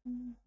Okay.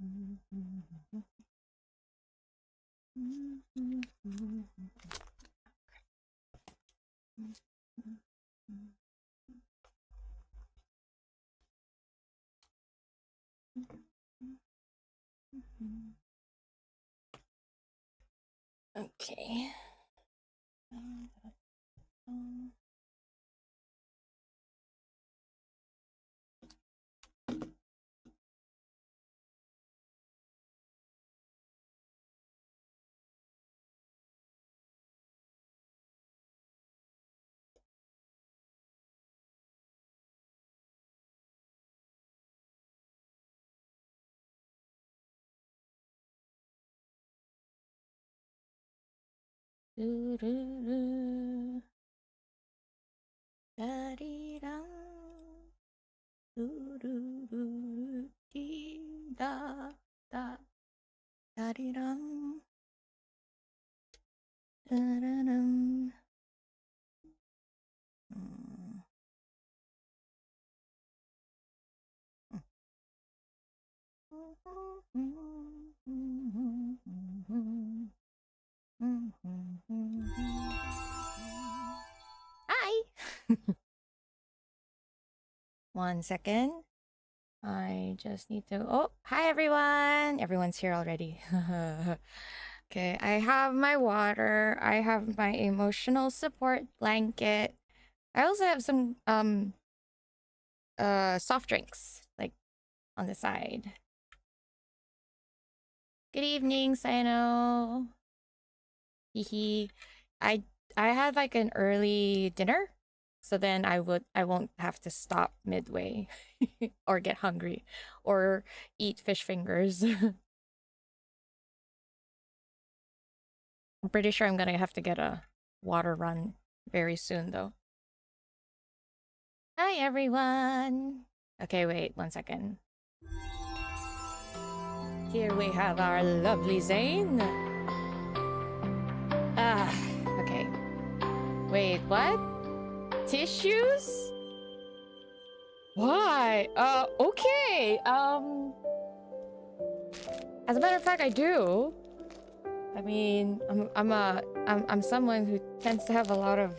Da-dee-dum. Da-da. Da-dee-dum. Da-da-dum. Hi. 1 second. I just need to... Oh, hi everyone! Everyone's here already. Okay, I have my water. I have my emotional support blanket. I also have some soft drinks, like, on the side. Good evening, Sino. Hehe. I had like an early dinner, so then I won't have to stop midway or get hungry or eat fish fingers. I'm pretty sure I'm gonna have to get a water run very soon though. Hi everyone. Okay, wait 1 second. Here we have our lovely Zayne. Okay. Wait, what? Tissues? Why? Okay. As a matter of fact, I do. I mean, I'm someone who tends to have a lot of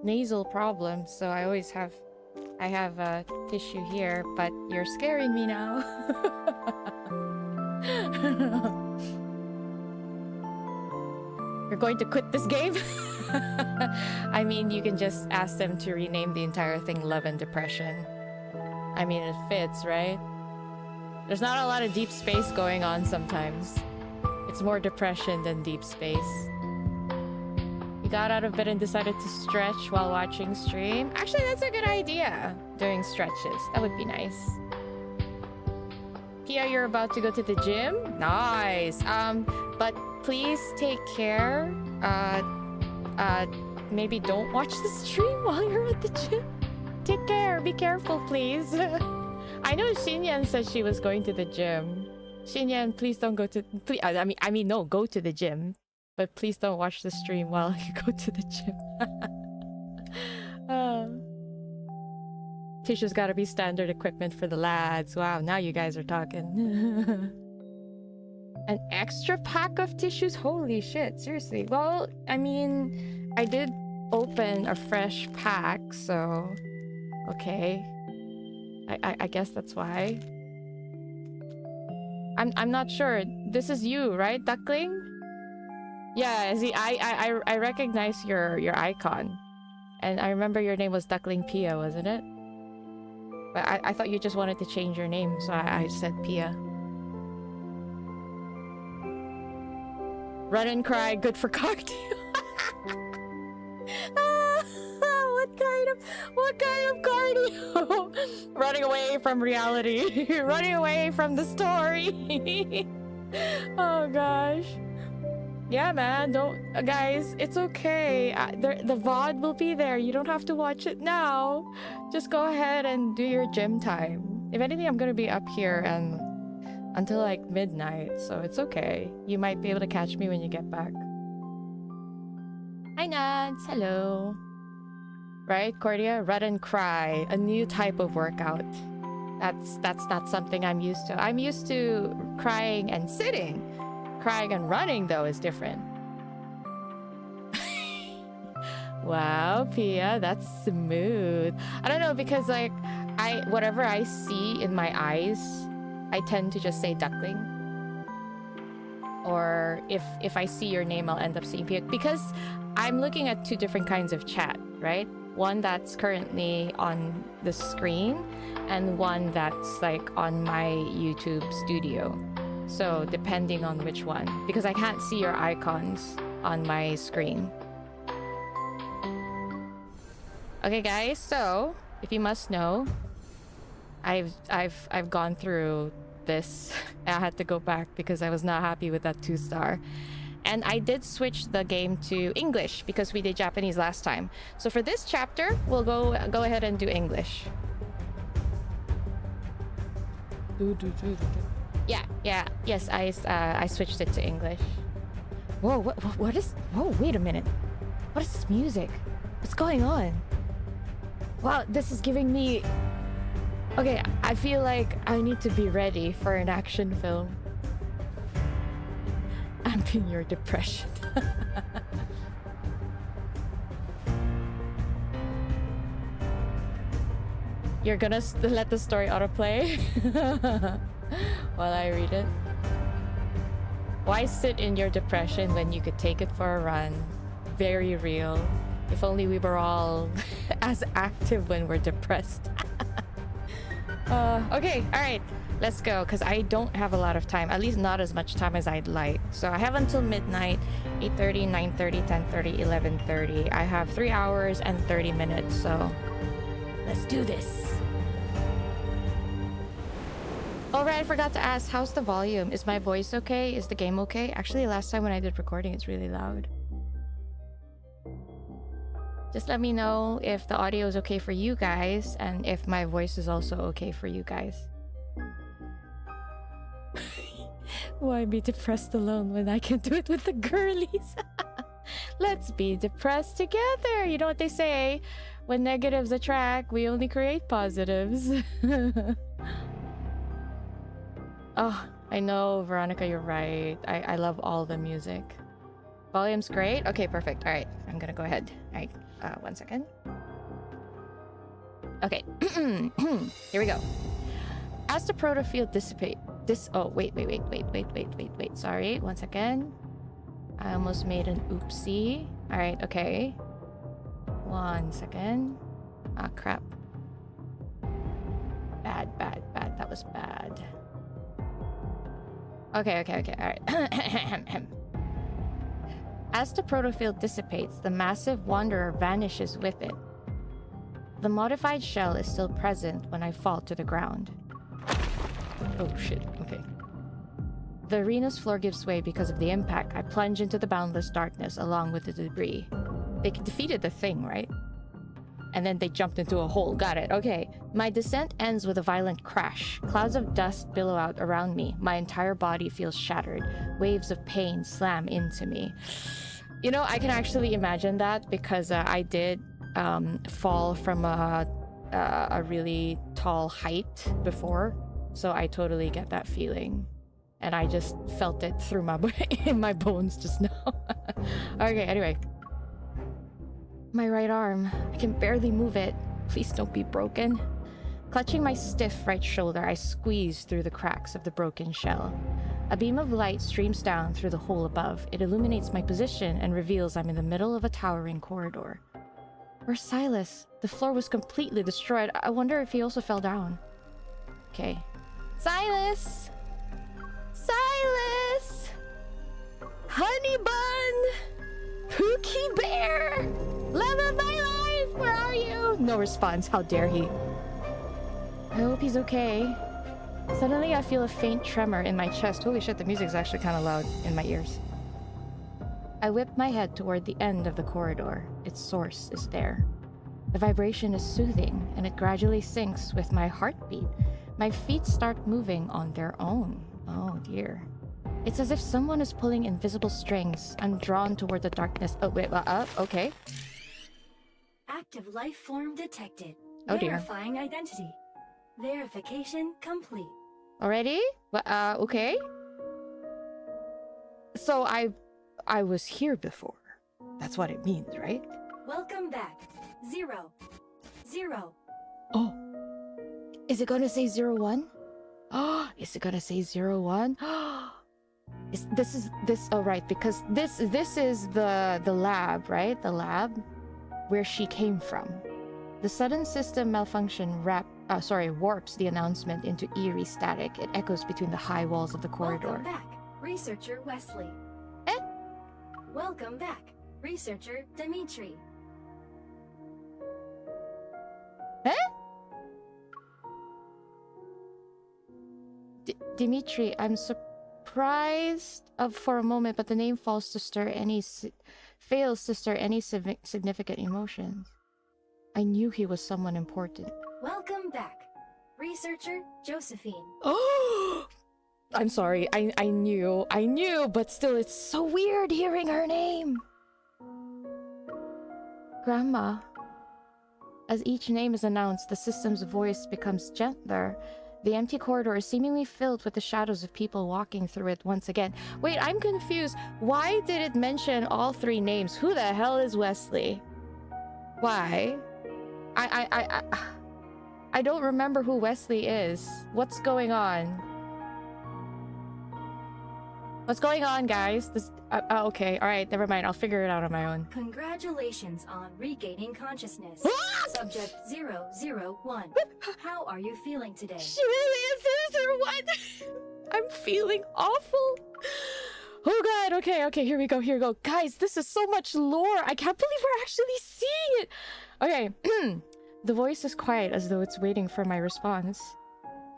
nasal problems, so I always have a tissue here, but you're scaring me now. You're going to quit this game? I mean, you can just ask them to rename the entire thing Love and Depression. I mean, it fits, right? There's not a lot of deep space going on sometimes. It's more depression than deep space. You got out of bed and decided to stretch while watching stream? Actually, that's a good idea. Doing stretches. That would be nice. Pia, you're about to go to the gym? Nice. But please take care. Maybe don't watch the stream while you're at the gym. Take care. Be careful, please. I know Xinyan said she was going to the gym. Xinyan, please don't go to... Please, I mean, no, go to the gym. But please don't watch the stream while you go to the gym. Tissue's gotta be standard equipment for the lads. Wow, now you guys are talking. An extra pack of tissues? Holy shit, seriously. Well, I mean, I did open a fresh pack, so... Okay. I guess that's why. I'm not sure. This is you, right, Duckling? Yeah, see, I recognize your icon. And I remember your name was Duckling Pia, wasn't it? But I thought you just wanted to change your name, so I said Pia. Run and cry, good for cardio. What kind of cardio? Running away from reality. Running away from the story. Oh gosh. Yeah, man, don't... guys, it's okay. The VOD will be there. You don't have to watch it now. Just go ahead and do your gym time. If anything, I'm gonna be up here and until like midnight, so it's okay. You might be able to catch me when you get back. Hi, Nads. Hello. Right, Cordia? Run and cry. A new type of workout. That's not something I'm used to. I'm used to crying and sitting. Crying and running, though, is different. Wow, Pia, that's smooth. I don't know, because like whatever I see in my eyes, I tend to just say duckling. Or if I see your name, I'll end up seeing Pia, because I'm looking at two different kinds of chat, right? One that's currently on the screen and one that's like on my YouTube studio. So depending on which one, because I can't see your icons on my screen. Okay, guys, so if you must know, I've gone through this. I had to go back because I was not happy with that 2-star. And I did switch the game to English because we did Japanese last time. So for this chapter, we'll go ahead and do English. Yes, I switched it to English. Whoa, what is... Whoa, wait a minute. What is this music? What's going on? Wow, this is giving me... Okay, I feel like I need to be ready for an action film. Amping your depression. You're gonna let the story autoplay while I read it? Why sit in your depression when you could take it for a run? Very real. If only we were all as active when we're depressed. Okay, alright. Let's go, because I don't have a lot of time. At least not as much time as I'd like. So I have until midnight, 8:30, 9:30, 10:30, 11:30. I have 3 hours and 30 minutes, so let's do this. Alright, I forgot to ask, how's the volume? Is my voice okay? Is the game okay? Actually, last time when I did recording, it's really loud. Just let me know if the audio is okay for you guys, and if my voice is also okay for you guys. Why be depressed alone when I can do it with the girlies? Let's be depressed together. You know what they say? When negatives attract, we only create positives. Oh, I know, Veronica, you're right. I love all the music. Volume's great? Okay, perfect. Alright, I'm gonna go ahead. Alright, 1 second. Okay, here we go. As the protofield dissipate... Oh, wait. Sorry, 1 second. I almost made an oopsie. Alright, okay. 1 second. Ah, crap. Bad. That was bad. Okay, alright. As the protofield dissipates, the massive wanderer vanishes with it. The modified shell is still present when I fall to the ground. Oh shit, okay. The arena's floor gives way because of the impact. I plunge into the boundless darkness along with the debris. They defeated the thing, right? And then they jumped into a hole. Got it, okay. My descent ends with a violent crash. Clouds of dust billow out around me. My entire body feels shattered. Waves of pain slam into me. You know, I can actually imagine that because I did fall from a really tall height before. So I totally get that feeling. And I just felt it through my in my bones just now. Okay, anyway. My right arm. I can barely move it. Please don't be broken. Clutching my stiff right shoulder, I squeeze through the cracks of the broken shell. A beam of light streams down through the hole above. It illuminates my position and reveals I'm in the middle of a towering corridor. Where's Sylus? The floor was completely destroyed. I wonder if he also fell down. Okay. Sylus! Sylus! Honey bun! Pookie bear! Love of my life! Where are you? No response. How dare he? I hope he's okay. Suddenly, I feel a faint tremor in my chest. Holy shit, the music's actually kind of loud in my ears. I whip my head toward the end of the corridor. Its source is there. The vibration is soothing, and it gradually syncs with my heartbeat. My feet start moving on their own. Oh dear. It's as if someone is pulling invisible strings. I'm drawn toward the darkness. Oh, wait, okay. Active life form detected. Oh dear. Verifying identity. Verification complete. Already? Okay. So I was here before. That's what it means, right? Welcome back. 0, 0. Oh. Is it gonna say 01? Oh, is it gonna say 01? Oh, right, because this is the lab, right? The lab where she came from. The sudden system malfunction warps the announcement into eerie static. It echoes between the high walls of the corridor. Welcome back, Researcher Wesley. Eh? Welcome back, Researcher Dimitri. Eh? Dimitri, I'm surprised for a moment, but the name fails to stir any significant emotions. I knew he was someone important. Welcome back, Researcher Josephine. Oh! I'm sorry, I knew, but still it's so weird hearing her name. Grandma. As each name is announced, the system's voice becomes gentler. The empty corridor is seemingly filled with the shadows of people walking through it once again. Wait, I'm confused. Why did it mention all 3 names? Who the hell is Wesley? Why? I don't remember who Wesley is. What's going on? What's going on, guys? This okay, alright, never mind. I'll figure it out on my own. Congratulations on regaining consciousness. Subject 001. How are you feeling today? She really is 001! I'm feeling awful. Oh god, okay, here we go. Guys, this is so much lore. I can't believe we're actually seeing it. Okay, the voice is quiet as though it's waiting for my response.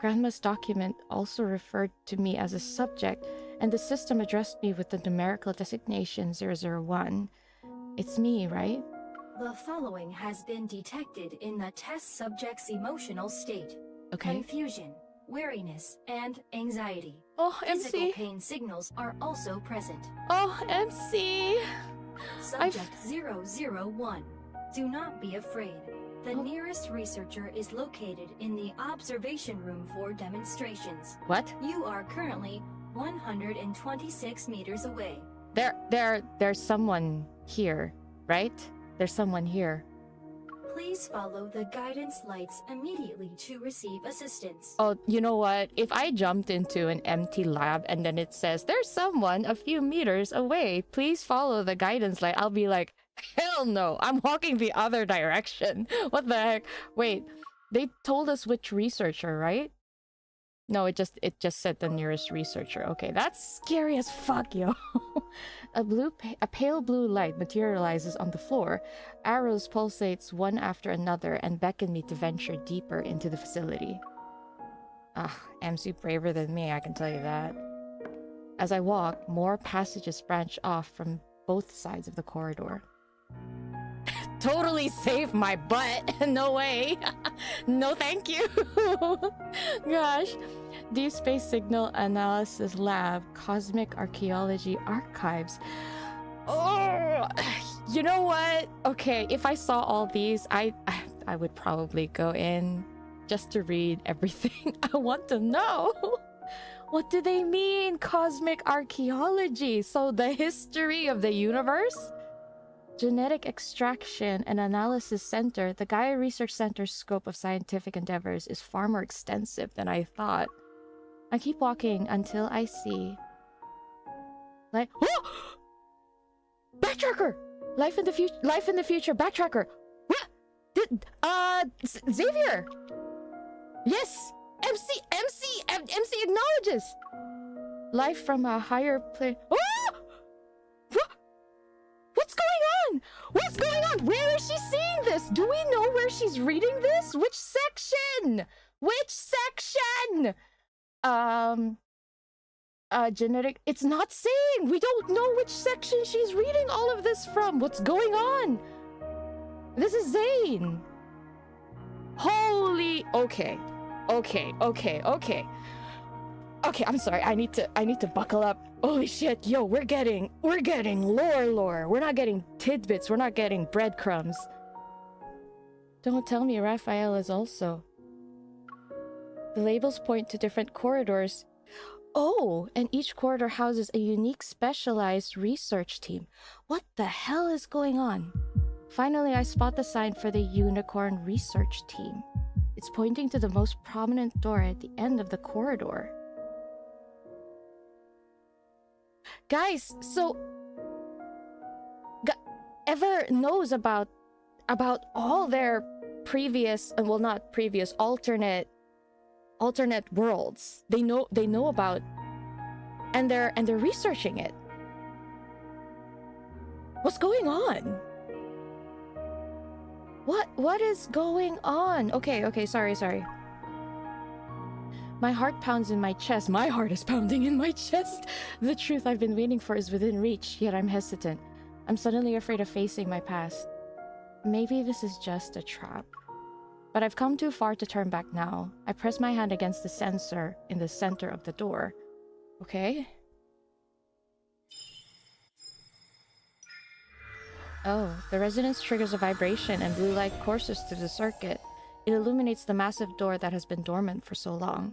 Grandma's document also referred to me as a subject, and the system addressed me with the numerical designation 001. It's me, right? The following has been detected in the test subject's emotional state. Okay. Confusion, weariness, and anxiety. Oh, Physical MC. pain signals are also present. Oh, MC. Subject 001. Do not be afraid. The nearest researcher is located in the observation room for demonstrations. What? You are currently 126 meters away. There's someone here, right? There's someone here. Please follow the guidance lights immediately to receive assistance. Oh, you know what? If I jumped into an empty lab and then it says, there's someone a few meters away, please follow the guidance light, I'll be like, hell no, I'm walking the other direction. What the heck? Wait, they told us which researcher, right? No, it just said the nearest researcher. Okay, that's scary as fuck, yo. A pale blue light materializes on the floor. Arrows pulsates one after another and beckon me to venture deeper into the facility. Ah, MC braver than me, I can tell you that. As I walk, more passages branch off from both sides of the corridor. Totally save my butt. No way. No thank you. Gosh. Deepspace Signal Analysis Lab, Cosmic Archaeology Archives. Oh, you know what? Okay, if I saw all these, I would probably go in just to read everything. I want to know. What do they mean, cosmic archaeology? So the history of the universe? Genetic Extraction and Analysis Center, the Gaia Research Center's scope of scientific endeavors is far more extensive than I thought. I keep walking until I see... Like... Oh! Backtracker! Life in the future, backtracker! What? Xavier! Yes! MC acknowledges! Life from a higher plane... Oh! What's going on? What's going on? Where is she seeing this? Do we know where she's reading this? Which section? Which section? Genetic... It's not saying! We don't know which section she's reading all of this from! What's going on? This is Zayne! Holy... Okay, I'm sorry, I need to buckle up. Holy shit, yo, we're getting lore. We're not getting tidbits, we're not getting breadcrumbs. Don't tell me Raphael is also... The labels point to different corridors. Oh, and each corridor houses a unique specialized research team. What the hell is going on? Finally, I spot the sign for the Unicorn Research Team. It's pointing to the most prominent door at the end of the corridor. Guys, so... Ever knows about all their previous... well, not previous, alternate worlds. They know about... And they're researching it. What's going on? What is going on? Okay, sorry. My heart pounds in my chest. My heart is pounding in my chest. The truth I've been waiting for is within reach, yet I'm hesitant. I'm suddenly afraid of facing my past. Maybe this is just a trap. But I've come too far to turn back now. I press my hand against the sensor in the center of the door. Okay. Oh, the resonance triggers a vibration and blue light courses through the circuit. It illuminates the massive door that has been dormant for so long.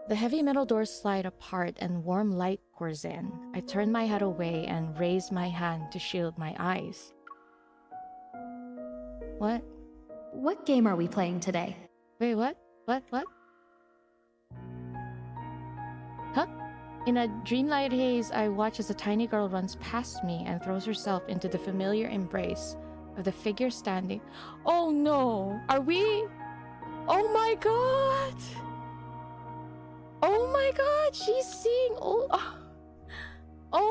The heavy metal doors slide apart and warm light pours in. I turn my head away and raise my hand to shield my eyes. What? What game are we playing today? Wait, what? What? Huh? In a dreamlight haze, I watch as a tiny girl runs past me and throws herself into the familiar embrace of the figure standing. Oh no! Are we? Oh my god! Oh my god! She's seeing... Oh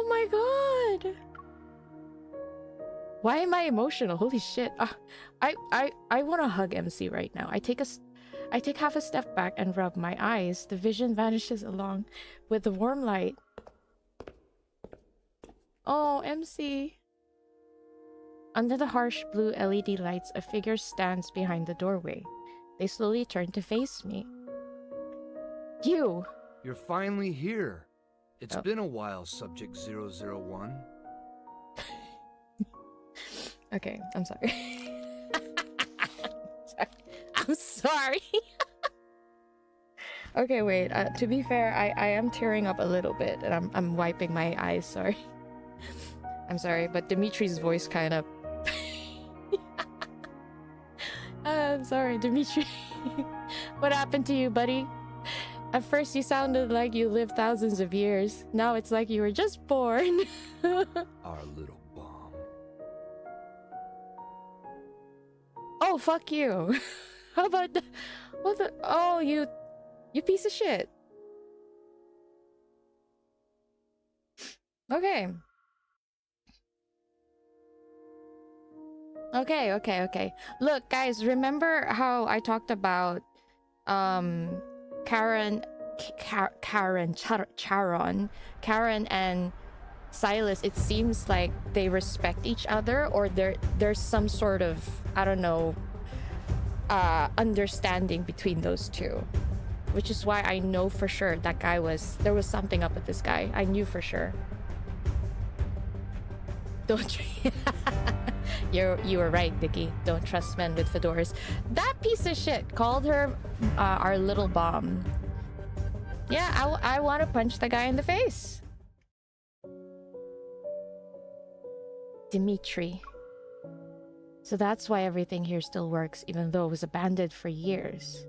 my god! Why am I emotional? Holy shit. I want to hug MC right now. I take half a step back and rub my eyes. The vision vanishes along with the warm light. Oh, MC. Under the harsh blue LED lights, a figure stands behind the doorway. They slowly turn to face me. You! You're finally here. It's been a while, Subject 001. Okay, I'm sorry. I'm sorry. Okay, wait. To be fair, I am tearing up a little bit, and I'm wiping my eyes. Sorry. I'm sorry, but Dimitri's voice kind of. I'm sorry, Dimitri. What happened to you, buddy? At first, you sounded like you lived thousands of years. Now it's like you were just born. Our little bomb. Oh, fuck you. How about the... What the... Oh, you piece of shit. Okay. Okay. Look, guys, remember how I talked about Karen and Sylus? It seems like they respect each other, or there's some sort of, I don't know, understanding between those two, which is why I know for sure that guy there was something up with this guy. I knew for sure. Don't you were right, Vicky. Don't trust men with fedoras. That piece of shit called her our little bomb. Yeah, I want to punch the guy in the face. Dimitri. So that's why everything here still works, even though it was abandoned for years.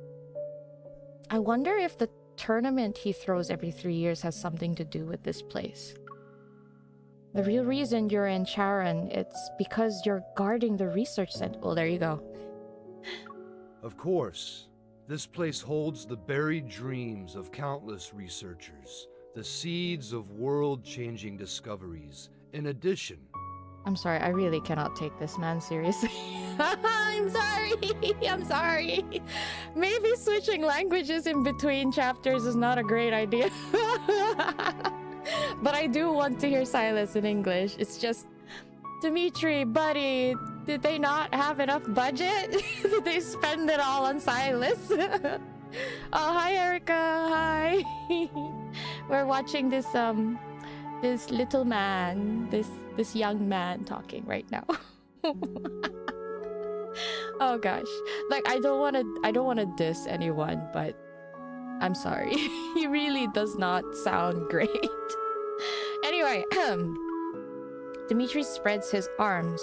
I wonder if the tournament he throws every 3 years has something to do with this place. The real reason you're in Charon, it's because you're guarding the research center. Well, there you go. Of course. This place holds the buried dreams of countless researchers, the seeds of world-changing discoveries. In addition... I'm sorry, I really cannot take this man seriously. I'm sorry. Maybe switching languages in between chapters is not a great idea. But I do want to hear Sylus in English. It's just, Dimitri, buddy, did they not have enough budget? Did they spend it all on Sylus? Oh, hi, Erica. Hi. We're watching this little man, this young man talking right now. Oh gosh. Like I don't wanna diss anyone, but I'm sorry. He really does not sound great. Anyway, Dimitri spreads his arms.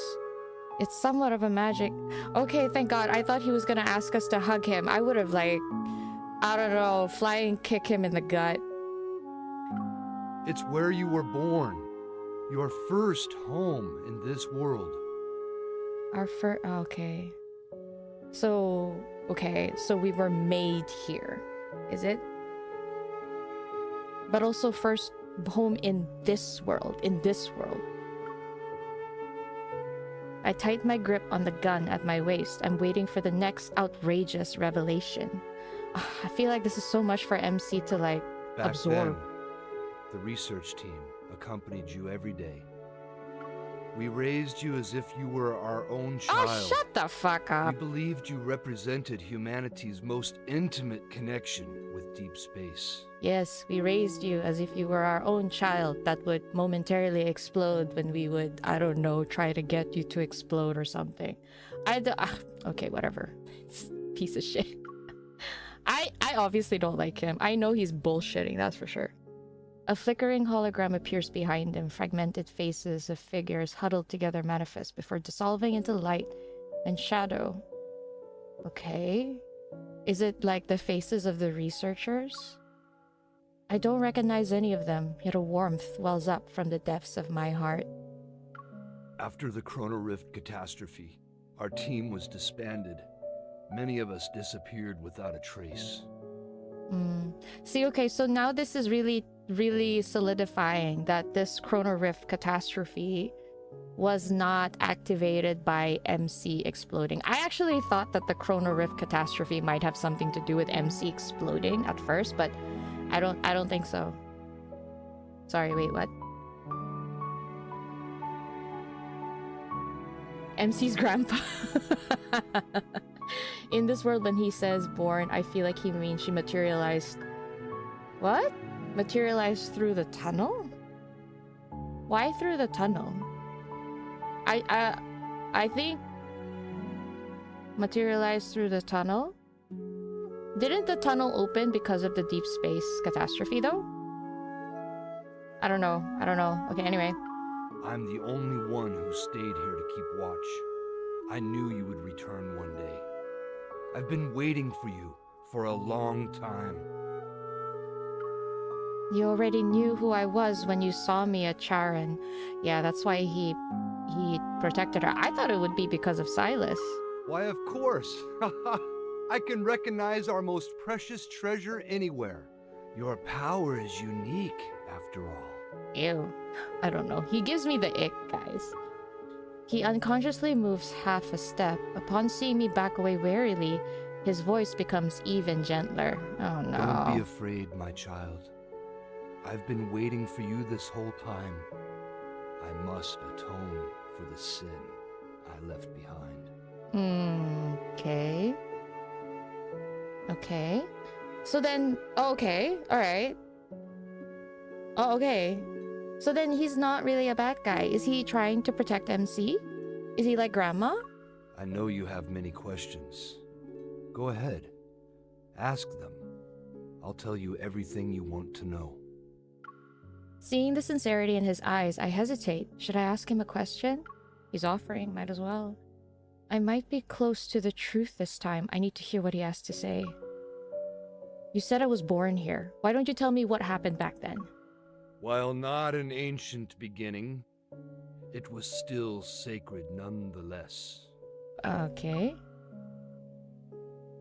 It's somewhat of a magic. Okay, thank God. I thought he was gonna ask us to hug him. I would have, like, I don't know, flying kick him in the gut. It's where you were born. Your first home in this world. Our first... Okay. So... Okay, so we were made here. Is it? But also first home in this world. In this world. I tighten my grip on the gun at my waist. I'm waiting for the next outrageous revelation. I feel like this is so much for MC to, like, Back absorb. then, the research team accompanied you every day. We raised you as if you were our own child. Oh, shut the fuck We up. believed you represented humanity's most intimate connection with deep space. Yes, we raised you as if you were our own child that would momentarily explode when we would, I don't know, try to get you to explode or something. Okay, whatever. Piece of shit. I obviously don't like him. I know he's bullshitting, that's for sure. A flickering hologram appears behind him. Fragmented faces of figures huddled together manifest before dissolving into light and shadow. Okay. Is it like the faces of the researchers? I don't recognize any of them, yet a warmth wells up from the depths of my heart. After the Chrono Rift catastrophe, our team was disbanded. Many of us disappeared without a trace. See, okay, so now this is really solidifying that this Chrono Rift catastrophe was not activated by MC exploding. I actually thought that the Chrono Rift catastrophe might have something to do with MC exploding at first, but I don't think so. Sorry, wait, what? MC's grandpa. In this world, when he says born, I feel like he means she materialized. What? Materialized through the tunnel? Why through the tunnel? I think materialized through the tunnel? Didn't the tunnel open because of the deep space catastrophe though? I don't know. Okay, anyway. I'm the only one who stayed here to keep watch. I knew you would return one day. I've been waiting for you for a long time. You already knew who I was when you saw me at Charon. Yeah, that's why he protected her. I thought it would be because of Sylus. Why, of course. I can recognize our most precious treasure anywhere. Your power is unique, after all. Ew. I don't know. He gives me the ick, guys. He unconsciously moves half a step. Upon seeing me back away warily, his voice becomes even gentler. Oh no. Don't be afraid, my child. I've been waiting for you this whole time. I must atone for the sin I left behind. Okay. Okay. So then, okay, alright. Oh, okay. So then he's not really a bad guy. Is he trying to protect MC? Is he like grandma? I know you have many questions. Go ahead. Ask them. I'll tell you everything you want to know. Seeing the sincerity in his eyes, I hesitate. Should I ask him a question? He's offering, might as well. I might be close to the truth this time. I need to hear what he has to say. You said I was born here. Why don't you tell me what happened back then? While not an ancient beginning, it was still sacred nonetheless. Okay.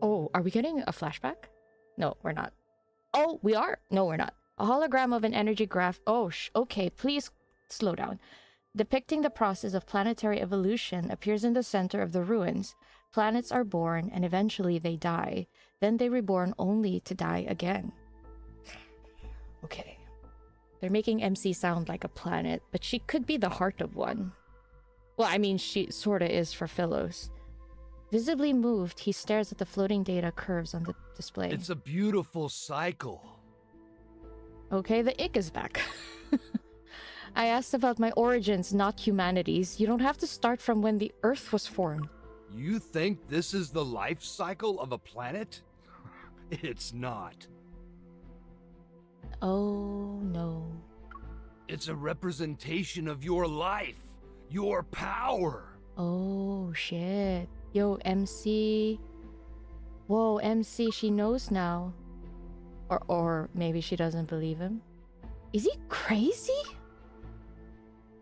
Oh, are we getting a flashback? No, we're not. Oh, we are? No, we're not. A hologram of an energy graph. Oh, okay, please slow down. Depicting the process of planetary evolution appears in the center of the ruins. Planets are born and eventually they die. Then they reborn only to die again. Okay. They're making MC sound like a planet, but she could be the heart of one. Well, I mean, she sorta is for Philos. Visibly moved, he stares at the floating data curves on the display. It's a beautiful cycle. Okay, the ick is back. I asked about my origins, not humanity's. You don't have to start from when the Earth was formed. You think this is the life cycle of a planet? It's not. Oh no. It's a representation of your life, your power. Oh shit. Yo, MC. Whoa, MC, she knows now. Or maybe she doesn't believe him. Is he crazy?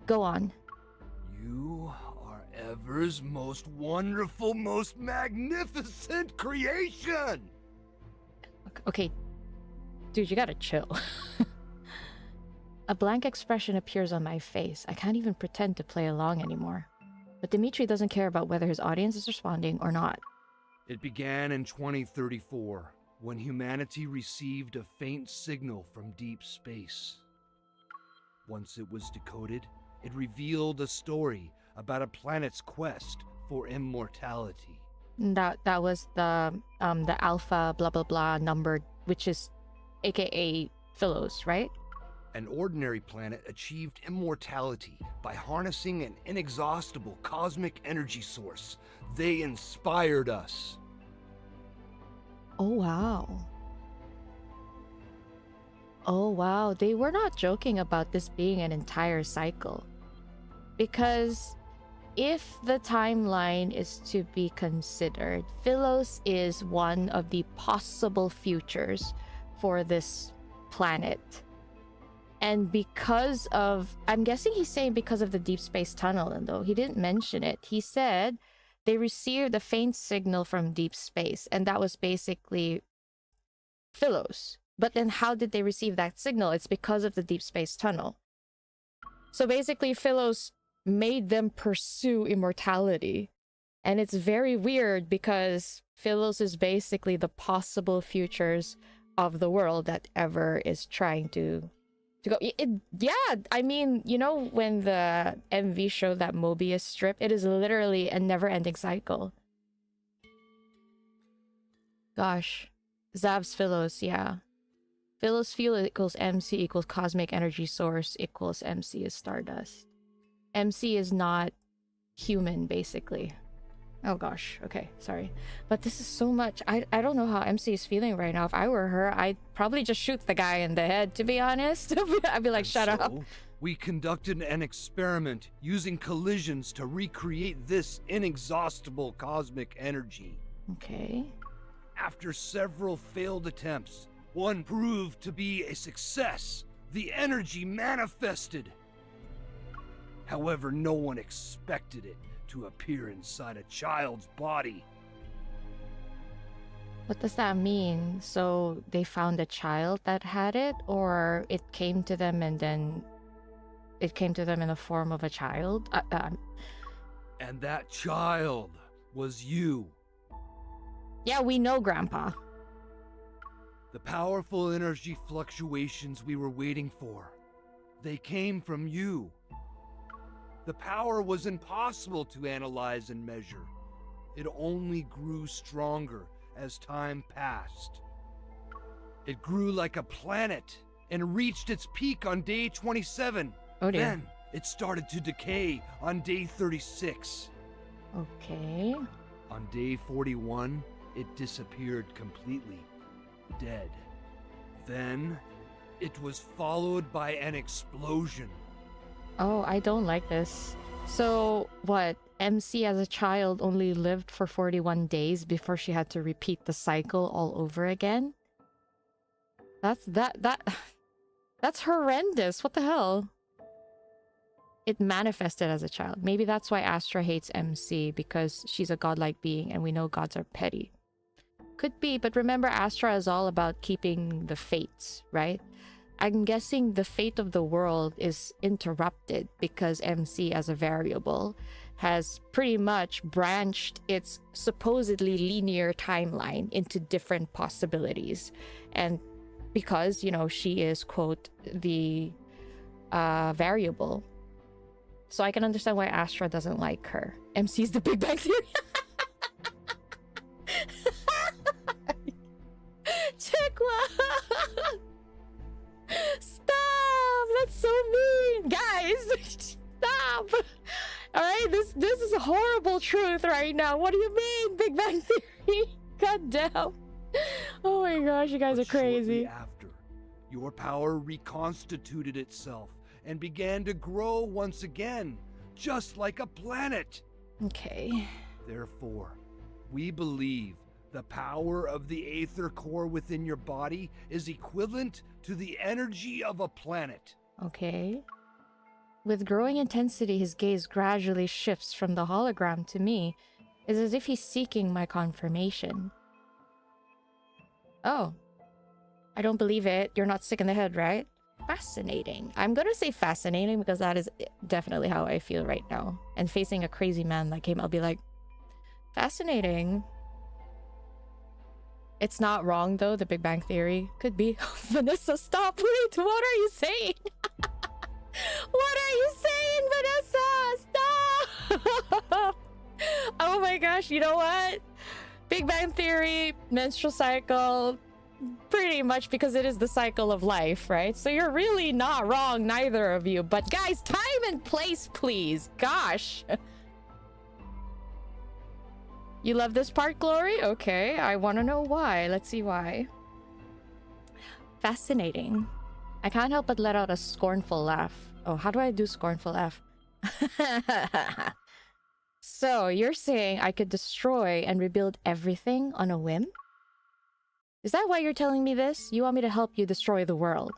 Go on. You are Ever's most wonderful, most magnificent creation! Okay. Dude, you gotta chill. A blank expression appears on my face. I can't even pretend to play along anymore. But Dimitri doesn't care about whether his audience is responding or not. It began in 2034, when humanity received a faint signal from deep space. Once it was decoded, it revealed a story about a planet's quest for immortality. That was the alpha blah blah blah number, which is aka Sylus, right? An ordinary planet achieved immortality by harnessing an inexhaustible cosmic energy source. They inspired us. Oh wow. Oh wow, they were not joking about this being an entire cycle. Because if the timeline is to be considered, Sylus is one of the possible futures for this planet. And because of, I'm guessing he's saying because of the deep space tunnel, and though he didn't mention it, he said they received a faint signal from deep space, and that was basically Sylus. But then how did they receive that signal? It's because of the deep space tunnel. So basically Sylus made them pursue immortality. And it's very weird because Sylus is basically the possible futures of the world that Ever is trying to go. Yeah, I mean, you know, when the MV showed that Mobius strip, it is literally a never-ending cycle. Gosh. Zav's Sylus, yeah. Sylus field equals MC equals cosmic energy source equals MC is stardust. MC is not human, basically. Oh gosh, okay, sorry. But this is so much. I don't know how MC is feeling right now. If I were her, I'd probably just shoot the guy in the head, to be honest. I'd be like, shut up. We conducted an experiment using collisions to recreate this inexhaustible cosmic energy. Okay. After several failed attempts, one proved to be a success. The energy manifested. However, no one expected it to appear inside a child's body. What does that mean? So they found a child that had it, or it came to them and then it came to them in the form of a child? And that child was you. Yeah, we know, Grandpa. The powerful energy fluctuations we were waiting for, they came from you. The power was impossible to analyze and measure. It only grew stronger as time passed. It grew like a planet and reached its peak on day 27. Oh dear. Then it started to decay on day 36. Okay. On day 41, it disappeared completely, dead. Then it was followed by an explosion. Oh, I don't like this. So, what? MC as a child only lived for 41 days before she had to repeat the cycle all over again? That's horrendous. What the hell? It manifested as a child. Maybe that's why Astra hates MC, because she's a godlike being and we know gods are petty. Could be, but remember Astra is all about keeping the fates, right? I'm guessing the fate of the world is interrupted because MC as a variable has pretty much branched its supposedly linear timeline into different possibilities. And because, you know, she is, quote, the variable. So I can understand why Astra doesn't like her. MC's the Big Bang Theory. Checkwa! Stop! That's so mean! Guys! Stop! Alright, this is a horrible truth right now. What do you mean, Big Bang Theory? God damn. Oh my gosh, you guys are crazy. Shortly after, your power reconstituted itself and began to grow once again, just like a planet. Okay. Therefore, we believe the power of the Aether core within your body is equivalent to the energy of a planet. Okay. With growing intensity, his gaze gradually shifts from the hologram to me. It's as if he's seeking my confirmation. Oh. I don't believe it. You're not sick in the head, right? Fascinating. I'm gonna say fascinating because that is definitely how I feel right now. And facing a crazy man like him, I'll be like, fascinating. It's not wrong though, the Big Bang Theory. Could be. Vanessa, stop! Wait, what are you saying? What are you saying, Vanessa? Stop! Oh my gosh, you know what? Big Bang Theory, menstrual cycle, pretty much because it is the cycle of life, right? So you're really not wrong, neither of you. But guys, time and place, please. Gosh. You love this part, Glory? Okay, I want to know why. Let's see why. Fascinating. I can't help but let out a scornful laugh. Oh, how do I do scornful laugh? So, you're saying I could destroy and rebuild everything on a whim? Is that why you're telling me this? You want me to help you destroy the world?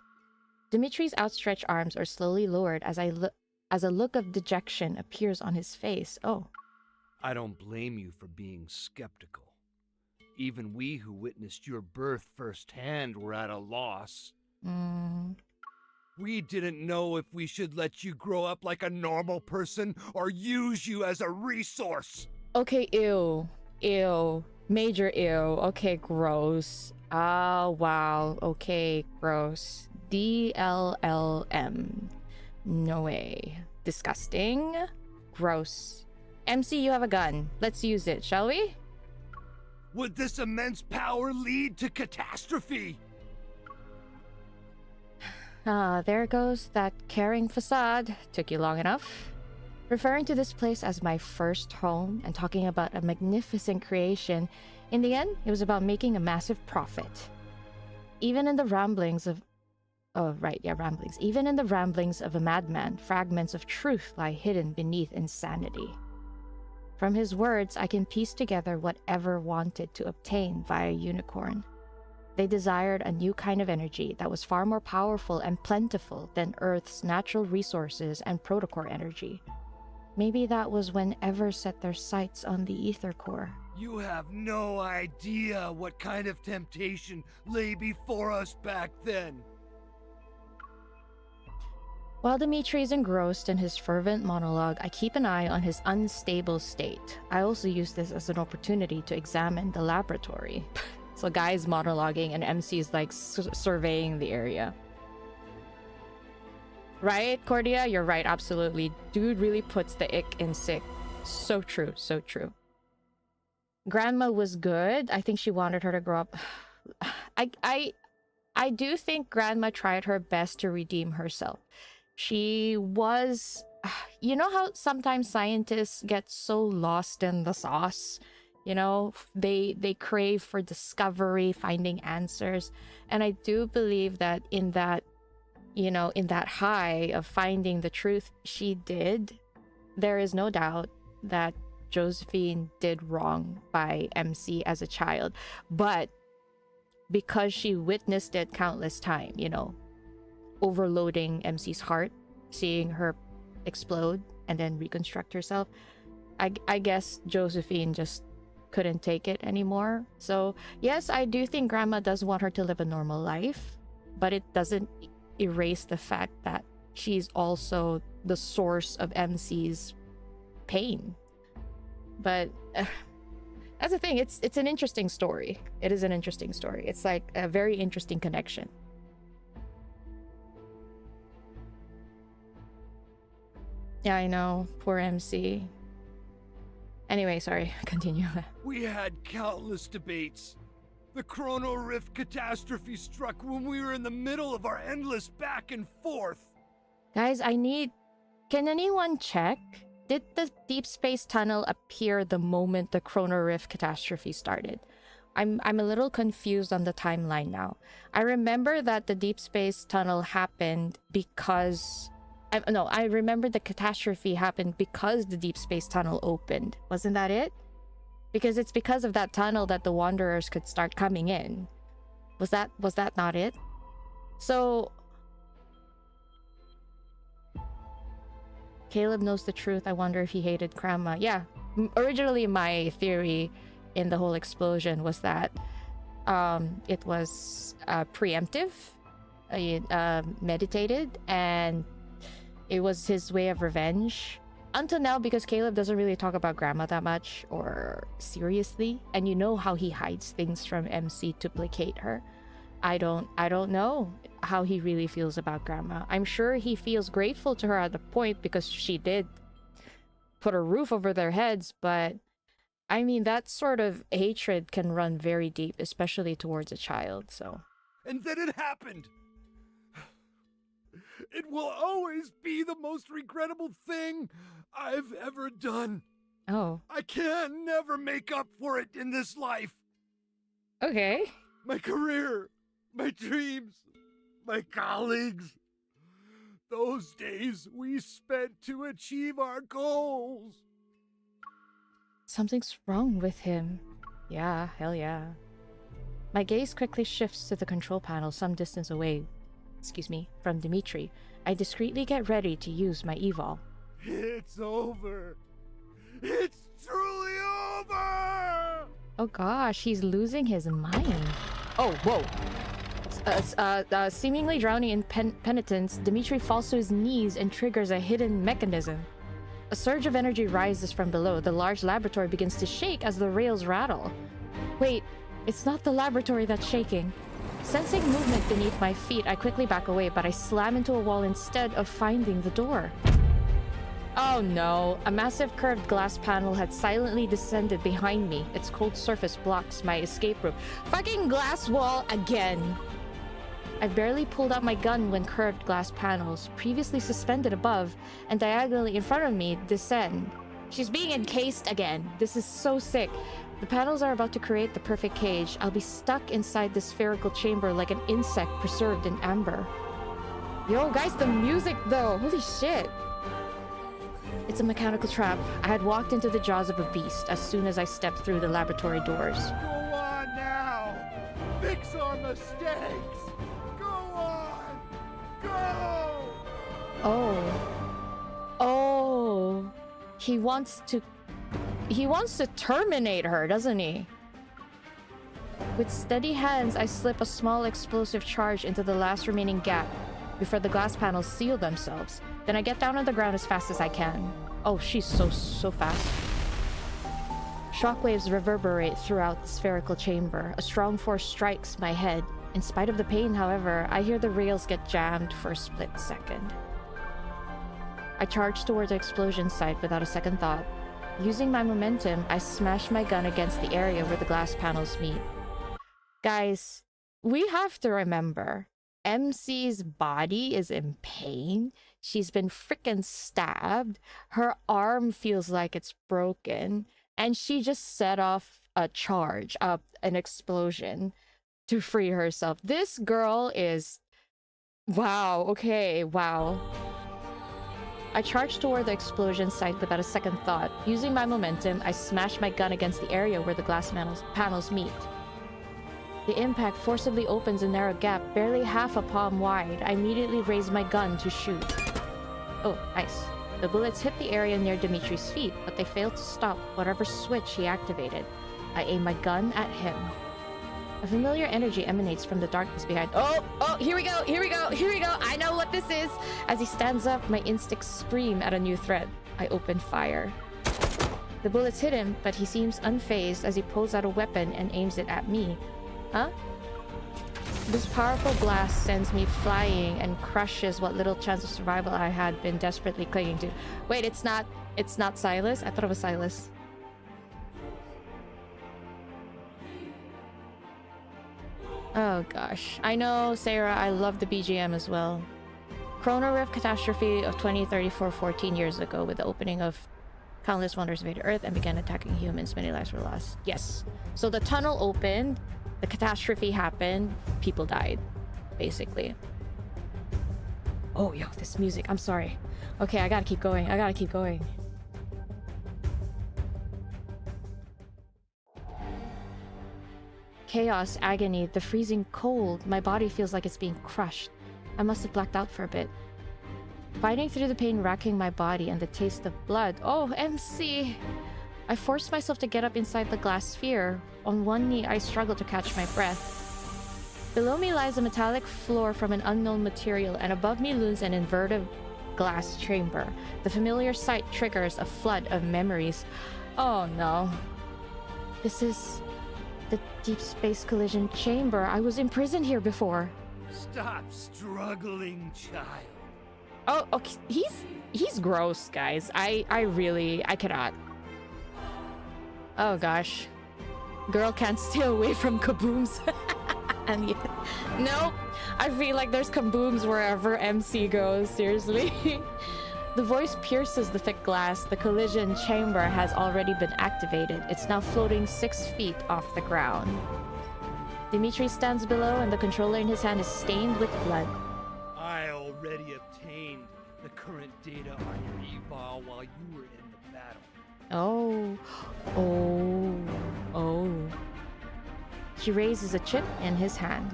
Dimitri's outstretched arms are slowly lowered as a look of dejection appears on his face. Oh. I don't blame you for being skeptical. Even we who witnessed your birth firsthand were at a loss. We didn't know if we should let you grow up like a normal person or use you as a resource. Okay, ew. Ew. Major ew. Okay, gross. Ah, wow. Okay, gross. DLLM. No way. Disgusting. Gross. MC, you have a gun. Let's use it, shall we? Would this immense power lead to catastrophe? Ah, there goes that caring facade. Took you long enough. Referring to this place as my first home and talking about a magnificent creation, in the end, it was about making a massive profit. Even in the ramblings of... Oh, right, yeah, ramblings. Even in the ramblings of a madman, fragments of truth lie hidden beneath insanity. From his words, I can piece together whatever wanted to obtain via unicorn. They desired a new kind of energy that was far more powerful and plentiful than Earth's natural resources and protocore energy. Maybe that was when Ever set their sights on the Aether core. You have no idea what kind of temptation lay before us back then. While Dimitri is engrossed in his fervent monologue, I keep an eye on his unstable state. I also use this as an opportunity to examine the laboratory. So guy's monologuing and MC is like surveying the area. Right, Cordia? You're right, absolutely. Dude really puts the ick in sick. So true, so true. Grandma was good. I think she wanted her to grow up. I do think Grandma tried her best to redeem herself. She was... You know how sometimes scientists get so lost in the sauce? You know, they crave for discovery, finding answers. And I do believe that in that, you know, in that high of finding the truth, she did. There is no doubt that Josephine did wrong by MC as a child. But because she witnessed it countless times, you know, overloading MC's heart, seeing her explode and then reconstruct herself, I guess Josephine just couldn't take it anymore. So yes, I do think Grandma does want her to live a normal life, but it doesn't erase the fact that she's also the source of MC's pain. But that's the thing, it's an interesting story. It is an interesting story. It's like a very interesting connection. Yeah, I know. Poor MC. Anyway, sorry. Continue. We had countless debates. The chrono rift catastrophe struck when we were in the middle of our endless back and forth. Guys, I need... Can anyone check Did the deep space tunnel appear the moment the Chrono Rift catastrophe started? I'm a little confused on the timeline now. I remember that the deep space tunnel happened because... I remember the catastrophe happened because the deep space tunnel opened. Wasn't that it? Because it's because of that tunnel that the Wanderers could start coming in. Was that not it? So... Caleb knows the truth. I wonder if he hated Grandma. Yeah, originally my theory in the whole explosion was that it was preemptive, meditated, and it was his way of revenge. Until now, because Caleb doesn't really talk about Grandma that much or seriously, and you know how he hides things from MC to placate her. I don't know how he really feels about Grandma. I'm sure he feels grateful to her at the point because she did put a roof over their heads, but I mean, that sort of hatred can run very deep, especially towards a child, so. And then it happened! It will always be the most regrettable thing I've ever done. Oh. I can never make up for it in this life. Okay. My career, my dreams, my colleagues. Those days we spent to achieve our goals. Something's wrong with him. Yeah, hell yeah. My gaze quickly shifts to the control panel some distance away, from Dimitri. I discreetly get ready to use my evol. It's over. It's truly over! Oh gosh, he's losing his mind. Oh, whoa. Seemingly drowning in penitence, Dimitri falls to his knees and triggers a hidden mechanism. A surge of energy rises from below. The large laboratory begins to shake as the rails rattle. Wait, it's not the laboratory that's shaking. Sensing movement beneath my feet, I quickly back away, but I slam into a wall instead of finding the door. Oh no, a massive curved glass panel had silently descended behind me. Its cold surface blocks my escape route. Fucking glass wall again! I barely pulled out my gun when curved glass panels, previously suspended above and diagonally in front of me, descend. She's being encased again. This is so sick. The panels are about to create the perfect cage. I'll be stuck inside this spherical chamber like an insect preserved in amber. Yo, guys, the music though! Holy shit! It's a mechanical trap. I had walked into the jaws of a beast as soon as I stepped through the laboratory doors. Go on now! Fix our mistakes! Go on! Go! Oh. He wants to terminate her, doesn't he? With steady hands, I slip a small explosive charge into the last remaining gap before the glass panels seal themselves. Then I get down on the ground as fast as I can. Oh, she's so fast. Shockwaves reverberate throughout the spherical chamber. A strong force strikes my head. In spite of the pain, however, I hear the rails get jammed for a split second. I charge towards the explosion site without a second thought. Using my momentum, I smash my gun against the area where the glass panels meet. Guys, we have to remember, MC's body is in pain. She's been freaking stabbed. Her arm feels like it's broken. And she just set off a charge, an explosion, to free herself. This girl is... Wow, okay, wow. I charge toward the explosion site without a second thought. Using my momentum, I smash my gun against the area where the glass panels meet. The impact forcibly opens a narrow gap, barely half a palm wide. I immediately raise my gun to shoot. Oh, nice. The bullets hit the area near Dimitri's feet, but they failed to stop whatever switch he activated. I aim my gun at him. A familiar energy emanates from the darkness behind. Oh, here we go. I know what this is. As he stands up, my instincts scream at a new threat. I open fire. The bullets hit him, but he seems unfazed as he pulls out a weapon and aims it at me. Huh? This powerful blast sends me flying and crushes what little chance of survival I had been desperately clinging to. Wait, it's not Sylus? I thought it was Sylus. Oh gosh. I know, Sarah, I love the BGM as well. Chrono Rift catastrophe of 2034 14 years ago with the opening of Countless wonders invaded Earth and began attacking humans. Many lives were lost. Yes. So the tunnel opened, the catastrophe happened, people died, basically. Oh, yo, this music. I'm sorry. Okay, I gotta keep going. I gotta keep going. Chaos, agony, the freezing cold. My body feels like it's being crushed. I must have blacked out for a bit. Fighting through the pain racking my body and the taste of blood. Oh, MC! I forced myself to get up inside the glass sphere. On one knee, I struggled to catch my breath. Below me lies a metallic floor from an unknown material, and above me looms an inverted glass chamber. The familiar sight triggers a flood of memories. Oh no. This is the deep space collision chamber. I was imprisoned here before. Stop struggling, child. Oh, okay. He's gross, guys. I cannot. Oh gosh. Girl can't stay away from kabooms. And yeah, nope. I feel like there's kabooms wherever MC goes, seriously. The voice pierces the thick glass. The collision chamber has already been activated. It's now floating 6 feet off the ground. Dimitri stands below and the controller in his hand is stained with blood. I already obtained the current data on your eval while you were in the battle. Oh. He raises a chip in his hand.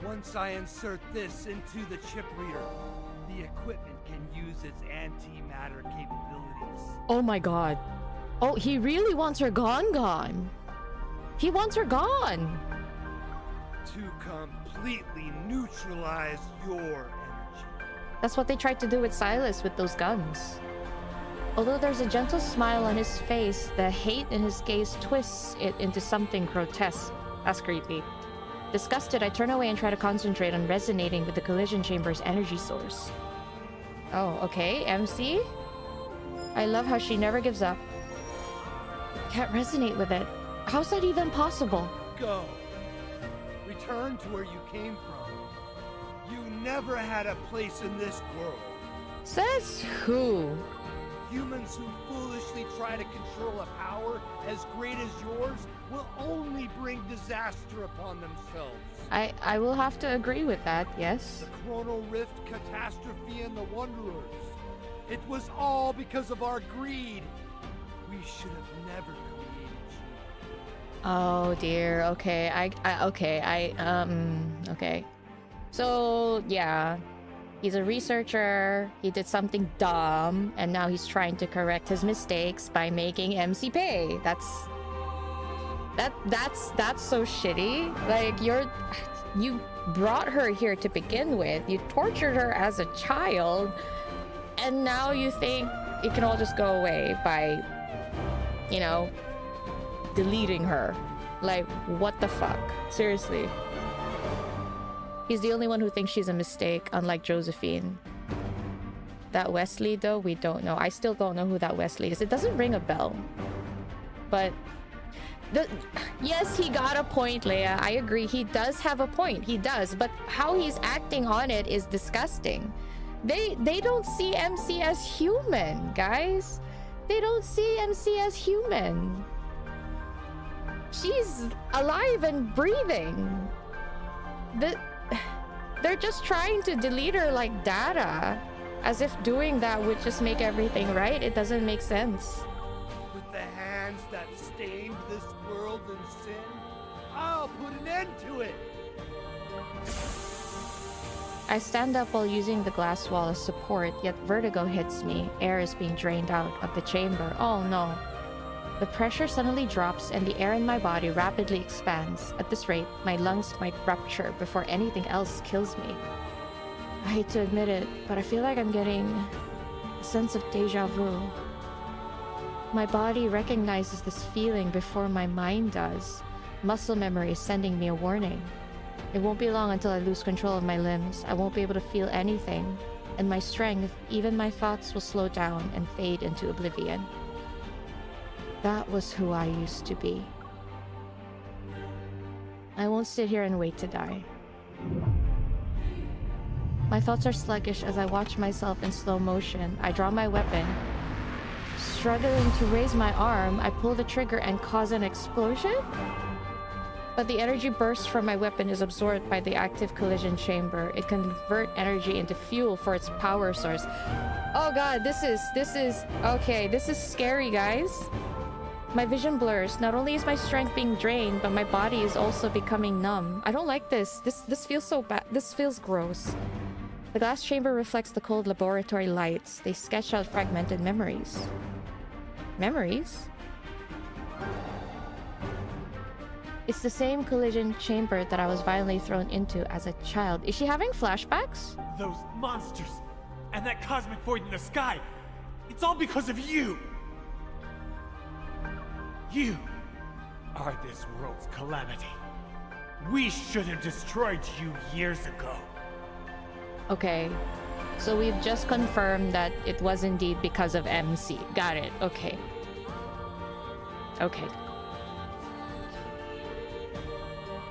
Once I insert this into the chip reader, the equipment can use its antimatter capabilities. Oh my god. Oh, he really wants her gone. He wants her gone. To completely neutralize your energy. That's what they tried to do with Sylus with those guns. Although there's a gentle smile on his face, the hate in his gaze twists it into something grotesque. That's creepy. Disgusted, I turn away and try to concentrate on resonating with the collision chamber's energy source. Oh, okay, MC? I love how she never gives up. Can't resonate with it. How's that even possible? Go. Return to where you came from. You never had a place in this world. Says who? Humans who foolishly try to control a power as great as yours will only bring disaster upon themselves. I will have to agree with that, yes. The Chronal Rift catastrophe and the Wanderers. It was all because of our greed. We should have never created you. Oh dear. Okay. Okay. So, yeah. He's a researcher. He did something dumb, and now he's trying to correct his mistakes by making MC pay. That's so shitty. Like, you brought her here to begin with. You tortured her as a child, and now you think it can all just go away by, you know, deleting her. Like, what the fuck? Seriously. He's the only one who thinks she's a mistake, unlike Josephine. That Wesley, though, we don't know. I still don't know who that Wesley is. It doesn't ring a bell. But... yes, he got a point, Leia. I agree. He does have a point. He does. But how he's acting on it is disgusting. They don't see MC as human, guys. They don't see MC as human. She's alive and breathing. They're just trying to delete her like data, as if doing that would just make everything right. It doesn't make sense. With the hands that stained this world in sin, I'll put an end to it. I stand up while using the glass wall as support, yet vertigo hits me. Air is being drained out of the chamber. Oh no. The pressure suddenly drops and the air in my body rapidly expands. At this rate, my lungs might rupture before anything else kills me. I hate to admit it, but I feel like I'm getting a sense of deja vu. My body recognizes this feeling before my mind does. Muscle memory is sending me a warning. It won't be long until I lose control of my limbs. I won't be able to feel anything, and my strength, even my thoughts, will slow down and fade into oblivion. That was who I used to be. I won't sit here and wait to die. My thoughts are sluggish as I watch myself in slow motion. I draw my weapon. rather than to raise my arm, I pull the trigger and cause an explosion? But the energy burst from my weapon is absorbed by the active collision chamber. It can convert energy into fuel for its power source. Oh god, this is okay, this is scary, guys. My vision blurs. Not only is my strength being drained, but my body is also becoming numb. I don't like this. This feels so bad. This feels gross. The glass chamber reflects the cold laboratory lights. They sketch out fragmented memories. Memories? It's the same collision chamber that I was violently thrown into as a child. Is she having flashbacks? Those monsters and that cosmic void in the sky. It's all because of you. You are this world's calamity. We should have destroyed you years ago. Okay. So we've just confirmed that it was indeed because of MC. Got it. Okay. Okay.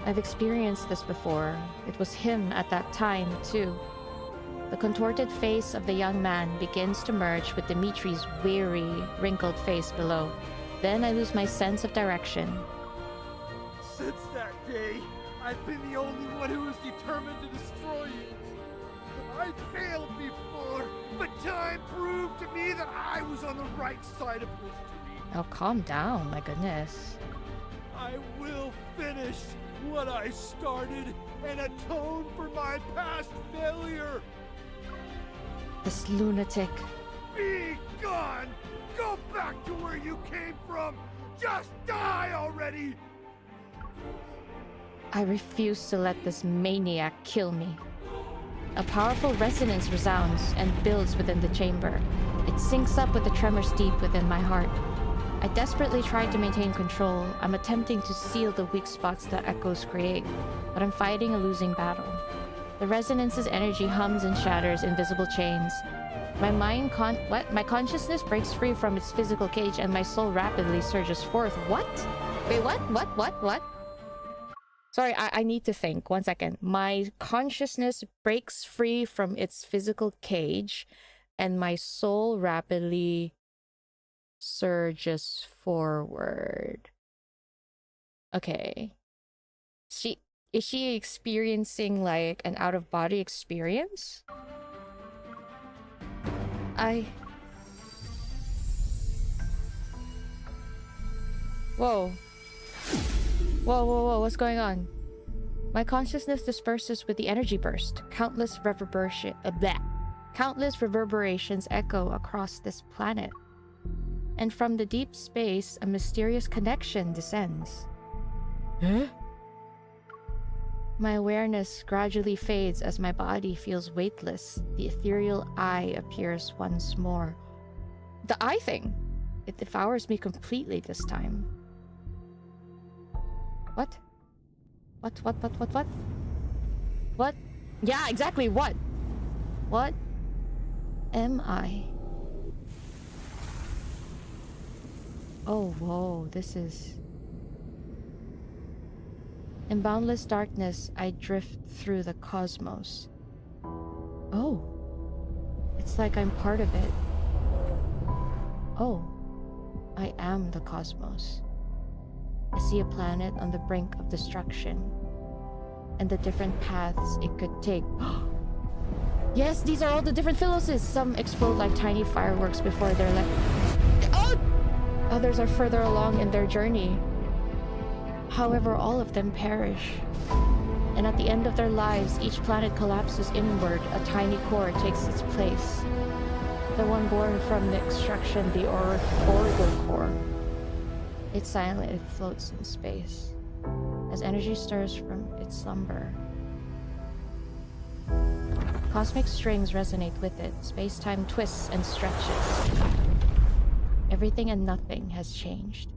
I've experienced this before. It was him at that time, too. The contorted face of the young man begins to merge with Dimitri's weary, wrinkled face below. Then I lose my sense of direction. Since that day, I've been the only one who is determined to destroy you. I failed before, but time proved to me that I was on the right side of history. Oh, calm down, my goodness. I will finish what I started and atone for my past failure. This lunatic. Be gone! Go back to where you came from! Just die already! I refuse to let this maniac kill me. A powerful resonance resounds and builds within the chamber. It syncs up with the tremors deep within my heart. I desperately try to maintain control. I'm attempting to seal the weak spots that echoes create, but I'm fighting a losing battle. The resonance's energy hums and shatters invisible chains. My consciousness breaks free from its physical cage and my soul rapidly surges forth. What? Wait, what? Sorry, I need to think. 1 second. My consciousness breaks free from its physical cage and my soul rapidly surges forward. Okay. Is she experiencing like an out-of-body experience? Whoa, what's going on? My consciousness disperses with the energy burst. Countless reverberations echo across this planet. And from the deep space, a mysterious connection descends. Huh? My awareness gradually fades as my body feels weightless. The ethereal eye appears once more. The eye thing! It devours me completely this time. What? What? Yeah, exactly, what? What am I? Oh, whoa, this is... In boundless darkness, I drift through the cosmos. Oh. It's like I'm part of it. Oh. I am the cosmos. I see a planet on the brink of destruction. And the different paths it could take. Yes, these are all the different Syluses! Some explode like tiny fireworks before they're like... Oh! Others are further along in their journey. However, all of them perish. And at the end of their lives, each planet collapses inward. A tiny core takes its place. The one born from the extraction, the orbital core. It silently floats in space, as energy stirs from its slumber. Cosmic strings resonate with it. Space-time twists and stretches. Everything and nothing has changed.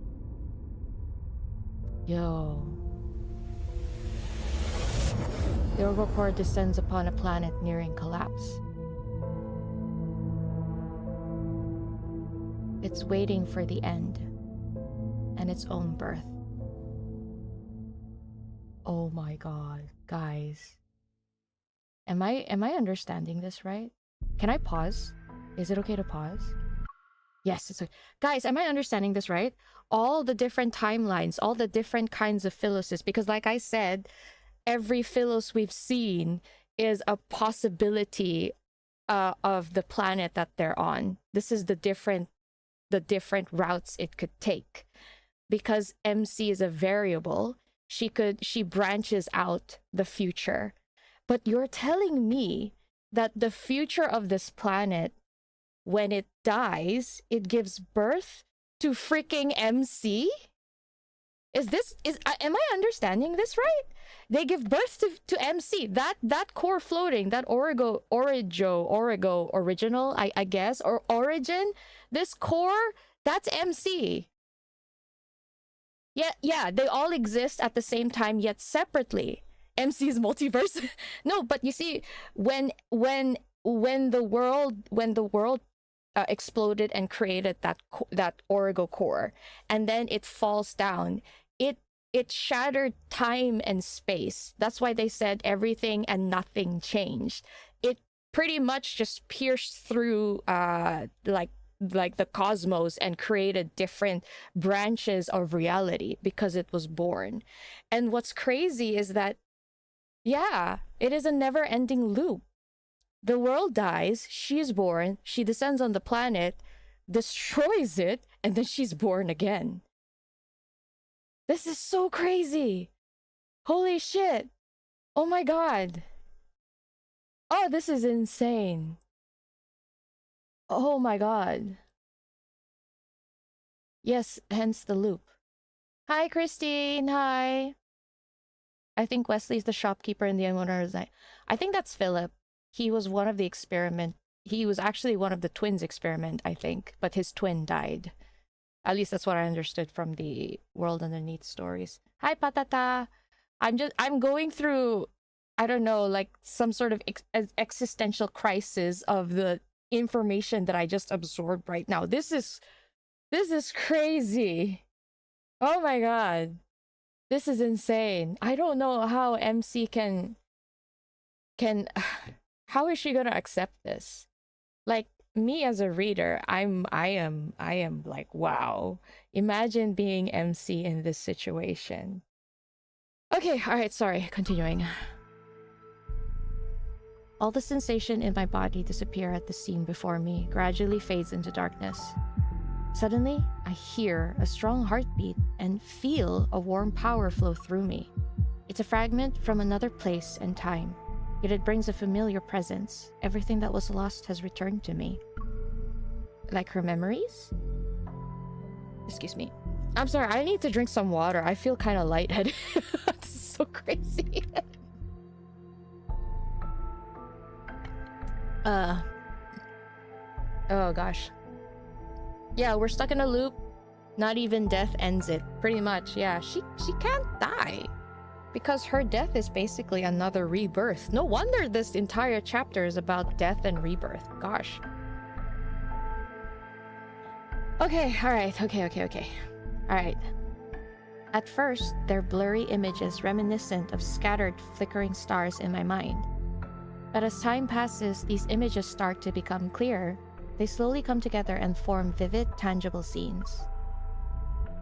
Yo. The orbital core descends upon a planet nearing collapse. It's waiting for the end and its own birth. Oh my god, guys. Am I understanding this right? Can I pause? Is it okay to pause? Yes, guys, am I understanding this right? All the different timelines, all the different kinds of Phylluses, because like I said, every Phylus we've seen is a possibility of the planet that they're on. This is the different routes it could take. Because MC is a variable, she branches out the future. But you're telling me that the future of this planet, when it dies, it gives birth to freaking MC? Am I understanding this right? They give birth to MC. That core floating, that original, I guess, or origin, this core, that's MC. Yeah, they all exist at the same time, yet separately. MC is multiverse. No, but you see, when the world exploded and created that origo core, and then it falls down, it shattered time and space. That's why they said everything and nothing changed. It pretty much just pierced through like the cosmos and created different branches of reality because it was born. And what's crazy is that, yeah, it is a never-ending loop. The world dies, she's born, she descends on the planet, destroys it, and then she's born again. This is so crazy. Holy shit. Oh my god. Oh, this is insane. Oh my god. Yes, hence the loop. Hi, Christine. Hi. I think Wesley's the shopkeeper in the owner's night. I think that's Philip. He was one of the experiment. He was actually one of the twins' experiment, I think, but his twin died. At least that's what I understood from the World Underneath stories. Hi, Patata. I'm going through, I don't know, like some sort of existential crisis of the information that I just absorbed right now. This is crazy. Oh my god. This is insane. I don't know how MC can how is she gonna accept this? Like, me as a reader, I am like, wow. Imagine being MC in this situation. Okay, alright, sorry, continuing. All the sensation in my body disappear at the scene before me, gradually fades into darkness. Suddenly, I hear a strong heartbeat and feel a warm power flow through me. It's a fragment from another place and time, yet it brings a familiar presence. Everything that was lost has returned to me. Like her memories? Excuse me. I'm sorry, I need to drink some water. I feel kind of lightheaded. This is so crazy. Oh gosh. Yeah, we're stuck in a loop. Not even death ends it. Pretty much, yeah. She can't die. Because her death is basically another rebirth. No wonder this entire chapter is about death and rebirth. Gosh. Okay, alright, okay. Alright. At first, they're blurry images reminiscent of scattered, flickering stars in my mind. But as time passes, these images start to become clearer. They slowly come together and form vivid, tangible scenes.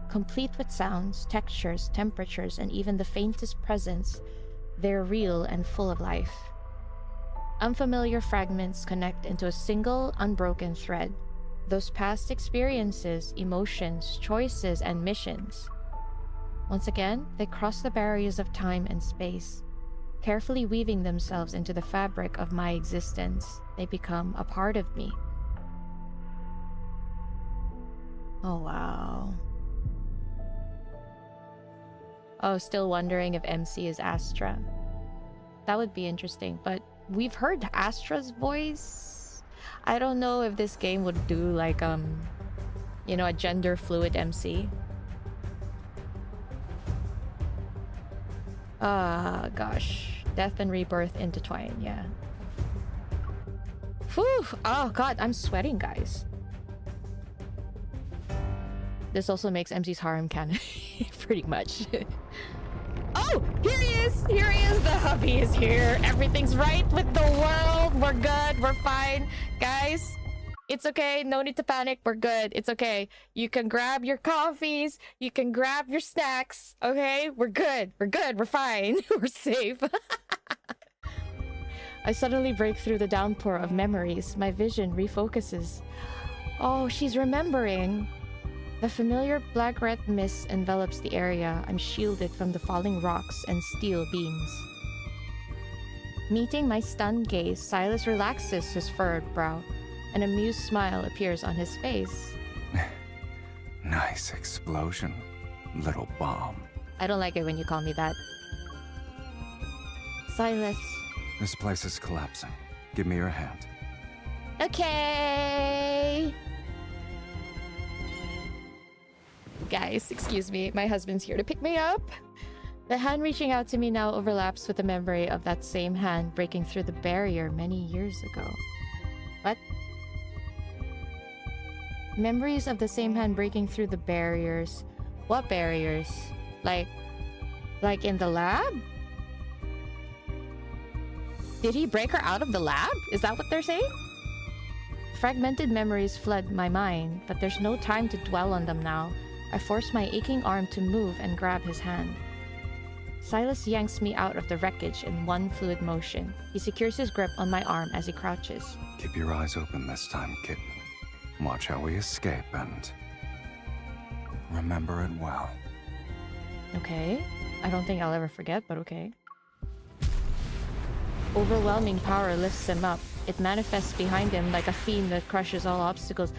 Complete with sounds, textures, temperatures, and even the faintest presence, they're real and full of life. Unfamiliar fragments connect into a single, unbroken thread. Those past experiences, emotions, choices, and missions. Once again, they cross the barriers of time and space. Carefully weaving themselves into the fabric of my existence, they become a part of me. Oh, wow. Oh, still wondering if MC is Astra. That would be interesting, but we've heard Astra's voice. I don't know if this game would do like, you know, a gender fluid MC. Gosh. Death and rebirth intertwine, yeah. Whew! Oh god, I'm sweating, guys. This also makes MC's harem canon. Pretty much. Oh! Here he is! Here he is! The hubby is here! Everything's right with the world! We're good! We're fine! Guys, It's okay. No need to panic. We're good. It's okay. You can grab your coffees. You can grab your snacks. Okay? We're good. We're good. We're fine. We're safe. I suddenly break through the downpour of memories. My vision refocuses. Oh, she's remembering. The familiar black red mist envelops the area. I'm shielded from the falling rocks and steel beams. Meeting my stunned gaze, Sylus relaxes his furrowed brow. An amused smile appears on his face. Nice explosion, little bomb. I don't like it when you call me that. Sylus. This place is collapsing. Give me your hand. Okay. Guys, excuse me. My husband's here to pick me up. The hand reaching out to me now overlaps with the memory of that same hand breaking through the barrier many years ago. What? Memories of the same hand breaking through the barriers. What barriers? Like in the lab? Did he break her out of the lab? Is that what they're saying? Fragmented memories flood my mind, but there's no time to dwell on them now. I force my aching arm to move and grab his hand. Sylus yanks me out of the wreckage in one fluid motion. He secures his grip on my arm as he crouches. Keep your eyes open this time, kitten. Watch how we escape and remember it well. Okay. I don't think I'll ever forget, but okay. Overwhelming power lifts him up. It manifests behind him like a fiend that crushes all obstacles.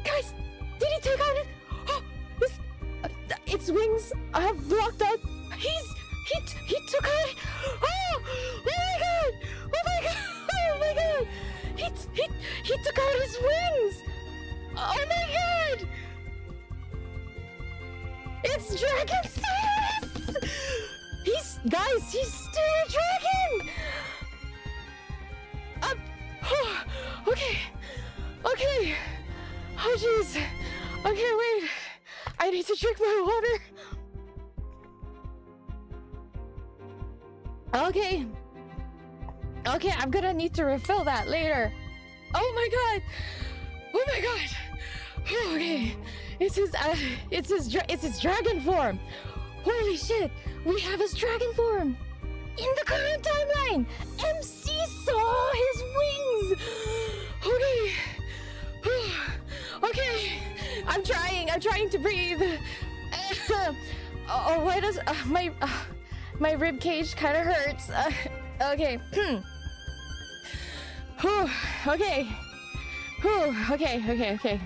Guys, did he take out its wings have blocked out. He took out. Oh my god! Oh my god! Oh my god! He took out his wings. Oh my god! It's Dragon Sylus! He's still a dragon! Okay. Okay. Oh jeez. Okay, wait. I need to drink my water. Okay. Okay, I'm gonna need to refill that later. Oh my god. Oh my god. Okay. It's his dragon form. Holy shit. We have his dragon form. In the current timeline, MC saw his wings. Okay. Okay. I'm trying to breathe. Oh, why does my rib cage kind of hurts? Okay. Okay. Okay.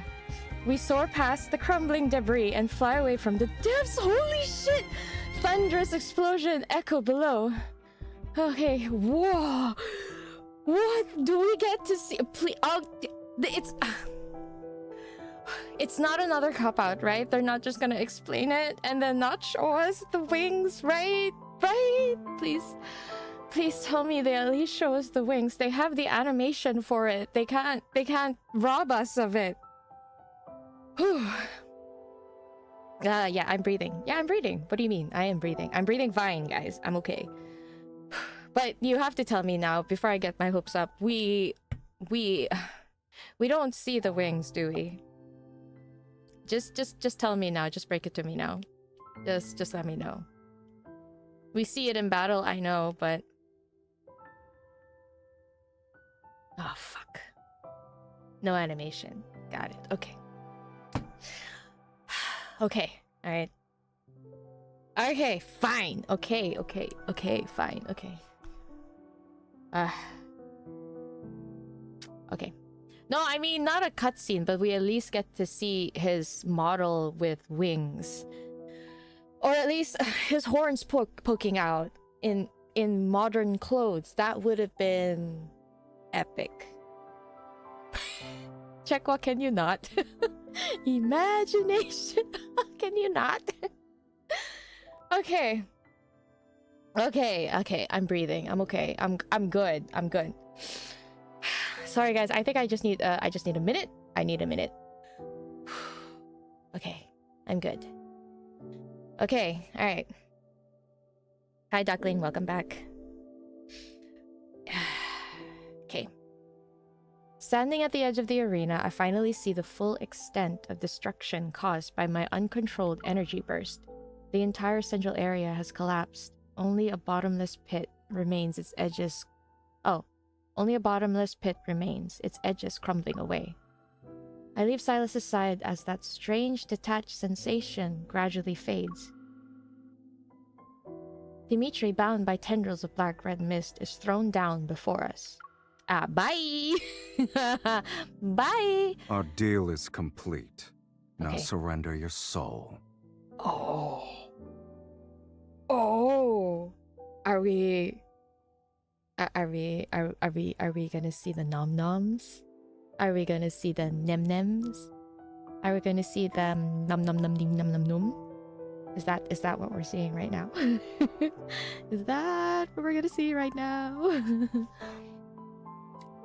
We soar past the crumbling debris and fly away from the depths. Holy shit! Thunderous explosion echo below. Okay. Whoa. What do we get to see? Please. It's not another cop-out, right? They're not just gonna explain it and then not show us the wings, right? Right? Please tell me they at least show us the wings. They have the animation for it. They can't rob us of it. Whew. Yeah, I'm breathing. Yeah, I'm breathing. What do you mean? I am breathing. I'm breathing fine, guys. I'm okay. But you have to tell me now, before I get my hopes up, we don't see the wings, do we? Just tell me now. Just break it to me now. Just let me know. We see it in battle, I know, but... Oh, fuck. No animation. Got it. Okay. Okay. Alright. Okay, fine. Okay, fine. Okay. Okay. No, I mean, not a cutscene, but we at least get to see his model with wings. Or at least his horns poking out in modern clothes. That would have been epic. Check, what can you not? Imagination. Can you not? Okay. I'm breathing. I'm okay. I'm good. Sorry guys, I think I just need a minute. I need a minute. Okay, I'm good. Okay, alright. Hi, Duckling, welcome back. Okay. Standing at the edge of the arena, I finally see the full extent of destruction caused by my uncontrolled energy burst. The entire central area has collapsed. Only a bottomless pit remains, its edges... Oh. Only a bottomless pit remains, its edges crumbling away. I leave Sylus' side as that strange, detached sensation gradually fades. Dimitri, bound by tendrils of black-red mist, is thrown down before us. Bye! Bye! Our deal is complete. Now Okay. surrender your soul. Oh. Oh. Are we gonna see the nom-noms? Are we gonna see the nem-nems? Are we gonna see the nom-nom-nom-dim-nom-nom-nom? Is that what we're seeing right now? Is that what we're gonna see right now?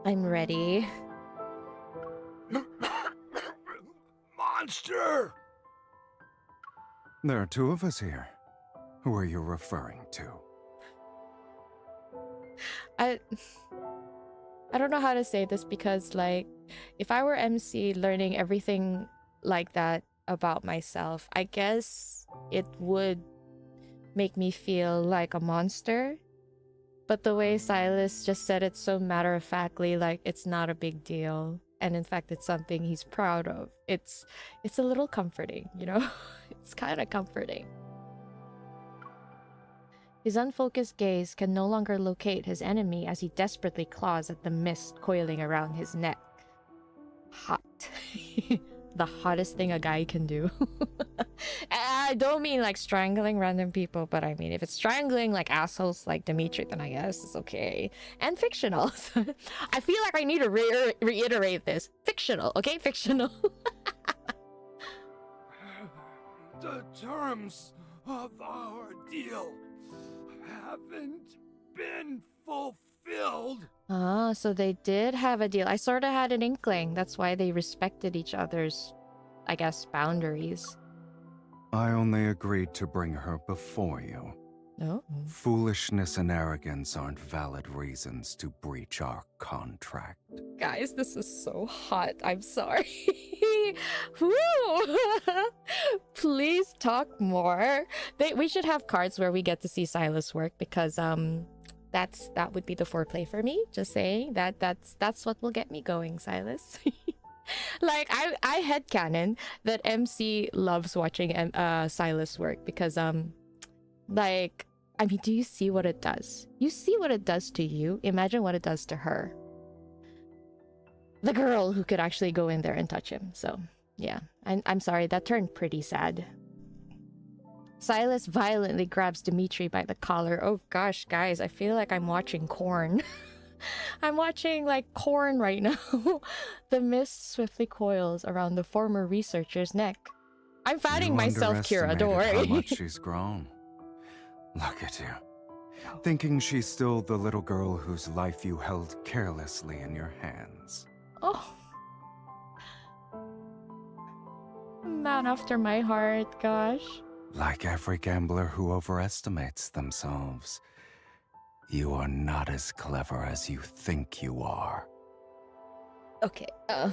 I'm ready. Monster! There are two of us here. Who are you referring to? I don't know how to say this because, like, if I were MC learning everything like that about myself, I guess it would make me feel like a monster. But the way Sylus just said it so matter-of-factly, like, it's not a big deal. And in fact, it's something he's proud of. It's a little comforting, you know? It's kind of comforting. His unfocused gaze can no longer locate his enemy as he desperately claws at the mist coiling around his neck. Hot. The hottest thing a guy can do. I don't mean like strangling random people, but I mean if it's strangling like assholes like Dimitri, then I guess it's okay. And fictional. I feel like I need to reiterate this. Fictional, okay? Fictional. The terms of our deal haven't been fulfilled. Ah, so they did have a deal. I sort of had an inkling. That's why they respected each other's, I guess, boundaries. I only agreed to bring her before you. Oh. Foolishness and arrogance aren't valid reasons to breach our contract. Guys, this is so hot. I'm sorry. Woo! Please talk more. We should have cards where we get to see Sylus work because that would be the foreplay for me. Just saying that's what will get me going, Sylus. Like I headcanon that MC loves watching Sylus work because like, I mean, do you see what it does? You see what it does to you? Imagine what it does to her. The girl who could actually go in there and touch him. So, yeah. I'm sorry, that turned pretty sad. Sylus violently grabs Dimitri by the collar. Oh gosh, guys, I feel like I'm watching Korn. I'm watching, like, Korn right now. The mist swiftly coils around the former researcher's neck. I'm fanning myself, Kira, don't worry. How much she's grown. Look at you. Thinking she's still the little girl whose life you held carelessly in your hands. Oh. Man after my heart, gosh. Like every gambler who overestimates themselves, you are not as clever as you think you are. Okay, I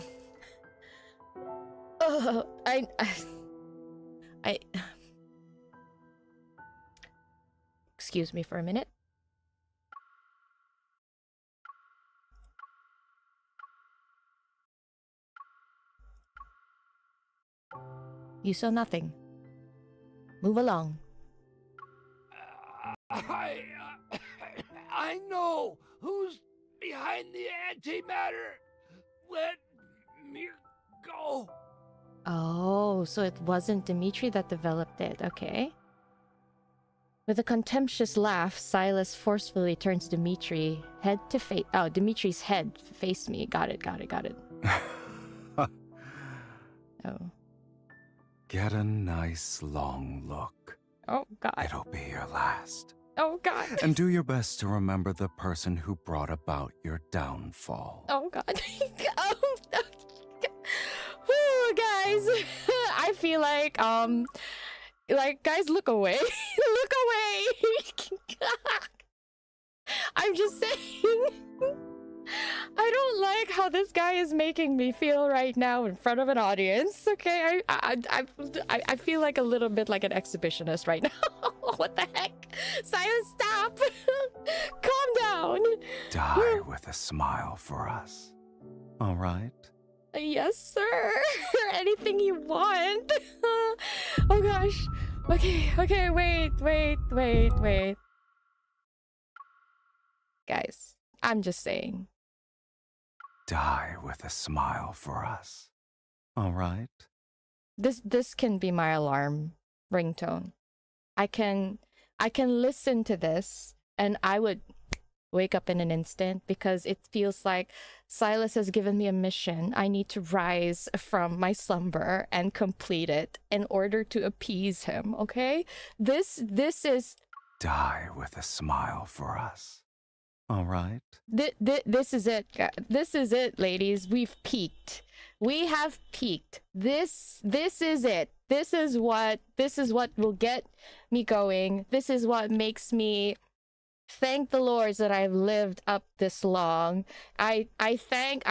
excuse me for a minute. You saw nothing. Move along. I know who's behind the antimatter. Let me go. Oh, so it wasn't Dimitri that developed it. Okay. With a contemptuous laugh, Sylus forcefully turns Dimitri head to face. Oh, Dimitri's head faced me. Got it. Oh. Get a nice long look. Oh, God. It'll be your last. Oh, God. And do your best to remember the person who brought about your downfall. Oh, God. Oh, whew, guys. I feel like, Like, guys, look away. Look away. I'm just saying. I don't like how this guy is making me feel right now in front of an audience. Okay, I feel like a little bit like an exhibitionist right now. What the heck? Sylus, stop. Calm down. Die with a smile for us. All right? Yes, sir. Anything you want. Oh gosh. Okay, wait. Guys, I'm just saying. Die with a smile for us. All right? This can be my alarm ringtone. I can listen to this and I would wake up in an instant because it feels like Sylus has given me a mission. I need to rise from my slumber and complete it in order to appease him, okay? This is... Die with a smile for us. All right? This is it. This is it, ladies. We've peaked. We have peaked. This is it. This is what will get me going. This is what makes me thank the Lord that I've lived up this long. I thank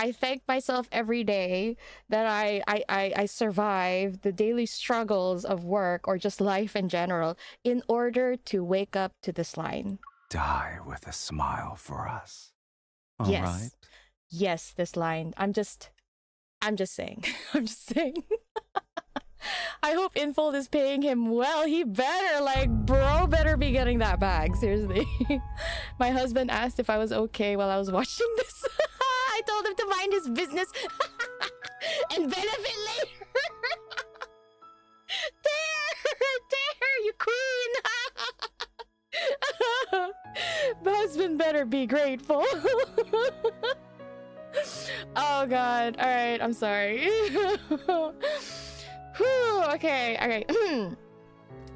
myself every day that I survive the daily struggles of work or just life in general in order to wake up to this line. Die with a smile for us. All yes. right? Yes, this line. I'm just saying. I'm just saying. I hope Infold is paying him well. He better, like, bro better be getting that bag. Seriously. My husband asked if I was okay while I was watching this. I told him to mind his business and benefit later. Dare, you queen. My husband better be grateful. Oh god. Alright, I'm sorry. Whew, okay.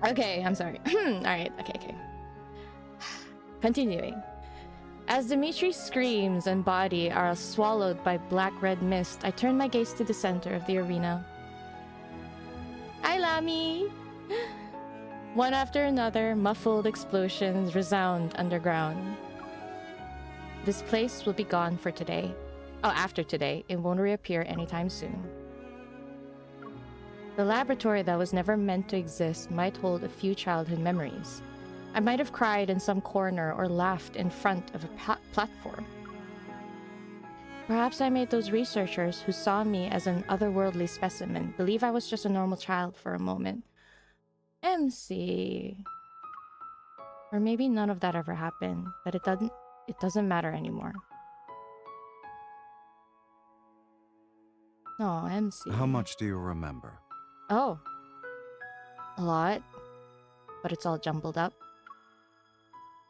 Okay, I'm sorry. Alright, okay. Continuing. As Dimitri's screams and body are swallowed by black-red mist, I turn my gaze to the center of the arena. Hi, Lami! One after another, muffled explosions resound underground. This place will be gone for today. Oh, after today. It won't reappear anytime soon. The laboratory that was never meant to exist might hold a few childhood memories. I might have cried in some corner or laughed in front of a platform. Perhaps I made those researchers who saw me as an otherworldly specimen believe I was just a normal child for a moment. MC. Or maybe none of that ever happened, but it doesn't matter anymore. Oh, MC. How much do you remember? Oh. A lot. But it's all jumbled up.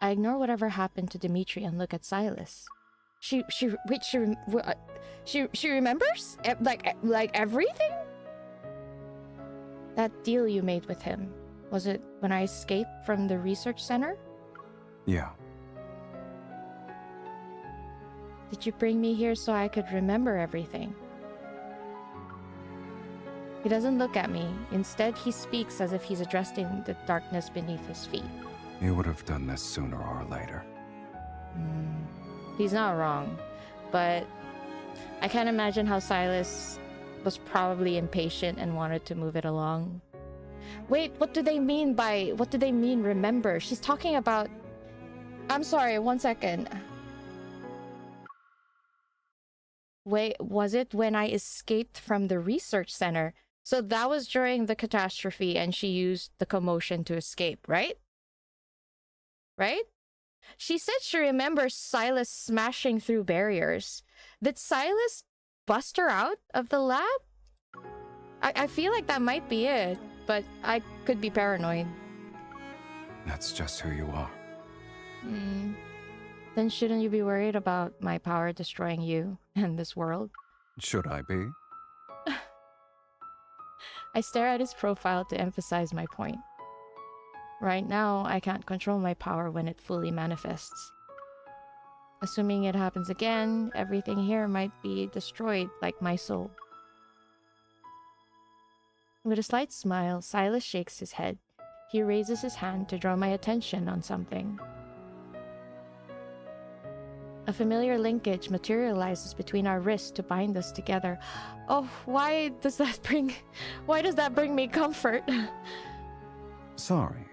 I ignore whatever happened to Dimitri and look at Sylus. She remembers? Like everything? That deal you made with him. Was it when I escaped from the research center? Yeah. Did you bring me here so I could remember everything? He doesn't look at me. Instead, he speaks as if he's addressing the darkness beneath his feet. You would have done this sooner or later. He's not wrong, but I can't imagine how Sylus was probably impatient and wanted to move it along. Wait, what do they mean remember? She's talking about... I'm sorry, 1 second. Wait, was it when I escaped from the research center? So that was during the catastrophe and she used the commotion to escape, right? Right? She said she remembers Sylus smashing through barriers. Did Sylus bust her out of the lab? I feel like that might be it, but I could be paranoid. That's just who you are. Then shouldn't you be worried about my power destroying you and this world? Should I be? I stare at his profile to emphasize my point. Right now, I can't control my power when it fully manifests. Assuming it happens again, everything here might be destroyed like my soul. With a slight smile, Sylus shakes his head. He raises his hand to draw my attention on something. A familiar linkage materializes between our wrists to bind us together. Oh, why does that bring me comfort? Sorry,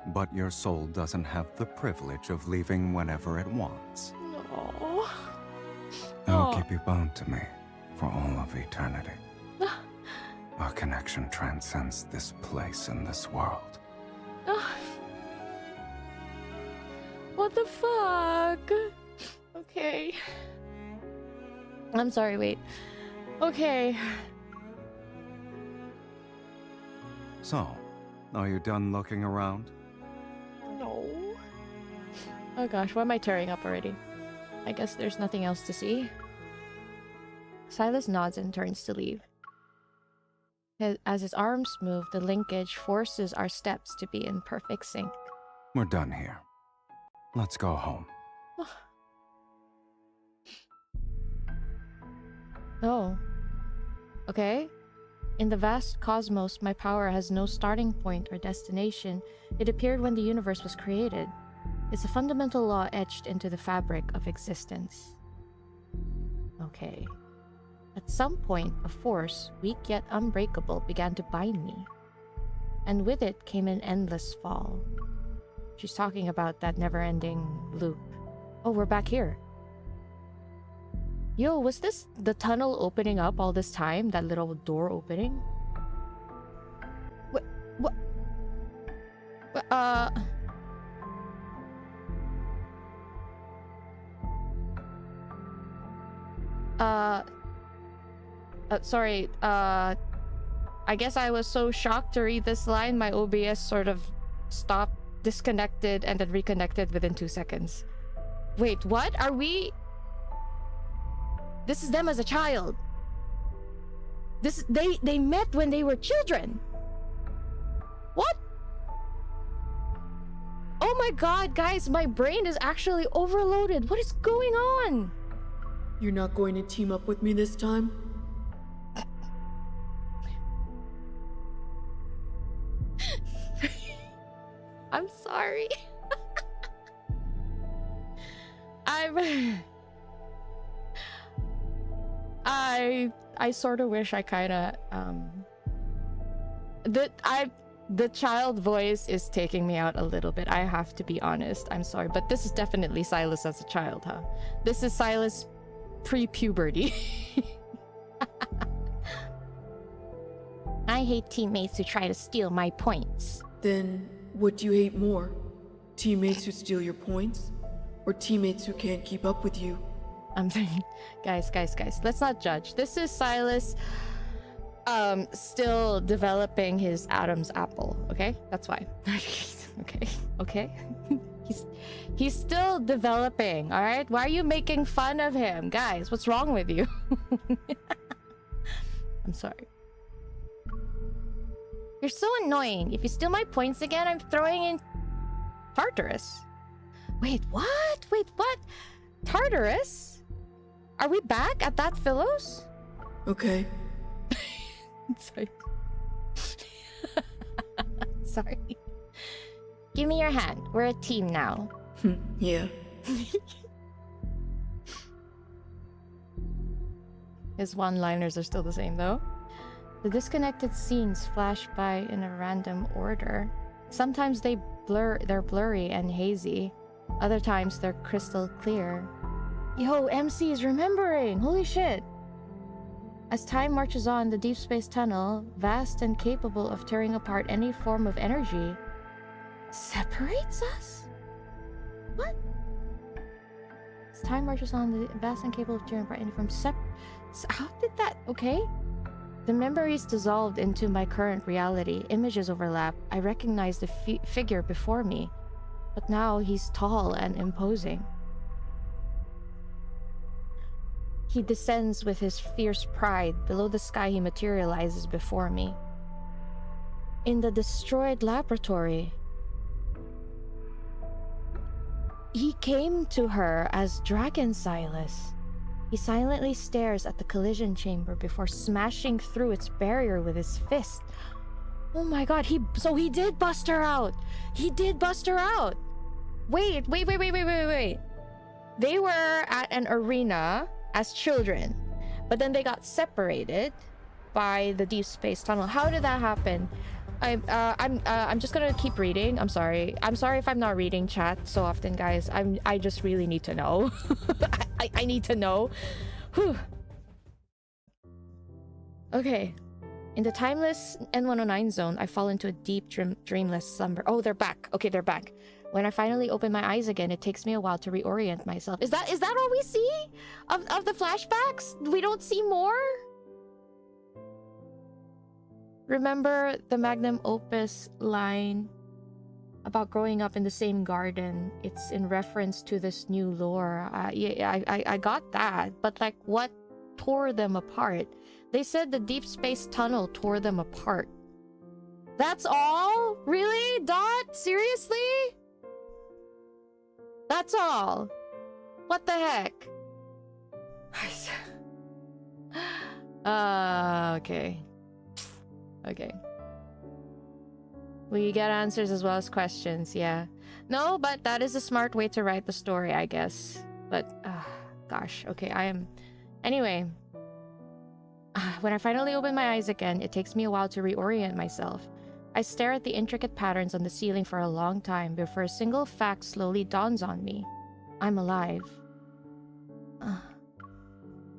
but your soul doesn't have the privilege of leaving whenever it wants. No. I'll keep you bound to me for all of eternity. Our connection transcends this place and this world. What the fuck? Okay. I'm sorry, wait. Okay. So, are you done looking around? No. Oh gosh, why am I tearing up already? I guess there's nothing else to see. Sylus nods and turns to leave. As his arms move, the linkage forces our steps to be in perfect sync. We're done here. Let's go home. Oh. Okay. In the vast cosmos, my power has no starting point or destination. It appeared when the universe was created. It's a fundamental law etched into the fabric of existence. Okay. At some point, a force, weak yet unbreakable, began to bind me. And with it came an endless fall. She's talking about that never-ending loop. Oh, we're back here. Yo, was this the tunnel opening up all this time? That little door opening? What? Sorry, I guess I was so shocked to read this line, my OBS sort of stopped, disconnected, and then reconnected within 2 seconds. Wait, what? Are we... This is them as a child. They met when they were children. What? Oh my god, guys, my brain is actually overloaded. What is going on? You're not going to team up with me this time? I'm sorry. I sort of wish I kind of the child voice is taking me out a little bit. I have to be honest. I'm sorry, but this is definitely Sylus as a child, huh? This is Sylus pre-puberty. I hate teammates who try to steal my points. Then, what do you hate more? Teammates who steal your points? Or teammates who can't keep up with you? I'm thinking, guys, let's not judge. This is Sylus still developing his Adam's apple, okay? That's why. okay. He's still developing, all right? Why are you making fun of him? Guys, what's wrong with you? I'm sorry. You're so annoying. If you steal my points again, I'm throwing in Tartarus. Wait, what? Tartarus? Are we back at that Philos? Okay. Sorry. Sorry. Give me your hand. We're a team now. Yeah. His one-liners are still the same, though. The disconnected scenes flash by in a random order. Sometimes they're blurry and hazy. Other times they're crystal clear. Yo, MC is remembering! Holy shit! As time marches on, the deep space tunnel, vast and capable of tearing apart any form of energy, separates us? What? As time marches on, the vast and capable of tearing apart any form how did that... Okay. The memories dissolved into my current reality. Images overlap. I recognize the figure before me. But now he's tall and imposing. He descends with his fierce pride. Below the sky he materializes before me. In the destroyed laboratory, he came to her as Dragon Sylus. He silently stares at the collision chamber before smashing through its barrier with his fist. Oh my god, he did bust her out. He did bust her out. Wait. They were at an arena as children, but then they got separated by the deep space tunnel. How did that happen? I'm just gonna keep reading. I'm sorry if I'm not reading chat so often, guys. I just really need to know. I need to know. Whew. Okay. In the timeless N109 zone, I fall into a deep dreamless slumber. Oh, they're back. Okay, they're back. When I finally open my eyes again, it takes me a while to reorient myself. Is that all we see of the flashbacks? We don't see more? Remember the magnum opus line about growing up in the same garden? It's in reference to this new lore. Yeah, I got that, but like, what tore them apart? They said the deep space tunnel tore them apart. That's all? Really? Dot? Seriously? That's all? What the heck? Okay. Okay. We get answers as well as questions, yeah. No, but that is a smart way to write the story, I guess. But, gosh, okay, Anyway. When I finally open my eyes again, it takes me a while to reorient myself. I stare at the intricate patterns on the ceiling for a long time before a single fact slowly dawns on me. I'm alive.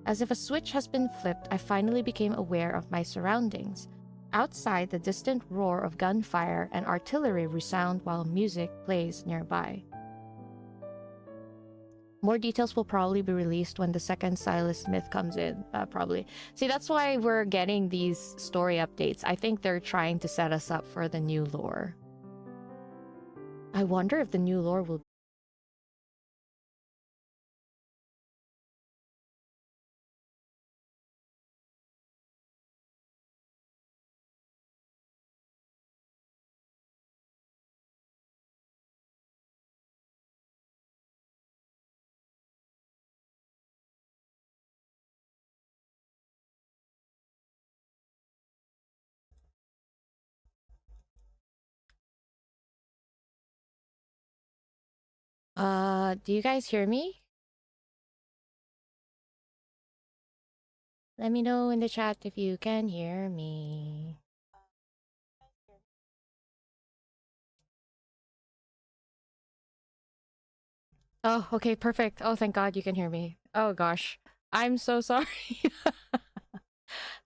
As if a switch has been flipped, I finally became aware of my surroundings. Outside, the distant roar of gunfire and artillery resound while music plays nearby. More details will probably be released when the second Sylus myth comes in, probably. See, that's why we're getting these story updates. I think they're trying to set us up for the new lore. I wonder if the new lore will... do you guys hear me? Let me know in the chat if you can hear me. Oh, okay, perfect. Oh, thank God you can hear me. Oh gosh. I'm so sorry.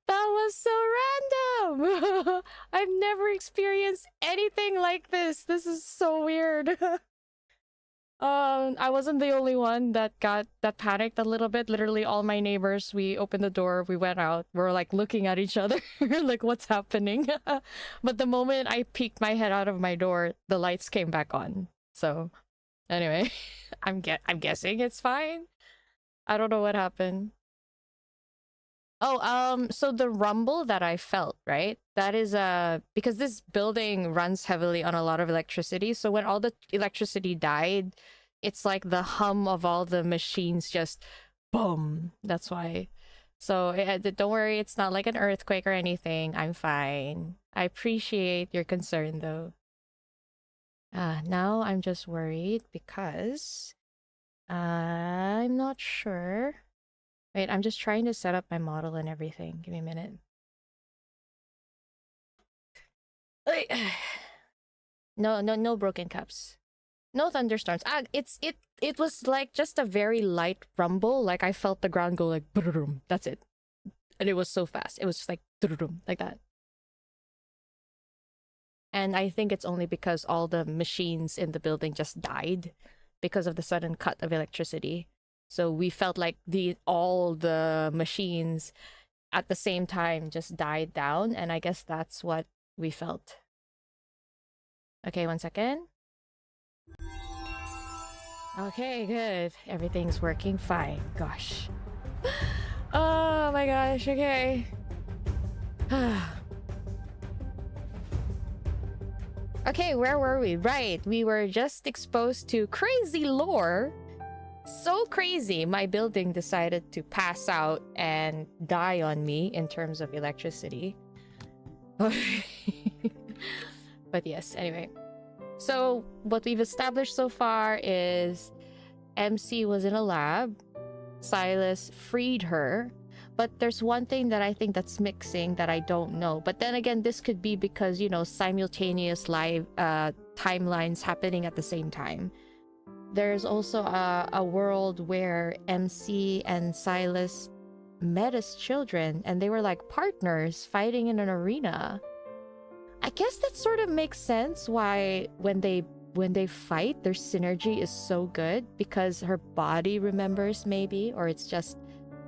That was so random! I've never experienced anything like this. This is so weird. I wasn't the only one that panicked a little bit. Literally all my neighbors, we opened the door, we went out, we were like looking at each other, like what's happening? But the moment I peeked my head out of my door, the lights came back on. So anyway, I'm guessing it's fine. I don't know what happened. Oh, so the rumble that I felt, right? That is because this building runs heavily on a lot of electricity. So when all the electricity died, it's like the hum of all the machines just boom. That's why. So don't worry, it's not like an earthquake or anything. I'm fine. I appreciate your concern though. Now I'm just worried because I'm not sure. Wait, I'm just trying to set up my model and everything. Give me a minute. No broken cups. No thunderstorms. It was like just a very light rumble. Like I felt the ground go like brrrrum. That's it. And it was so fast. It was just like brrrrum, like that. And I think it's only because all the machines in the building just died because of the sudden cut of electricity. So we felt like all the machines at the same time just died down, and I guess that's what we felt. Okay, 1 second. Okay, good. Everything's working fine. Gosh. Oh my gosh, okay. Okay, where were we? Right, we were just exposed to crazy lore. So crazy, my building decided to pass out and die on me in terms of electricity. But yes, anyway. So what we've established so far is MC was in a lab. Sylus freed her. But there's one thing that I think that's mixing that I don't know. But then again, this could be because, you know, simultaneous live timelines happening at the same time. There's also a world where MC and Sylus met as children and they were like partners fighting in an arena. I guess that sort of makes sense why when they fight, their synergy is so good, because her body remembers maybe, or it's just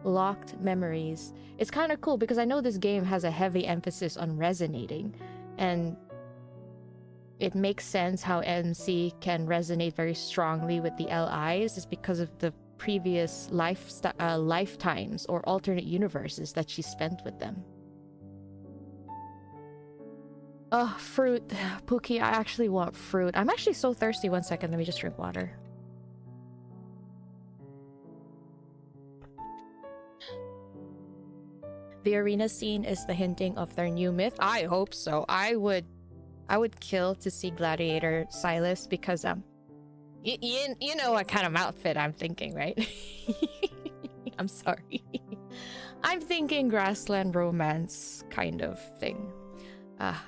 locked memories. It's kind of cool because I know this game has a heavy emphasis on resonating, and it makes sense how MC can resonate very strongly with the LIs is because of the previous lifetimes or alternate universes that she spent with them. Oh, fruit. Pookie, I actually want fruit. I'm actually so thirsty. 1 second, let me just drink water. The arena scene is the hinting of their new myth. I hope so. I would kill to see Gladiator Sylus because you know what kind of outfit I'm thinking, right? I'm sorry. I'm thinking grassland romance kind of thing.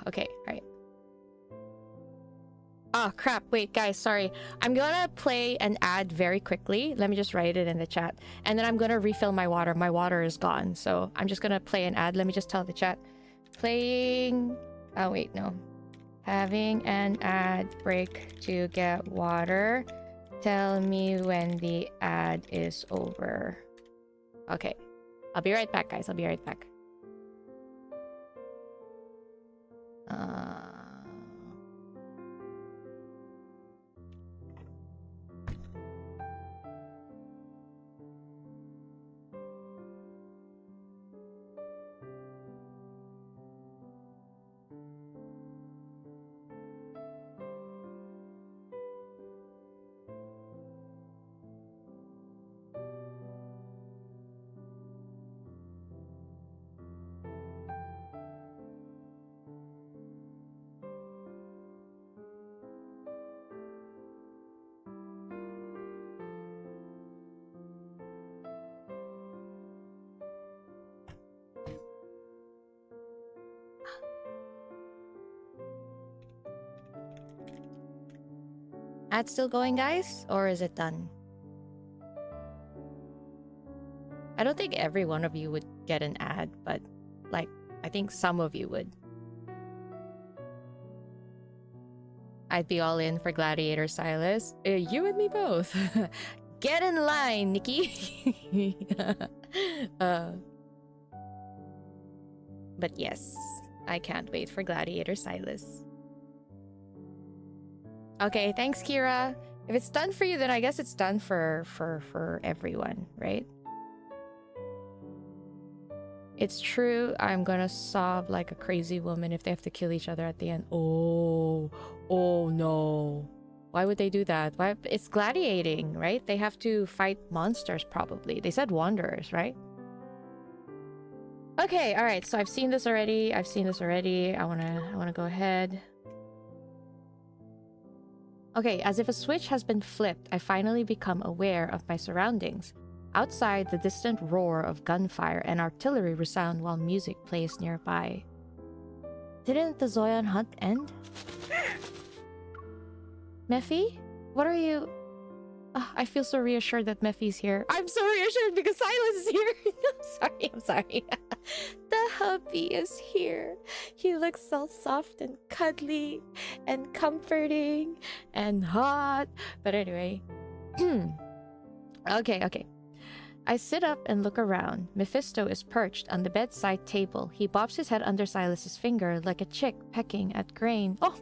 Okay, alright. Oh crap, wait guys, sorry. I'm gonna play an ad very quickly. Let me just write it in the chat. And then I'm gonna refill my water. My water is gone, so I'm just gonna play an ad. Let me just tell the chat. Playing... Oh wait, no. Having an ad break to get water. Tell me when the ad is over. Okay. I'll be right back, guys. I'll be right back. Ad still going, guys? Or is it done? I don't think every one of you would get an ad, but like, I think some of you would. I'd be all in for Gladiator Sylus. You and me both. Get in line, Nikki. But yes, I can't wait for Gladiator Sylus. Okay, thanks, Kira. If it's done for you, then I guess it's done for everyone, right? It's true, I'm gonna sob like a crazy woman if they have to kill each other at the end. Oh no. Why would they do that? Why? It's gladiating, right? They have to fight monsters, probably. They said wanderers, right? Okay, alright, so I've seen this already. I wanna go ahead. Okay, as if a switch has been flipped, I finally become aware of my surroundings. Outside, the distant roar of gunfire and artillery resound while music plays nearby. Didn't the Zoyan hunt end? Mephi? What are you... I feel so reassured that Mephi's here. I'm so reassured because Sylus is here! I'm sorry. The hubby is here. He looks so soft and cuddly and comforting and hot. But anyway. Okay. I sit up and look around. Mephisto is perched on the bedside table. He bobs his head under Silas's finger like a chick pecking at grain. Oh!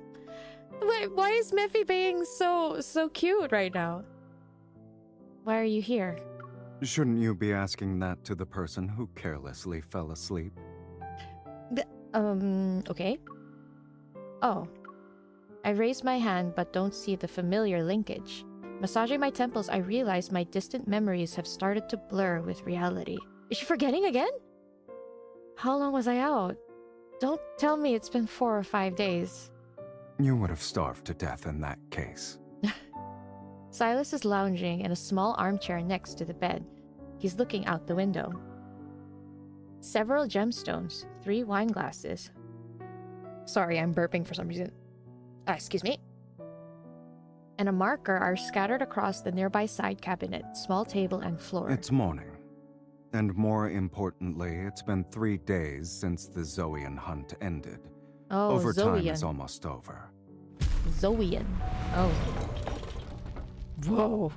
Why is Mephi being so cute right now? Why are you here? Shouldn't you be asking that to the person who carelessly fell asleep? Okay. Oh. I raise my hand but don't see the familiar linkage. Massaging my temples, I realize my distant memories have started to blur with reality. Is she forgetting again? How long was I out? Don't tell me it's been 4 or 5 days. You would have starved to death in that case. Sylus is lounging in a small armchair next to the bed. He's looking out the window. Several gemstones, 3 wine glasses. Sorry, I'm burping for some reason. Excuse me. And a marker are scattered across the nearby side cabinet, small table, and floor. It's morning. And more importantly, it's been 3 days since the Zoean hunt ended. Oh, Overtime Zoean. is almost over. Zoean. Oh. Whoa.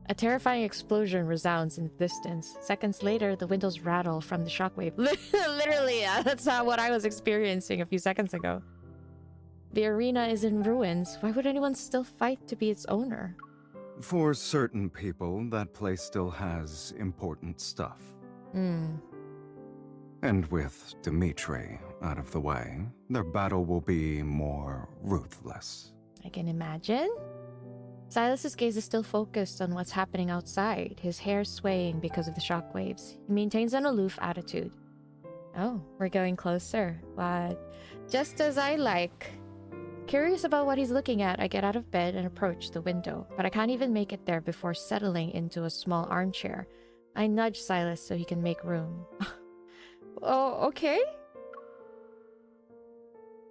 A terrifying explosion resounds in the distance. Seconds later, the windows rattle from the shockwave. Literally, that's not what I was experiencing a few seconds ago. The arena is in ruins. Why would anyone still fight to be its owner? For certain people, that place still has important stuff. And with Dimitri out of the way, their battle will be more ruthless. I can imagine. Sylus's gaze is still focused on what's happening outside, his hair swaying because of the shockwaves. He maintains an aloof attitude. Oh, we're going closer. But just as I like. Curious about what he's looking at, I get out of bed and approach the window, but I can't even make it there before settling into a small armchair. I nudge Sylus so he can make room. Oh, okay?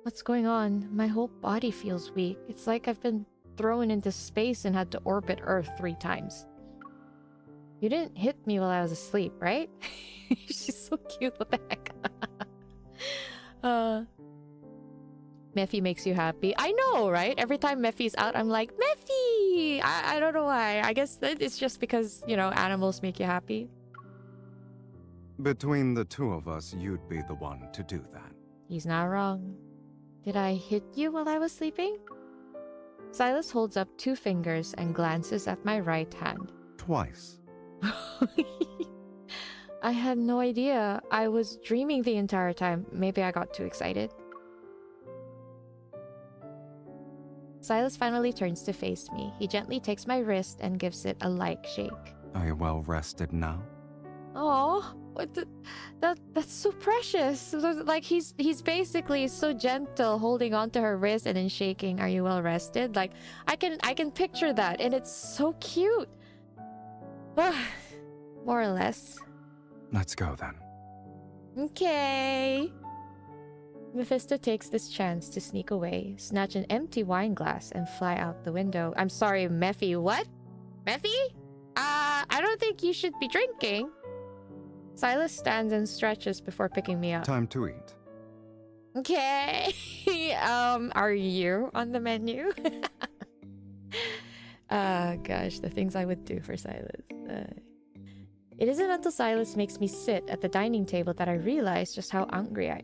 What's going on? My whole body feels weak. It's like I've been thrown into space and had to orbit Earth 3 times. You didn't hit me while I was asleep, right? She's so cute, what the heck? Mephi makes you happy. I know, right? Every time Mephi's out, I'm like, Mephi! I don't know why. I guess it's just because, you know, animals make you happy. Between the 2 of us, you'd be the one to do that. He's not wrong. Did I hit you while I was sleeping? Sylus holds up 2 fingers and glances at my right hand. Twice. I had no idea. I was dreaming the entire time. Maybe I got too excited. Sylus finally turns to face me. He gently takes my wrist and gives it a light shake. Are you well rested now? Oh, that's so precious. Like he's basically so gentle, holding onto her wrist and then shaking. Are you well rested? Like I can picture that, and it's so cute. More or less. Let's go then. Okay. Mephisto takes this chance to sneak away, snatch an empty wine glass, and fly out the window. I'm sorry, Mephi. What? Mephi? I don't think you should be drinking. Sylus stands and stretches before picking me up. Time to eat. Okay. Are you on the menu? Gosh, the things I would do for Sylus. It isn't until Sylus makes me sit at the dining table that I realize just how hungry I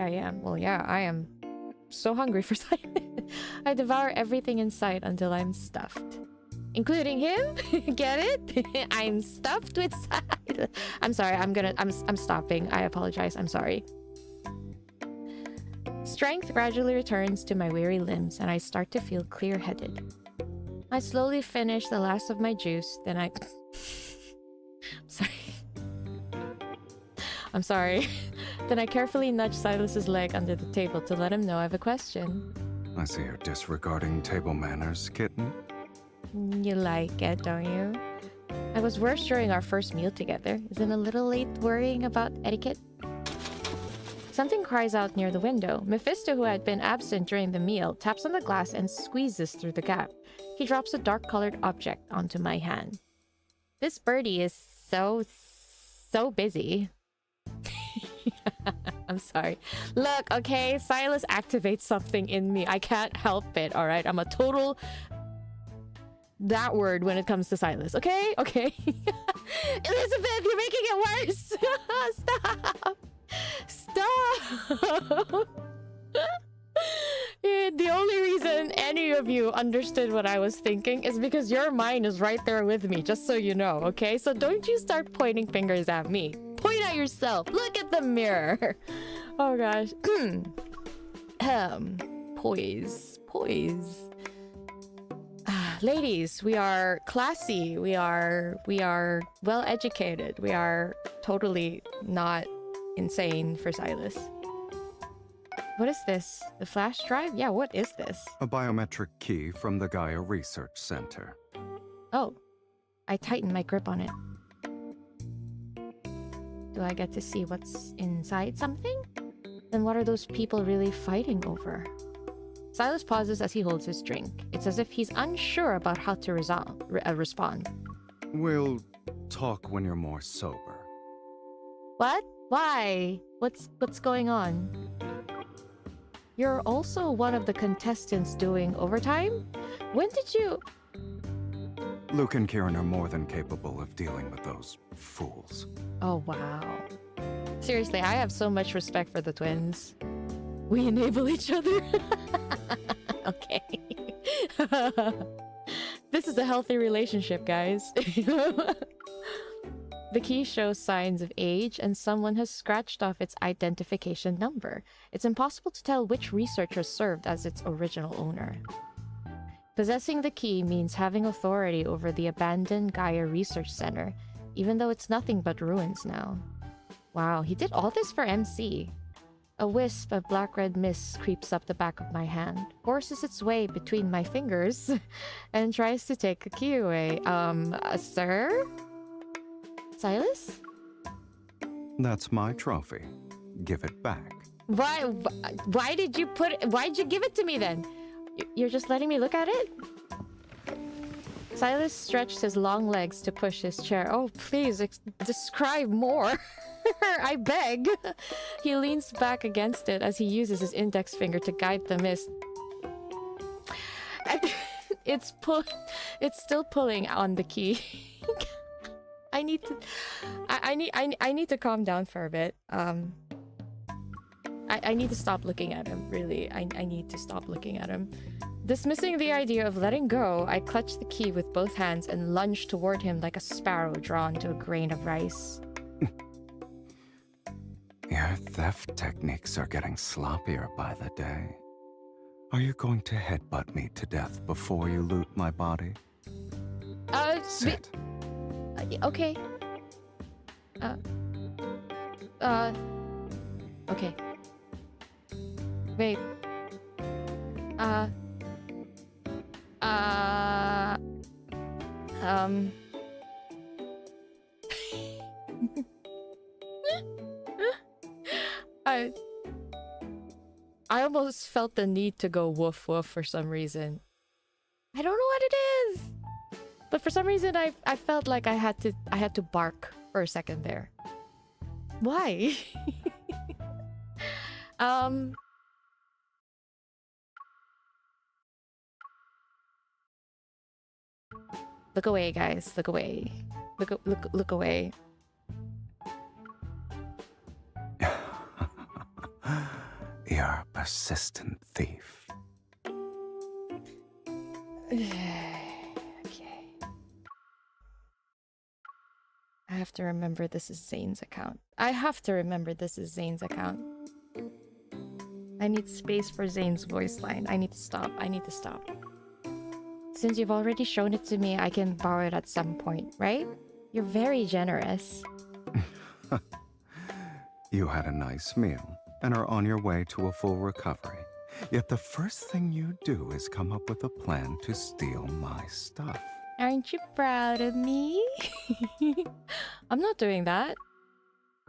am. Well, yeah, I am so hungry for Sylus. I devour everything in sight until I'm stuffed. Including him? Get it? I'm stuffed with Sylus. I'm sorry, I'm stopping. I apologize, I'm sorry. Strength gradually returns to my weary limbs and I start to feel clear-headed. I slowly finish the last of my juice, then I... I'm sorry. Then I carefully nudge Sylus's leg under the table to let him know I have a question. I see you're disregarding table manners, kitten. You like it, don't you? I was worse during our first meal together. Isn't a little late worrying about etiquette? Something cries out near the window. Mephisto, who had been absent during the meal, taps on the glass and squeezes through the gap. He drops a dark-colored object onto my hand. This birdie is so busy. I'm sorry. Look, okay, Sylus activates something in me. I can't help it, alright? I'm a total... that word when it comes to Sylus, okay? Okay. Elizabeth, you're making it worse! Stop! Stop! The only reason any of you understood what I was thinking is because your mind is right there with me, just so you know, okay? So don't you start pointing fingers at me. Point at yourself. Look at the mirror. Oh gosh. Poise. Ladies, we are classy. We are well educated. We are totally not insane for Sylus. What is this? The flash drive? Yeah, what is this? A biometric key from the Gaia Research Center. Oh, I tighten my grip on it. Do I get to see what's inside something? Then what are those people really fighting over? Sylus pauses as he holds his drink. It's as if he's unsure about how to respond. We'll talk when you're more sober. What? Why? What's going on? You're also one of the contestants doing overtime? When did you... Luke and Kieran are more than capable of dealing with those fools. Oh, wow. Seriously, I have so much respect for the twins. We enable each other. Okay. This is a healthy relationship, guys. The key shows signs of age, and someone has scratched off its identification number. It's impossible to tell which researcher served as its original owner. Possessing the key means having authority over the abandoned Gaia Research Center, even though it's nothing but ruins now. Wow, he did all this for MC. A wisp of black-red mist creeps up the back of my hand, forces its way between my fingers, and tries to take the key away. Sir? Sylus? That's my trophy. Give it back. Why did you put it? Why'd you give it to me then? You're just letting me look at it? Sylus stretched his long legs to push his chair. Oh, please, describe more. I beg. He leans back against it as he uses his index finger to guide the mist. It's still pulling on the key. I need to calm down for a bit. I need to stop looking at him, really. I need to stop looking at him. Dismissing the idea of letting go, I clutch the key with both hands and lunge toward him like a sparrow drawn to a grain of rice. Your theft techniques are getting sloppier by the day. Are you going to headbutt me to death before you loot my body? Sit. Okay. Okay. Wait. I almost felt the need to go woof woof for some reason. I don't know what it is. But for some reason I felt like I had to bark for a second there. Why? Look away, guys. Look away. Look away. You're a persistent thief. Okay. I have to remember this is Zayne's account. I need space for Zayne's voice line. I need to stop. Since you've already shown it to me, I can borrow it at some point, right? You're very generous. You had a nice meal and are on your way to a full recovery. Yet the first thing you do is come up with a plan to steal my stuff. Aren't you proud of me? I'm not doing that.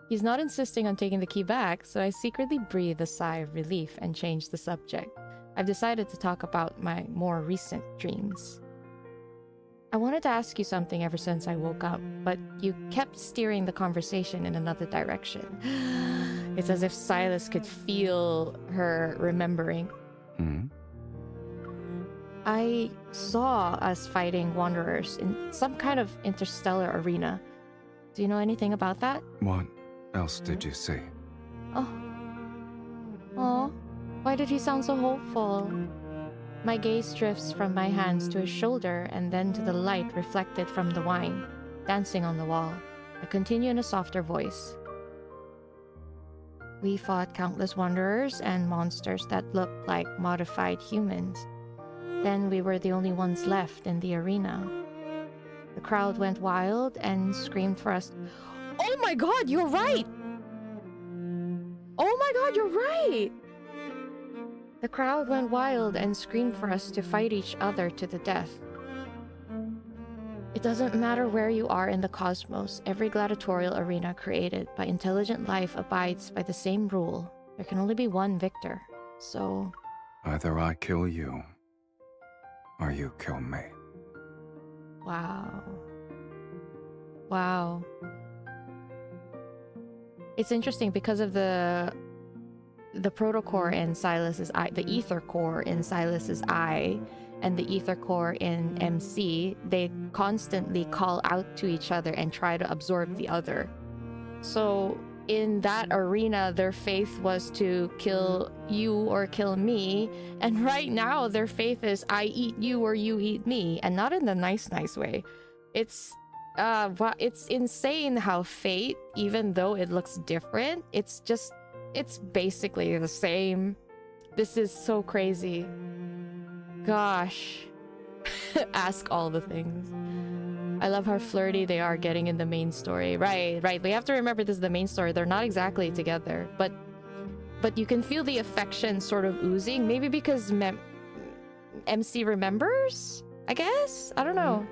He's not insisting on taking the key back, so I secretly breathe a sigh of relief and change the subject. I've decided to talk about my more recent dreams. I wanted to ask you something ever since I woke up, but you kept steering the conversation in another direction. It's as if Sylus could feel her remembering. I saw us fighting wanderers in some kind of interstellar arena. Do you know anything about that? What else did you see? Oh, why did he sound so hopeful? My gaze drifts from my hands to his shoulder and then to the light reflected from the wine, dancing on the wall. I continue in a softer voice. We fought countless wanderers and monsters that looked like modified humans. Then we were the only ones left in the arena. The crowd went wild and screamed for us. Oh my god, you're right! Oh my god, you're right! The crowd went wild and screamed for us to fight each other to the death. It doesn't matter where you are in the cosmos, every gladiatorial arena created by intelligent life abides by the same rule. There can only be one victor. So... either I kill you, or you kill me. Wow. Wow. It's interesting because of the protocore in Sylus's eye, the ether core in Sylus's eye, and the ether core in MC, they constantly call out to each other and try to absorb the other. So in that arena, their faith was to kill you or kill me, and right now their faith is I eat you or you eat me, and not in the nice way. It's insane how fate, even though it looks different, it's basically the same. This is so crazy. Gosh. Ask all the things. I love how flirty they are getting in the main story. Right. We have to remember this is the main story. They're not exactly together, but you can feel the affection sort of oozing. Maybe because MC remembers? I guess? I don't know.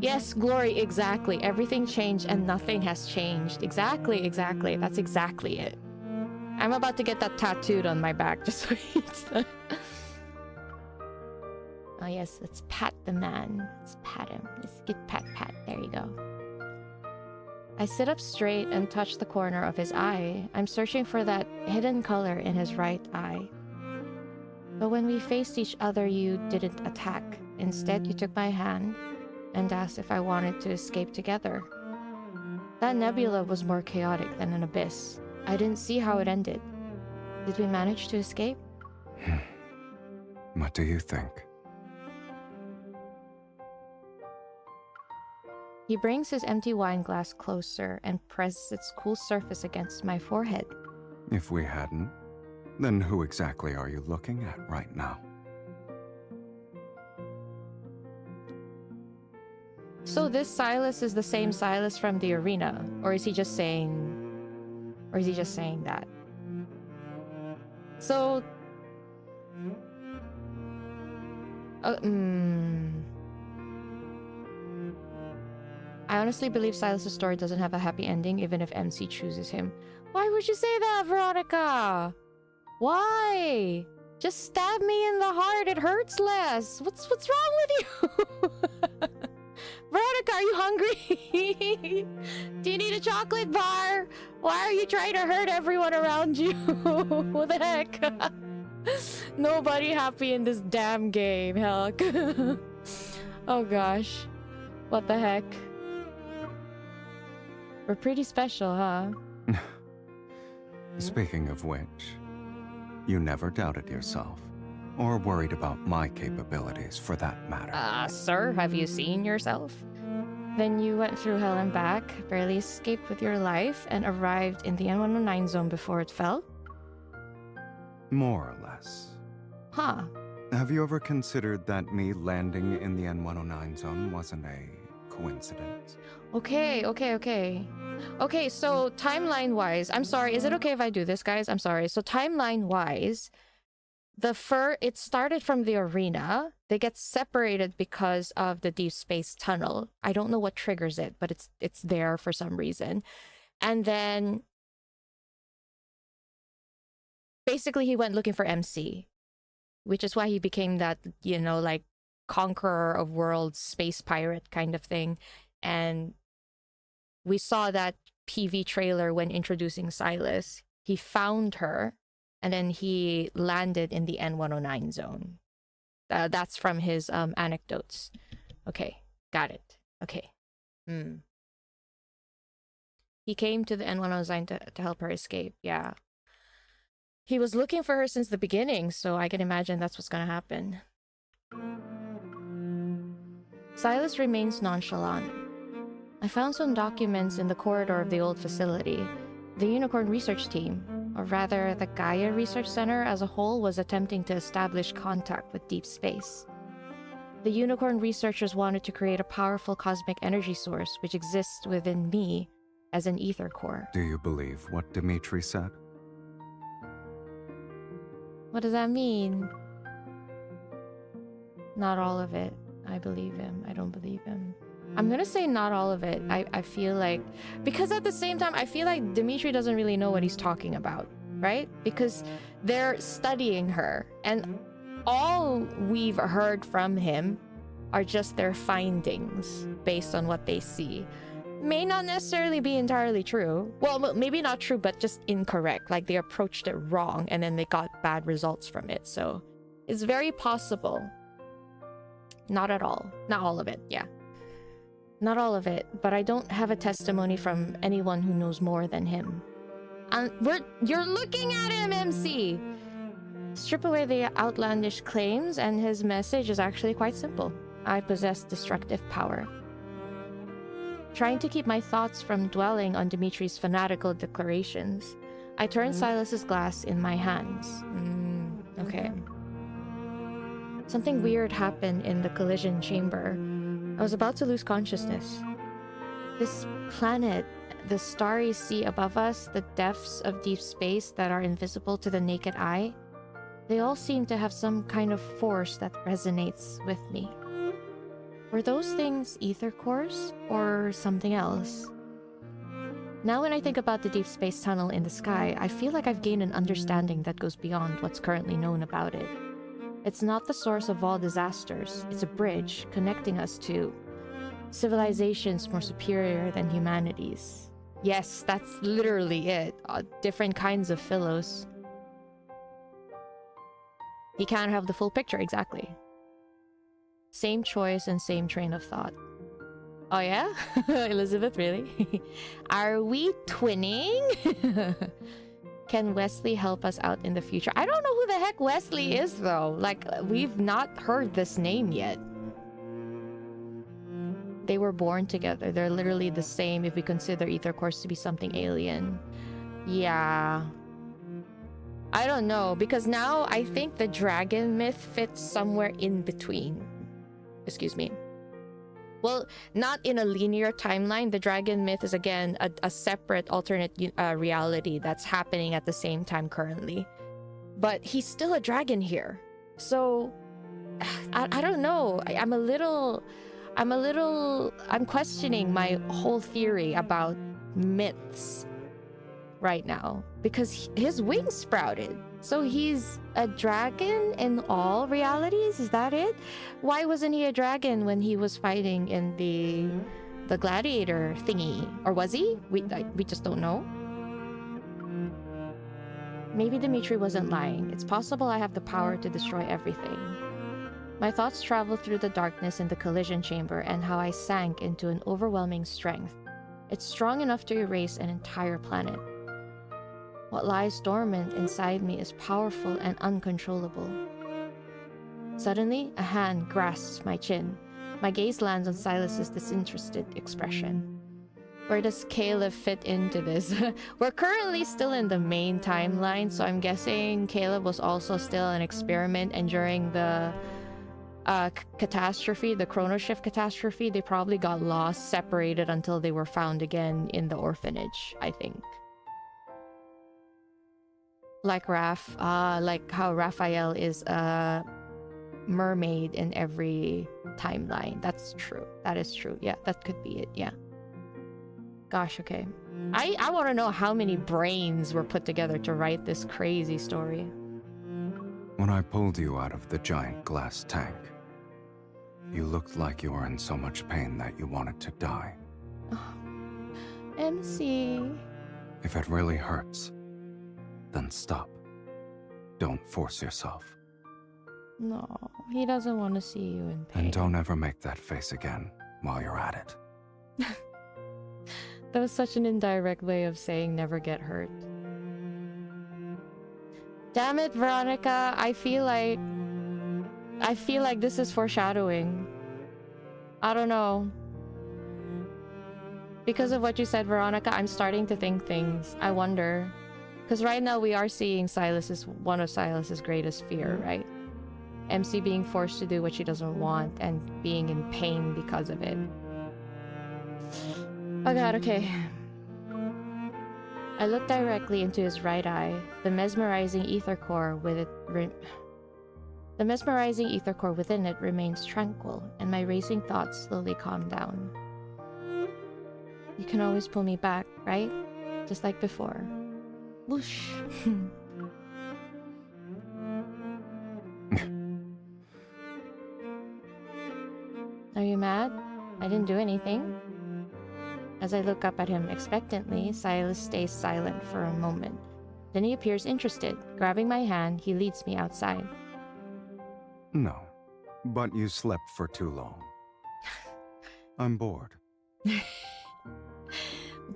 Yes, Glory, exactly. Everything changed and nothing has changed. Exactly. That's exactly it. I'm about to get that tattooed on my back just so it's done. Oh yes, let's pat the man. Let's pat him. Let's get pat. There you go. I sit up straight and touch the corner of his eye. I'm searching for that hidden color in his right eye. But when we faced each other, you didn't attack. Instead, you took my hand and asked if I wanted to escape together. That nebula was more chaotic than an abyss. I didn't see how it ended. Did we manage to escape? What do you think? He brings his empty wine glass closer and presses its cool surface against my forehead. If we hadn't, then who exactly are you looking at right now? So this Sylus is the same Sylus from the arena, or is he just saying that? So I honestly believe Sylus' story doesn't have a happy ending even if MC chooses him. Why would you say that, Veronica? Why? Just stab me in the heart, it hurts less. What's wrong with you? Veronica, are you hungry? Do you need a chocolate bar? Why are you trying to hurt everyone around you? What the heck? Nobody happy in this damn game, heck. Oh gosh. What the heck? We're pretty special, huh? Speaking of which, you never doubted yourself, or worried about my capabilities for that matter. Sir, have you seen yourself? Then you went through hell and back, barely escaped with your life, and arrived in the N109 zone before it fell? More or less. Huh. Have you ever considered that me landing in the N109 zone wasn't a coincidence? Okay, so timeline-wise, I'm sorry, is it okay if I do this, guys? I'm sorry. So timeline-wise, it started from the arena. They get separated because of the Deepspace tunnel. I don't know what triggers it, but it's there for some reason. And then basically he went looking for MC, which is why he became that, like conqueror of worlds, space pirate kind of thing. And we saw that PV trailer when introducing Sylus. He found her, and then he landed in the N109 zone. That's from his anecdotes. Okay, got it. Okay. He came to the N109 to help her escape, yeah. He was looking for her since the beginning, so I can imagine that's what's gonna happen. Sylus remains nonchalant. I found some documents in the corridor of the old facility. The Unicorn research team, or rather the Gaia Research Center as a whole, was attempting to establish contact with Deepspace. The Unicorn researchers wanted to create a powerful cosmic energy source which exists within me as an ether core. Do you believe what Dimitri said? What does that mean? Not all of it. I believe him. I don't believe him. I'm gonna say not all of it. I feel like... Because at the same time, I feel like Dimitri doesn't really know what he's talking about, right? Because they're studying her, and all we've heard from him are just their findings based on what they see. May not necessarily be entirely true. Well, maybe not true, but just incorrect. Like they approached it wrong, and then they got bad results from it. So it's very possible. Not at all. Not all of it, yeah. Not all of it, but I don't have a testimony from anyone who knows more than him. And you're looking at him, MC! Strip away the outlandish claims, and his message is actually quite simple. I possess destructive power. Trying to keep my thoughts from dwelling on Dimitri's fanatical declarations, I turned Sylus's glass in my hands. Okay. Something weird happened in the collision chamber. I was about to lose consciousness. This planet, the starry sea above us, the depths of deep space that are invisible to the naked eye, they all seem to have some kind of force that resonates with me. Were those things ether cores or something else? Now when I think about the deep space tunnel in the sky, I feel like I've gained an understanding that goes beyond what's currently known about it. It's not the source of all disasters. It's a bridge connecting us to civilizations more superior than humanity's. Yes, that's literally it. Different kinds of Philos. He can't have the full picture, exactly. Same choice and same train of thought. Oh yeah? Elizabeth, really? Are we twinning? Can Wesley help us out in the future? I don't know who the heck Wesley is, though. Like, we've not heard this name yet. They were born together. They're literally the same if we consider ether cores to be something alien. Yeah. I don't know, because now I think the dragon myth fits somewhere in between. Excuse me. Well, not in a linear timeline. The dragon myth is, again, a separate alternate reality that's happening at the same time currently. But he's still a dragon here. So, I don't know. I'm questioning my whole theory about myths right now. Because his wings sprouted. So he's a dragon in all realities? Is that it? Why wasn't he a dragon when he was fighting in the gladiator thingy? Or was he? We just don't know. Maybe Dimitri wasn't lying. It's possible I have the power to destroy everything. My thoughts traveled through the darkness in the collision chamber and how I sank into an overwhelming strength. It's strong enough to erase an entire planet. What lies dormant inside me is powerful and uncontrollable. Suddenly, a hand grasps my chin. My gaze lands on Sylus's disinterested expression. Where does Caleb fit into this? We're currently still in the main timeline, so I'm guessing Caleb was also still an experiment, and during the catastrophe, the chrono shift catastrophe, they probably got lost, separated until they were found again in the orphanage, I think. Like like how Raphael is a mermaid in every timeline. That's true. That is true. Yeah, that could be it. Yeah. Gosh, okay. I want to know how many brains were put together to write this crazy story. When I pulled you out of the giant glass tank, you looked like you were in so much pain that you wanted to die. Oh, MC. If it really hurts, then stop. Don't force yourself. No, he doesn't want to see you in pain. And don't ever make that face again while you're at it. That was such an indirect way of saying never get hurt. Damn it, Veronica. I feel like this is foreshadowing. I don't know. Because of what you said, Veronica, I'm starting to think things. I wonder. Because right now we are seeing one of Sylus's greatest fear, right? MC being forced to do what she doesn't want and being in pain because of it. Oh god, okay. I look directly into his right eye. The mesmerizing ether core within it remains tranquil, and my racing thoughts slowly calm down. You can always pull me back, right? Just like before. Whoosh. Are you mad? I didn't do anything. As I look up at him expectantly, Sylus stays silent for a moment. Then he appears interested. Grabbing my hand, he leads me outside. No, but you slept for too long. I'm bored.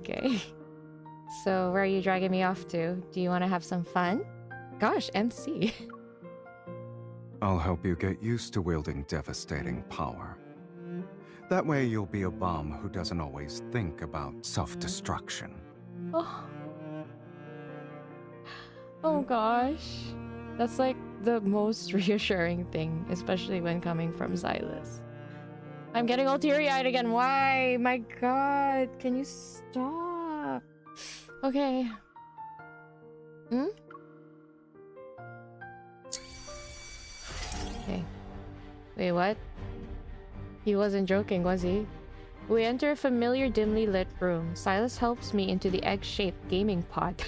Okay. So, where are you dragging me off to? Do you want to have some fun? Gosh, MC. I'll help you get used to wielding devastating power. That way you'll be a bum who doesn't always think about self-destruction. Oh. Oh gosh. That's like the most reassuring thing, especially when coming from Sylus. I'm getting all teary-eyed again. Why? My god. Can you stop? Okay. Hmm? Okay. Wait, what? He wasn't joking, was he? We enter a familiar dimly lit room. Sylus helps me into the egg-shaped gaming pod.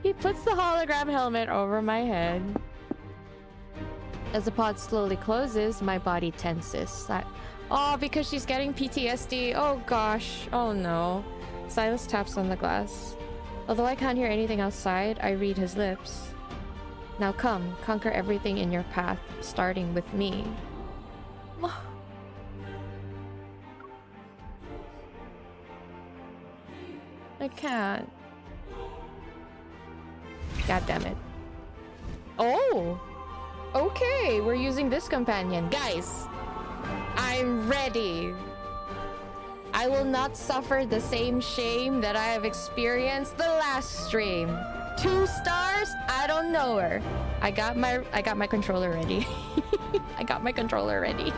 He puts the hologram helmet over my head. As the pod slowly closes, my body tenses. Oh, because she's getting PTSD. Oh gosh. Oh no. Sylus taps on the glass. Although I can't hear anything outside, I read his lips. Now come, conquer everything in your path, starting with me. I can't. God damn it. Oh! Okay, we're using this companion. Guys, I'm ready. I will not suffer the same shame that I have experienced the last stream. 2 stars? I don't know her. I got my controller ready. I got my controller ready.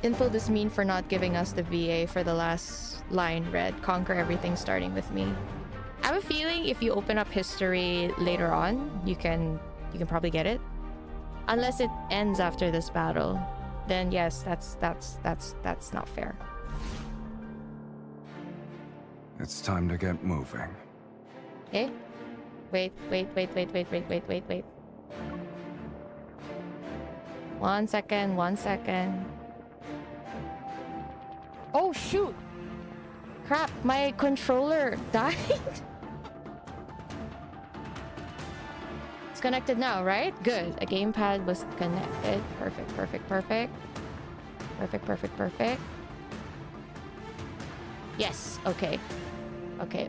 Info this mean for not giving us the VA for the last line read. Conquer everything starting with me. I have a feeling if you open up history later on, you can probably get it. Unless it ends after this battle. Then yes, that's not fair. It's time to get moving. Okay. Wait. 1 second. Oh shoot! Crap, my controller died. It's connected now, right? Good. A gamepad was connected. Perfect. Yes. Okay. Okay.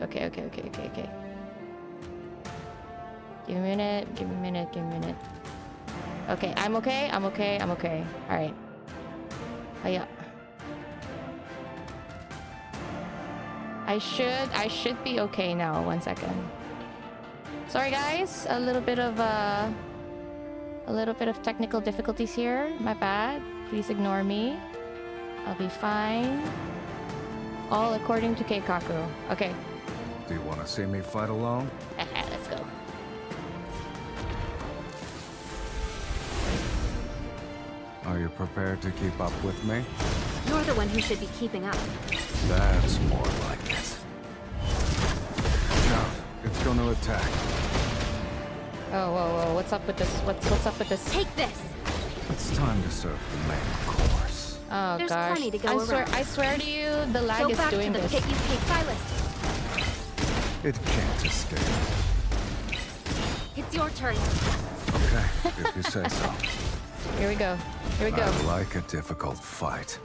Give me a minute. Okay, I'm okay. Alright. Hiya. I should be okay now. 1 second. Sorry guys, a little bit of technical difficulties here. My bad. Please ignore me. I'll be fine. All according to Keikaku. Okay. Do you want to see me fight alone? Let's go. Are you prepared to keep up with me? You're the one who should be keeping up. That's more like it. Now, it's going to attack. Oh, whoa. What's up with this? What's up with this? Take this! It's time to serve the main course. Oh There's gosh. plenty to go around. I swear to you, the lag Go is back doing to the this. pit you paid Sylus. It can't escape. It's your turn. Okay, if you say so. Here we go. I like a difficult fight.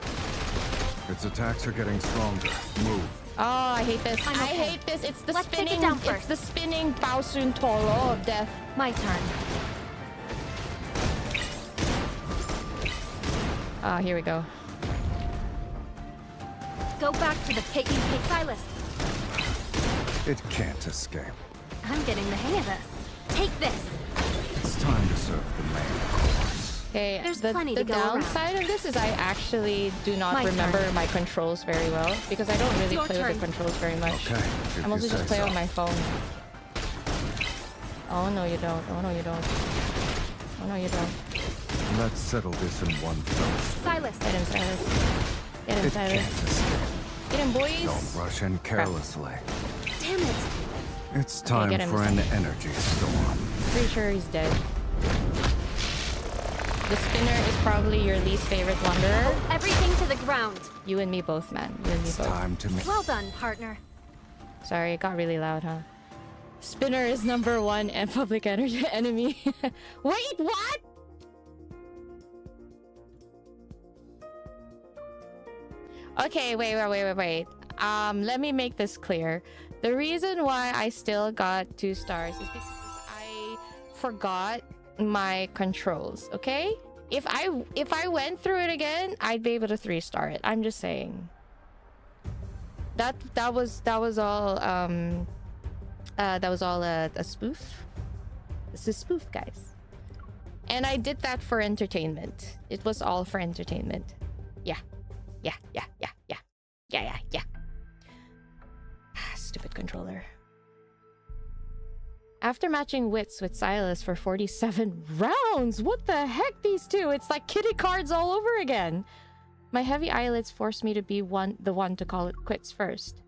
Its attacks are getting stronger. Move. Oh, I hate this. I'm okay. I hate this. It's the Let's take spinning. it down It's first. the spinning Baosun Toro of death. My turn. Ah, here we go. Go back to the pit you paid Sylus. It can't escape. I'm getting the hang of this. Take this. It's time to serve the main course. Okay, There's plenty the to go around. downside of this is I actually do not My remember turn. my controls very well because I don't really your play with turn. the controls very much. Okay, if I you mostly just say play so. on my phone. Oh no you don't. Oh no you don't. Oh no you don't. Let's settle this in one fell Silas. Get him, Silas. Get him, It Silas. can't escape. Get him, boys. Don't rush in carelessly. Damn it. It's time get him, for an energy storm. Pretty sure he's dead. The spinner is probably your least favorite wanderer. Everything to the ground. You and me both, man. You and me It's both. time to make. Well done, partner. Sorry, it got really loud, huh? Spinner is #1 and public energy enemy. Wait, what? Okay, wait. Let me make this clear. The reason why I still got 2 stars is because I forgot my controls, okay? If I went through it again, I'd be able to 3-star it. I'm just saying. That was all a spoof. It's a spoof, guys. And I did that for entertainment. It was all for entertainment. Yeah. Stupid controller. After matching wits with Sylus for 47 rounds, what the heck, these two? It's like kitty cards all over again. My heavy eyelids forced me to be the one to call it quits first.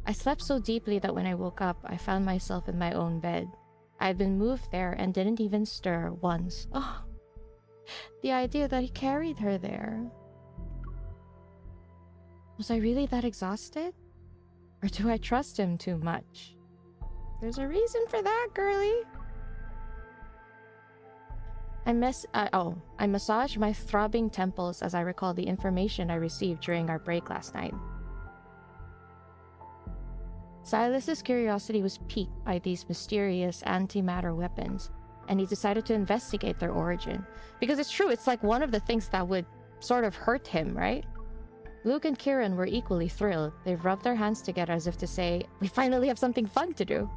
I slept so deeply that when I woke up, I found myself in my own bed. I had been moved there and didn't even stir once. Oh, the idea that he carried her there. Was I really that exhausted? Or do I trust him too much? There's a reason for that, girly. I massaged my throbbing temples as I recall the information I received during our break last night. Sylus's curiosity was piqued by these mysterious antimatter weapons, and he decided to investigate their origin. Because it's true, it's like one of the things that would sort of hurt him, right? Luke and Kieran were equally thrilled. They rubbed their hands together as if to say, we finally have something fun to do.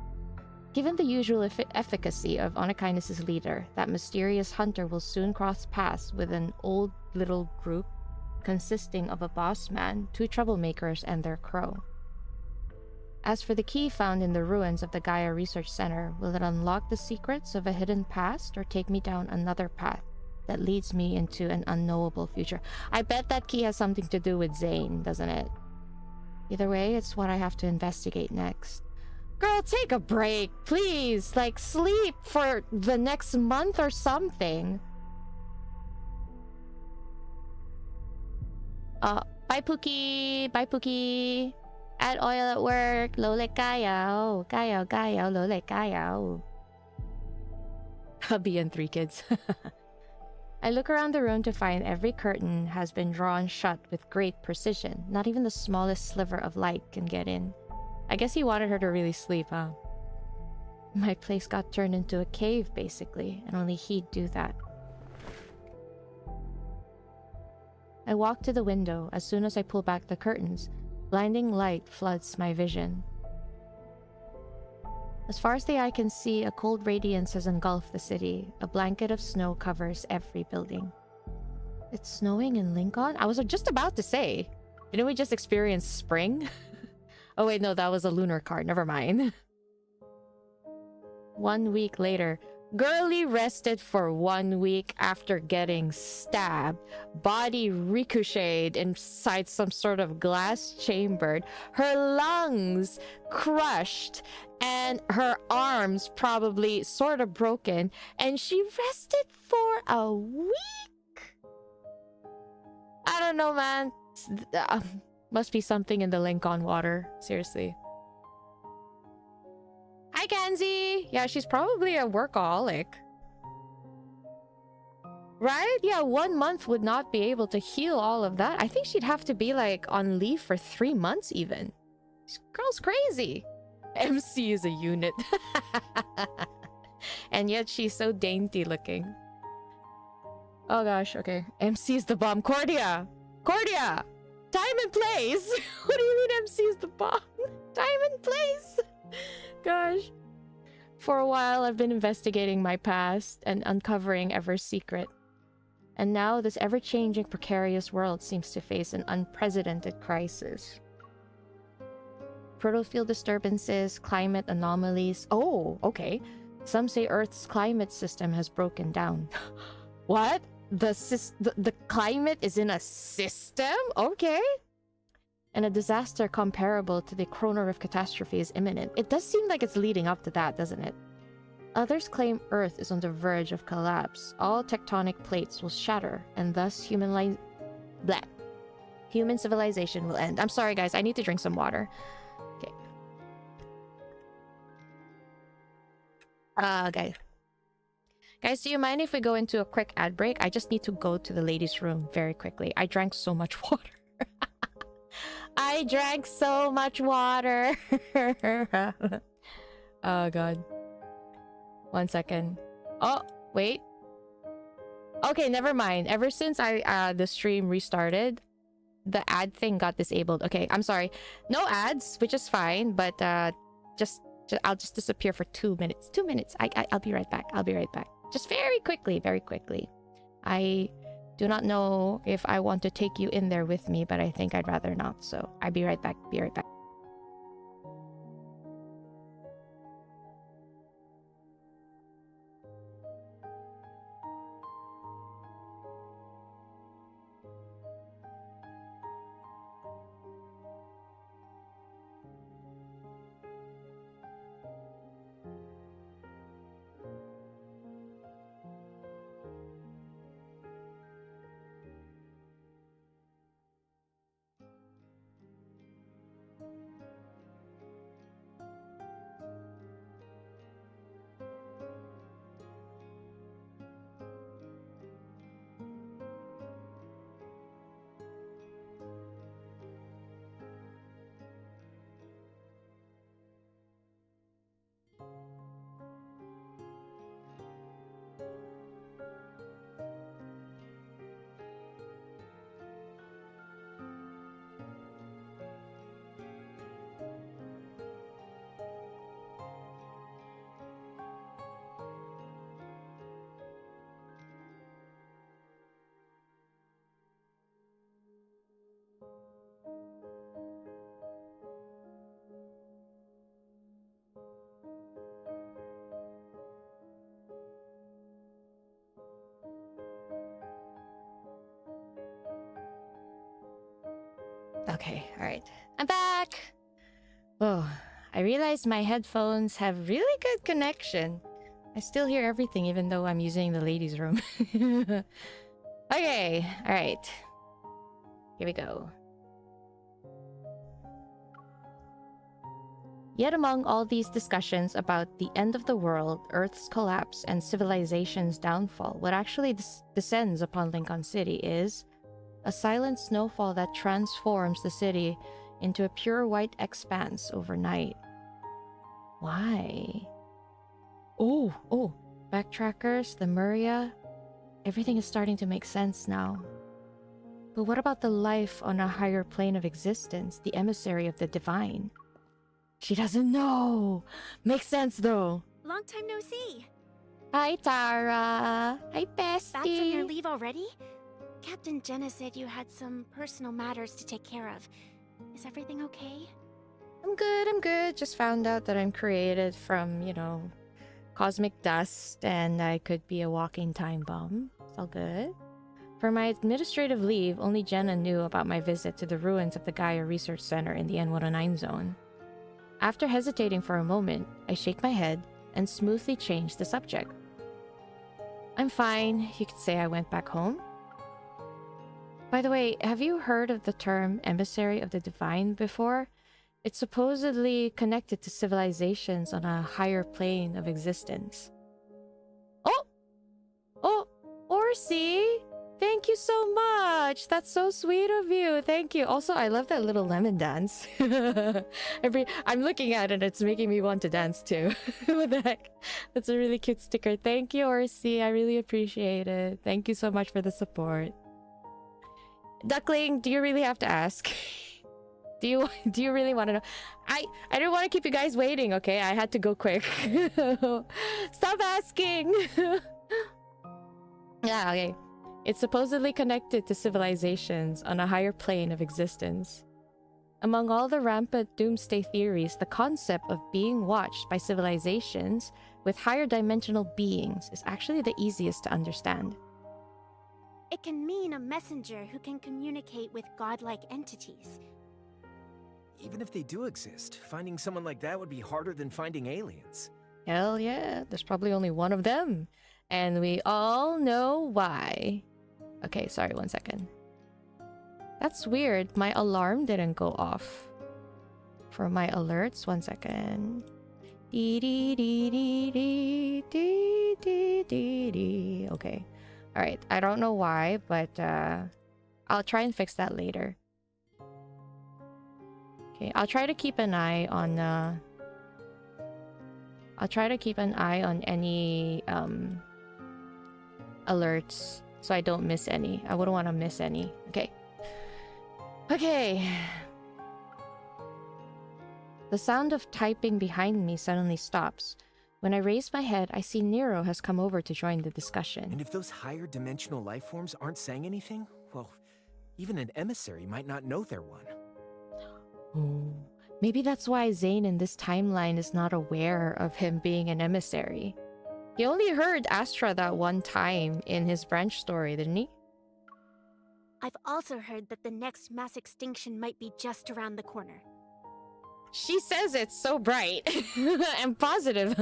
Given the usual efficacy of Onakainus' leader, that mysterious hunter will soon cross paths with an old little group consisting of a boss man, 2 troublemakers, and their crow. As for the key found in the ruins of the Gaia Research Center, will it unlock the secrets of a hidden past or take me down another path that leads me into an unknowable future? I bet that key has something to do with Zayne, doesn't it? Either way, it's what I have to investigate next. Girl, take a break, please. Like, sleep for the next month or something. Bye, Pookie. Bye, Pookie. Add oil at work. Lole kayaw. Kayaw, kayaw. Lole kayaw. Hubby and 3 kids. I look around the room to find every curtain has been drawn shut with great precision. Not even the smallest sliver of light can get in. I guess he wanted her to really sleep, huh? My place got turned into a cave, basically, and only he'd do that. I walk to the window. As soon as I pull back the curtains, blinding light floods my vision. As far as the eye can see, a cold radiance has engulfed the city. A blanket of snow covers every building. It's snowing in Lincoln? I was just about to say, didn't we just experience spring? Oh wait, no, that was a lunar card. Never mind. 1 week later, girly rested for 1 week after getting stabbed. Body ricocheted inside some sort of glass chamber. Her lungs crushed and her arms probably sort of broken. And she rested for a week? I don't know, man. Must be something in the Lincoln water. Seriously. Hi, Kenzie! Yeah, she's probably a workaholic. Right? Yeah, 1 month would not be able to heal all of that. I think she'd have to be, like, on leave for 3 months even. This girl's crazy. MC is a unit. And yet she's so dainty looking. Oh gosh, okay. MC is the bomb. Cordia! Cordia! Time and place! What do you mean MC is the bomb? Time and place! Gosh. For a while, I've been investigating my past and uncovering Ever's secret. And now this ever-changing, precarious world seems to face an unprecedented crisis. Protofield disturbances, climate anomalies. Oh, okay. Some say Earth's climate system has broken down. What? The climate is in a system? Okay. And a disaster comparable to the Ch catastrophe is imminent. It does seem like it's leading up to that, doesn't it? Others claim Earth is on the verge of collapse. All tectonic plates will shatter, and thus human civilization will end. I'm sorry, guys. I need to drink some water. Okay. Guys, do you mind if we go into a quick ad break? I just need to go to the ladies' room very quickly. I drank so much water. I drank so much water. Oh, God. 1 second. Oh, wait. Okay, never mind. Ever since the stream restarted, the ad thing got disabled. Okay, I'm sorry. No ads, which is fine, but I'll just disappear for 2 minutes. 2 minutes. I'll be right back. I'll be right back. Just very quickly, very quickly. I do not know if I want to take you in there with me, but I think I'd rather not. So I'll be right back. Be right back. Okay, alright. I'm back! Oh, I realized my headphones have really good connection. I still hear everything even though I'm using the ladies' room. Okay, alright. Here we go. Yet among all these discussions about the end of the world, Earth's collapse, and civilization's downfall, what actually descends upon Lincoln City is a silent snowfall that transforms the city into a pure white expanse overnight. Why? Oh, backtrackers, the Muria, everything is starting to make sense now. But what about the life on a higher plane of existence, the emissary of the divine? She doesn't know. Makes sense though. Long time no see. Hi, Tara. Hi, bestie. Back from your leave already? Captain Jenna said you had some personal matters to take care of. Is everything okay? I'm good. Just found out that I'm created from, you know, cosmic dust and I could be a walking time bomb. It's all good. For my administrative leave, only Jenna knew about my visit to the ruins of the Gaia Research Center in the N109 zone. After hesitating for a moment, I shake my head and smoothly change the subject. I'm fine. You could say I went back home. By the way, have you heard of the term emissary of the divine before? It's supposedly connected to civilizations on a higher plane of existence. Oh, Orsi! Thank you so much! That's so sweet of you. Thank you. Also, I love that little lemon dance. I'm looking at it, it's making me want to dance too. What the heck? That's a really cute sticker. Thank you, Orsi. I really appreciate it. Thank you so much for the support. Duckling, do you really have to ask? Do you really want to know? I didn't want to keep you guys waiting, okay? I had to go quick. Stop asking. Yeah, okay. It's supposedly connected to civilizations on a higher plane of existence. Among all the rampant doomsday theories, the concept of being watched by civilizations with higher dimensional beings is actually the easiest to understand. It can mean a messenger who can communicate with godlike entities. Even if they do exist, finding someone like that would be harder than finding aliens. Hell yeah, there's probably only one of them. And we all know why. Okay, sorry, 1 second. That's weird. My alarm didn't go off. For my alerts, 1 second. Okay. Alright, I don't know why, but I'll try and fix that later. Okay, I'll try to keep an eye on any alerts so I don't miss any. I wouldn't want to miss any. Okay. Okay. The sound of typing behind me suddenly stops. When I raise my head, I see Nero has come over to join the discussion. And if those higher dimensional life forms aren't saying anything, well, even an emissary might not know they're one. Oh, maybe that's why Zayne in this timeline is not aware of him being an emissary. He only heard Astra that one time in his branch story, didn't he? I've also heard that the next mass extinction might be just around the corner. She says it so bright and positive.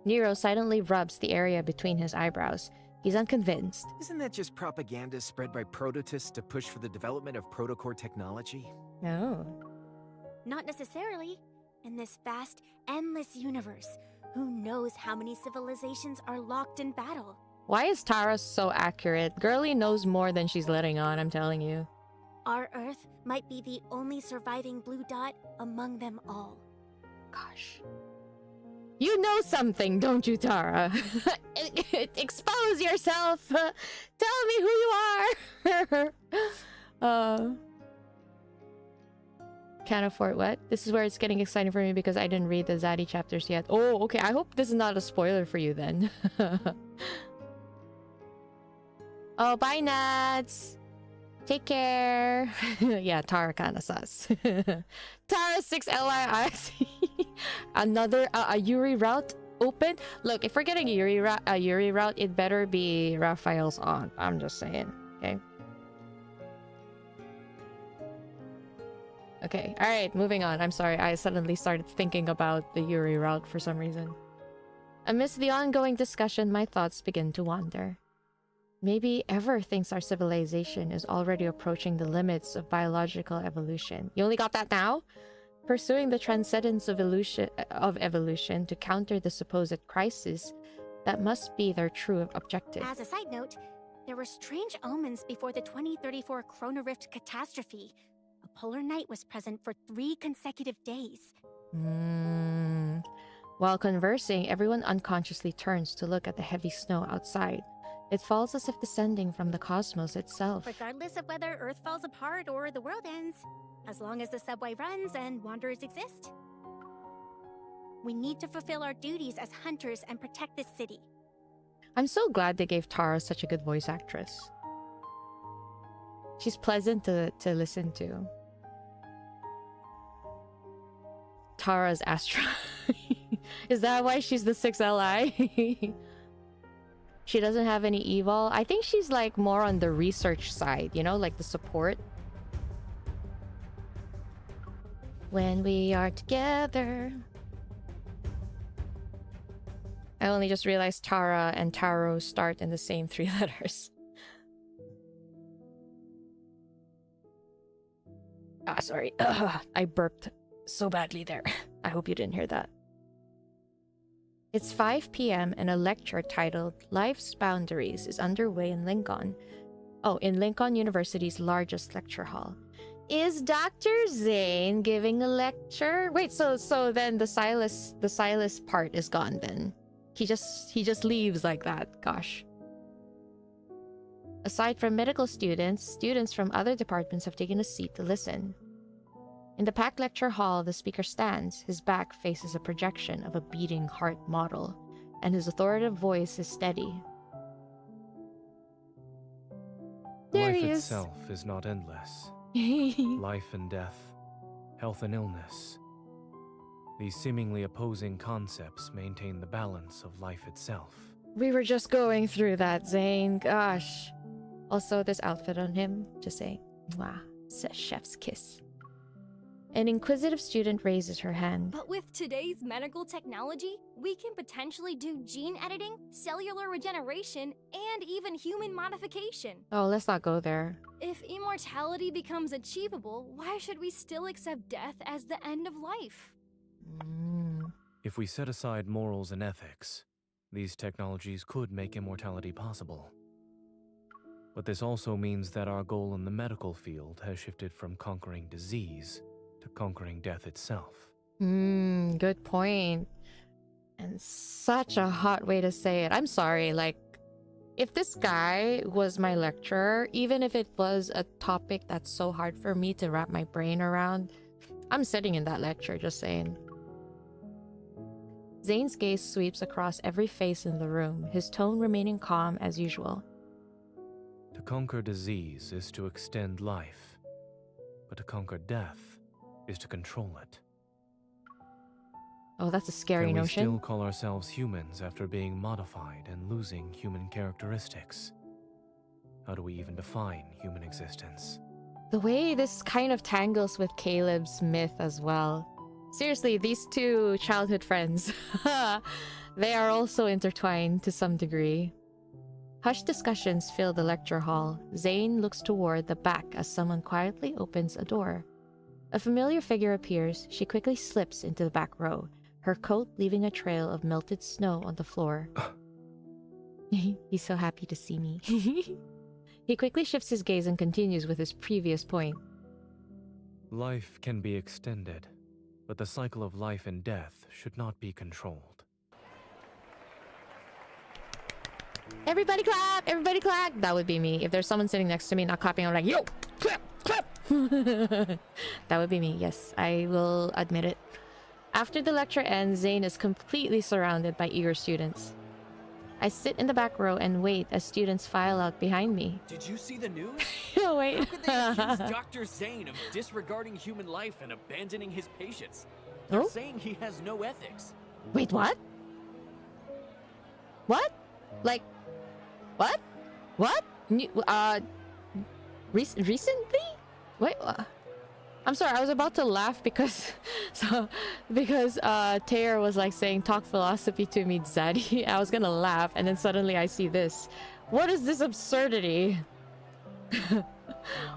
Nero silently rubs the area between his eyebrows. He's unconvinced. Isn't that just propaganda spread by prototists to push for the development of protocore technology? No. Not necessarily. In this vast, endless universe, who knows how many civilizations are locked in battle? Why is Tara so accurate? Girlie knows more than she's letting on, I'm telling you. Our Earth might be the only surviving blue dot among them all. Gosh. You know something, don't you, Tara? Expose yourself! Tell me who you are! Can't afford what? This is where it's getting exciting for me because I didn't read the Zaddy chapters yet. Oh, okay. I hope this is not a spoiler for you then. Oh, bye, Nats! Take care. Yeah, Tara kinda sus. Tara 6LIIC. Another a Yuri route open. Look, if we're getting a Yuri route, it better be Raphael's aunt. I'm just saying. Okay. Okay. All right. Moving on. I'm sorry. I suddenly started thinking about the Yuri route for some reason. Amidst the ongoing discussion, my thoughts begin to wander. Maybe Ever thinks our civilization is already approaching the limits of biological evolution. You only got that now? Pursuing the transcendence of evolution to counter the supposed crisis, that must be their true objective. As a side note, there were strange omens before the 2034 Chronorift catastrophe. A polar night was present for 3 consecutive days. While conversing, everyone unconsciously turns to look at the heavy snow outside. It falls as if descending from the cosmos itself. Regardless of whether Earth falls apart or the world ends, as long as the subway runs and wanderers exist. We need to fulfill our duties as hunters and protect this city. I'm so glad they gave Tara such a good voice actress. She's pleasant to listen to. Tara's Astra. Is that why she's the 6LI? She doesn't have any evil. I think she's like more on the research side, you know, like the support. When we are together. I only just realized Tara and Taro start in the same 3 letters. Ah, sorry. I burped so badly there. I hope you didn't hear that. It's 5 p.m. and a lecture titled Life's Boundaries is underway in Lincoln. Oh, in Lincoln University's largest lecture hall. Is Dr. Zayne giving a lecture? Wait, so then the Sylus part is gone then. He just leaves like that. Gosh. Aside from medical students, students from other departments have taken a seat to listen. In the packed lecture hall, the speaker stands. His back faces a projection of a beating heart model, and his authoritative voice is steady. There Life he is. itself is not endless. Life and death, health and illness. These seemingly opposing concepts maintain the balance of life itself. We were just going through that, Zayne. Gosh. Also, this outfit on him, just saying, mwah, it's a chef's kiss. An inquisitive student raises her hand. But with today's medical technology, we can potentially do gene editing, cellular regeneration, and even human modification. Oh, let's not go there. If immortality becomes achievable, why should we still accept death as the end of life? If we set aside morals and ethics, these technologies could make immortality possible. But this also means that our goal in the medical field has shifted from conquering disease to conquering death itself. Good point. And such a hot way to say it. I'm sorry, like, if this guy was my lecturer, even if it was a topic that's so hard for me to wrap my brain around, I'm sitting in that lecture, just saying. Zayne's gaze sweeps across every face in the room, his tone remaining calm as usual. To conquer disease is to extend life, but to conquer death is to control it. Oh, that's a scary Can we notion. still call ourselves humans after being modified and losing human characteristics? How do we even define human existence? The way this kind of tangles with Caleb's myth as well. Seriously, these two childhood friends, they are also intertwined to some degree. Hushed discussions fill the lecture hall. Zayne looks toward the back as someone quietly opens a door. A familiar figure appears. She quickly slips into the back row, her coat leaving a trail of melted snow on the floor. He's so happy to see me. He quickly shifts his gaze and continues with his previous point. Life can be extended, but the cycle of life and death should not be controlled. Everybody clap! Everybody clap! That would be me. If there's someone sitting next to me not clapping, I'm like, yo! Clap! Clap! That would be me, yes. I will admit it. After the lecture ends, Zayne is completely surrounded by eager students. I sit in the back row and wait as students file out behind me. Did you see the news? Oh, wait. How could they accuse Dr. Zayne of disregarding human life and abandoning his patients? They're saying he has no ethics. Wait, what? What? Like, what? What? Recently? Wait, I'm sorry, I was about to laugh because Taylor was like saying talk philosophy to me, Zaddy. I was gonna laugh and then suddenly I see this. What is this absurdity?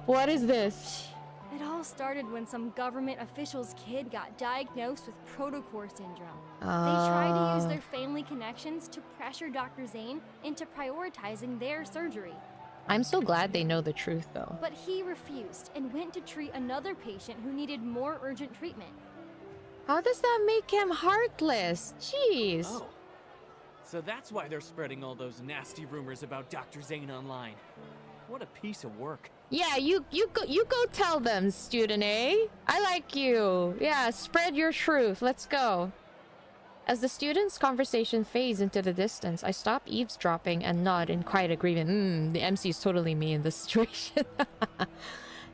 What is this? It all started when some government official's kid got diagnosed with protocore syndrome. They tried to use their family connections to pressure Dr. Zayne into prioritizing their surgery. I'm so glad they know the truth, though. But he refused and went to treat another patient who needed more urgent treatment. How does that make him heartless? Jeez. Oh. So that's why they're spreading all those nasty rumors about Dr. Zayne online. What a piece of work. Yeah, you go tell them, student A. I like you. Yeah, spread your truth. Let's go. As the students' conversation fades into the distance, I stop eavesdropping and nod in quiet agreement. The MC is totally me in this situation.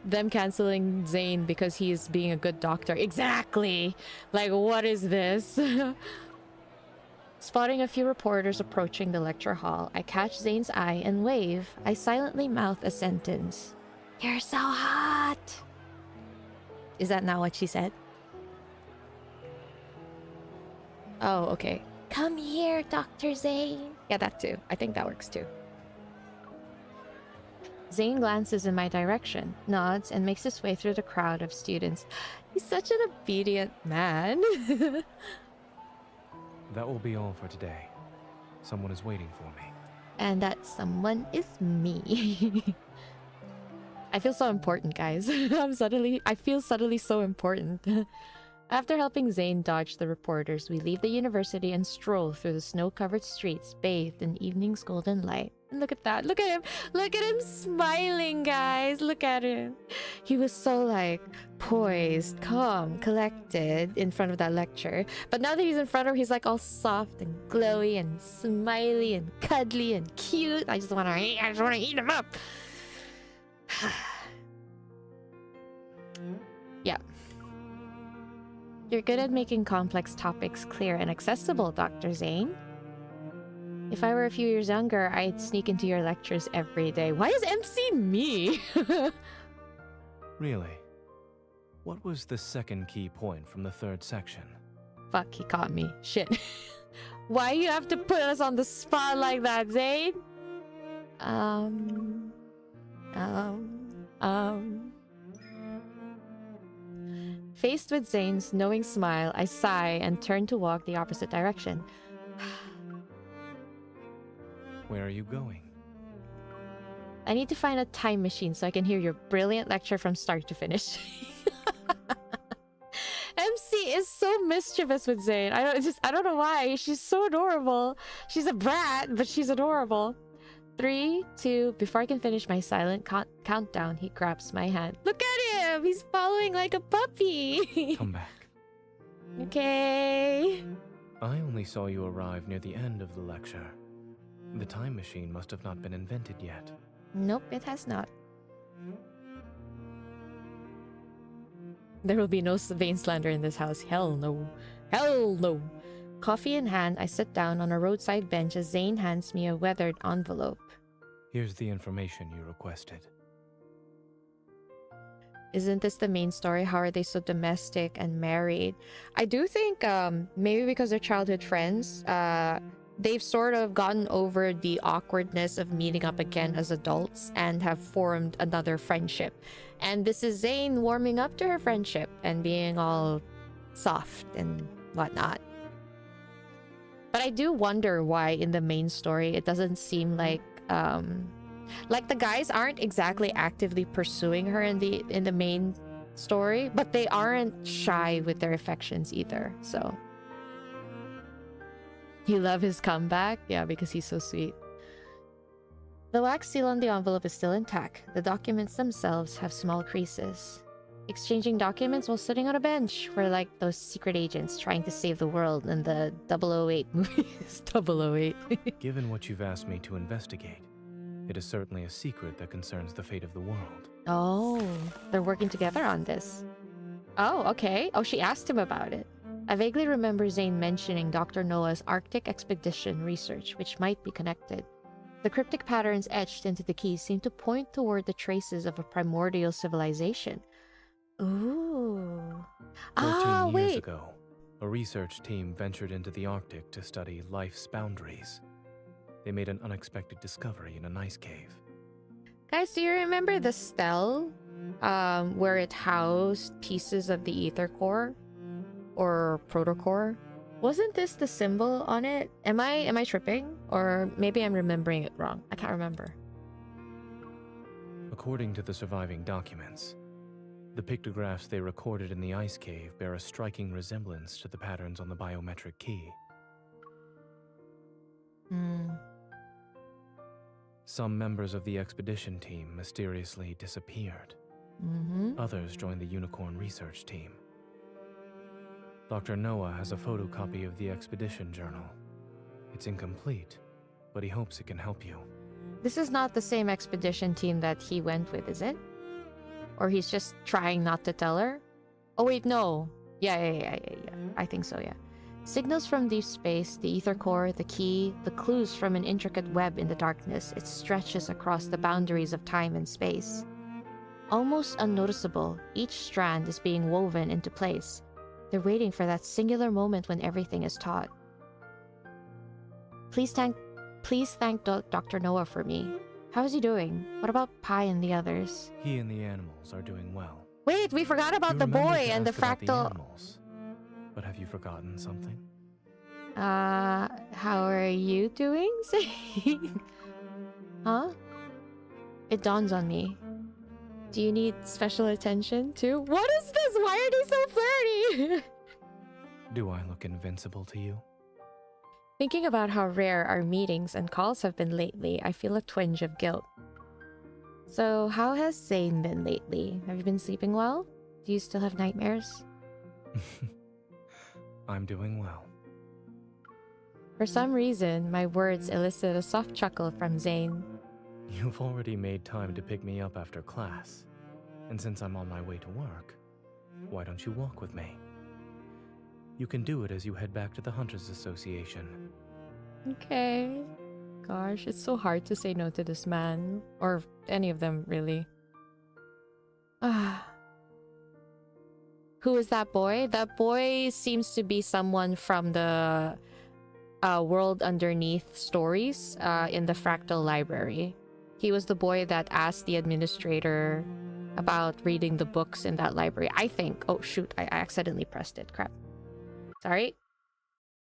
Them canceling Zayne because he is being a good doctor. Exactly! Like, what is this? Spotting a few reporters approaching the lecture hall, I catch Zayne's eye and wave. I silently mouth a sentence. You're so hot! Is that not what she said? Oh, okay. Come here, Dr. Zayne. Yeah, that too. I think that works too. Zayne glances in my direction, nods, and makes his way through the crowd of students. He's such an obedient man. That will be all for today. Someone is waiting for me. And that someone is me. I feel so important, guys. I feel suddenly so important. After helping Zayne dodge the reporters, we leave the university and stroll through the snow-covered streets bathed in evening's golden light. Look at that. Look at him. Look at him smiling, guys. Look at him. He was so like poised, calm, collected in front of that lecture. But now that he's in front of her, he's like all soft and glowy and smiley and cuddly and cute. I just want to eat him up. Yeah. You're good at making complex topics clear and accessible, Dr. Zayne. If I were a few years younger, I'd sneak into your lectures every day. Why is MC me? Really? What was the second key point from the third section? Fuck, he caught me. Shit. Why you have to put us on the spot like that, Zayne? Faced with Zayne's knowing smile, I sigh and turn to walk the opposite direction. Where are you going? I need to find a time machine so I can hear your brilliant lecture from start to finish. MC is so mischievous with Zayne. I don't know why. She's so adorable. She's a brat, but she's adorable. 3, 2, before I can finish my silent countdown, he grabs my hand. Look at him! He's following like a puppy. Come back. Okay. I only saw you arrive near the end of the lecture. The time machine must have not been invented yet. Nope, it has not. There will be no Zayne slander in this house. Hell no. Hell no. Coffee in hand, I sit down on a roadside bench as Zayne hands me a weathered envelope. Here's the information you requested. Isn't this the main story? How are they so domestic and married? I do think maybe because they're childhood friends, they've sort of gotten over the awkwardness of meeting up again as adults and have formed another friendship. And this is Zayne warming up to her friendship and being all soft and whatnot. But I do wonder why in the main story it doesn't seem like the guys aren't exactly actively pursuing her in the main story, but they aren't shy with their affections either. So you love his comeback? Yeah, because he's so sweet. The wax seal on the envelope is still intact. The documents themselves have small creases. Exchanging documents while sitting on a bench. We're like those secret agents trying to save the world in the 008 movies. 008. Given what you've asked me to investigate, it is certainly a secret that concerns the fate of the world. Oh, they're working together on this. Oh, okay. Oh, she asked him about it. I vaguely remember Zayne mentioning Dr. Noah's Arctic expedition research, which might be connected. The cryptic patterns etched into the keys seem to point toward the traces of a primordial civilization. Ooh. 14 years ago, a research team ventured into the Arctic to study life's boundaries. They made an unexpected discovery in an ice cave. Guys, do you remember the spell where it housed pieces of the ether core or protocore? Wasn't this the symbol on it? Am I tripping? Or maybe I'm remembering it wrong. I can't remember. According to the surviving documents, the pictographs they recorded in the ice cave bear a striking resemblance to the patterns on the biometric key. Some members of the expedition team mysteriously disappeared. Others joined the Unicorn research team. Dr. Noah has a photocopy of the expedition journal. It's incomplete, but he hopes it can help you. This is not the same expedition team that he went with, is it? Or he's just trying not to tell her? Oh wait, no. Yeah. I think so, yeah. Signals from Deepspace, the ether core, the key, the clues from an intricate web in the darkness. It stretches across the boundaries of time and space. Almost unnoticeable, each strand is being woven into place. They're waiting for that singular moment when everything is taught. Please thank Dr. Noah for me. How is he doing? What about Pi and the others? He and the animals are doing well. Wait, we forgot about the boy and the fractal... animals. But have you forgotten something? How are you doing? Huh? It dawns on me. Do you need special attention too? What is this? Why are they so flirty? Do I look invincible to you? Thinking about how rare our meetings and calls have been lately, I feel a twinge of guilt. So, how has Zayne been lately? Have you been sleeping well? Do you still have nightmares? I'm doing well. For some reason, my words elicit a soft chuckle from Zayne. You've already made time to pick me up after class. And since I'm on my way to work, why don't you walk with me? You can do it as you head back to the Hunters Association. Okay. Gosh, it's so hard to say no to this man. Or any of them, really. Who is that boy? That boy seems to be someone from the World Underneath stories in the Fractal Library. He was the boy that asked the administrator about reading the books in that library. I think. Oh, shoot. I accidentally pressed it. Crap. Sorry.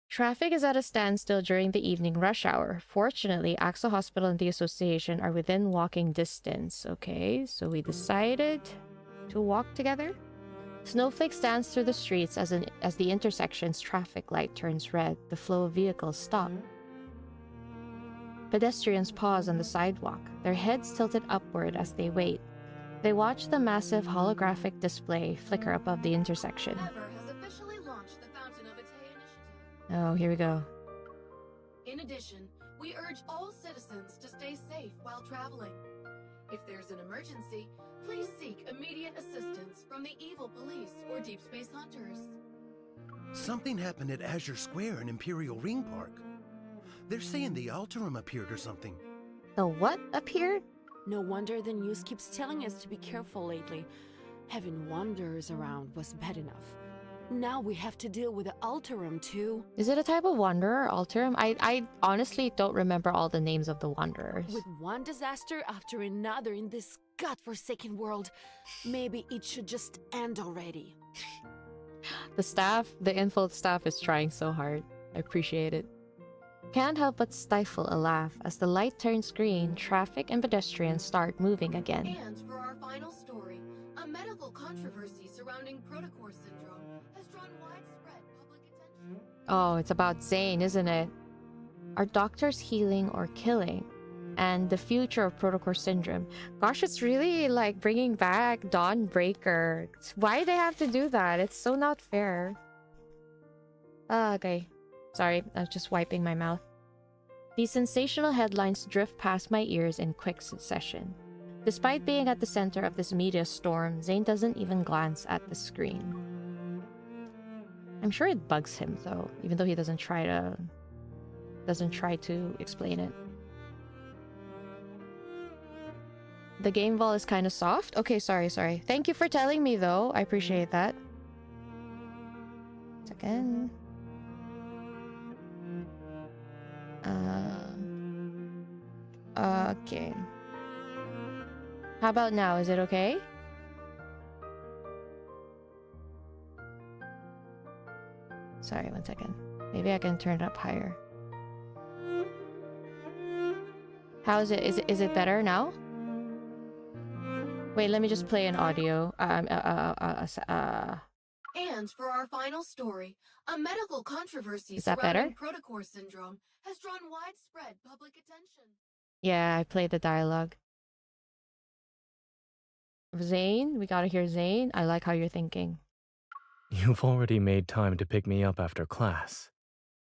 Traffic is at a standstill during the evening rush hour. Fortunately, AXA Hospital and the Association are within walking distance. Okay, so we decided to walk together. Snowflake stands through the streets as the intersection's traffic light turns red. The flow of vehicles stop. Pedestrians pause on the sidewalk, their heads tilted upward as they wait. They watch the massive holographic display flicker above the intersection. Oh, here we go. In addition, we urge all citizens to stay safe while traveling. If there's an emergency, please seek immediate assistance from the evil police or Deepspace hunters. Something happened at Azure Square in Imperial Ring Park. They're saying the alterum appeared or something. The what appeared? No wonder the news keeps telling us to be careful lately. Having wanderers around was bad enough. Now we have to deal with the alterum too. Is it a type of wanderer, alterum? I honestly don't remember all the names of the wanderers. With one disaster after another in this godforsaken world, maybe it should just end already. The info staff is trying so hard. I appreciate it. Can't help but stifle a laugh as the light turns green, traffic and pedestrians start moving again. And for our final story, a medical controversy surrounding Pt.2 syndrome has drawn widespread public attention. Oh, it's about Zayne, isn't it? Are doctors healing or killing? And the future of Pt.2 syndrome. Gosh, it's really like bringing back Dawnbreaker. Why they have to do that? It's so not fair. Okay. Sorry, I was just wiping my mouth. These sensational headlines drift past my ears in quick succession. Despite being at the center of this media storm, Zayne doesn't even glance at the screen. I'm sure it bugs him though, even though he doesn't try to explain it. The game wall is kind of soft. Okay, sorry. Thank you for telling me though. I appreciate that. Second. Okay. How about now? Is it okay? Sorry, one second. Maybe I can turn it up higher. How is it? Is it better now? Wait, let me just play an audio. And for our final story, a medical controversy surrounding Pt.2 syndrome has drawn widespread public attention. Yeah, I played the dialogue. Zayne, we gotta hear Zayne. I like how you're thinking. You've already made time to pick me up after class.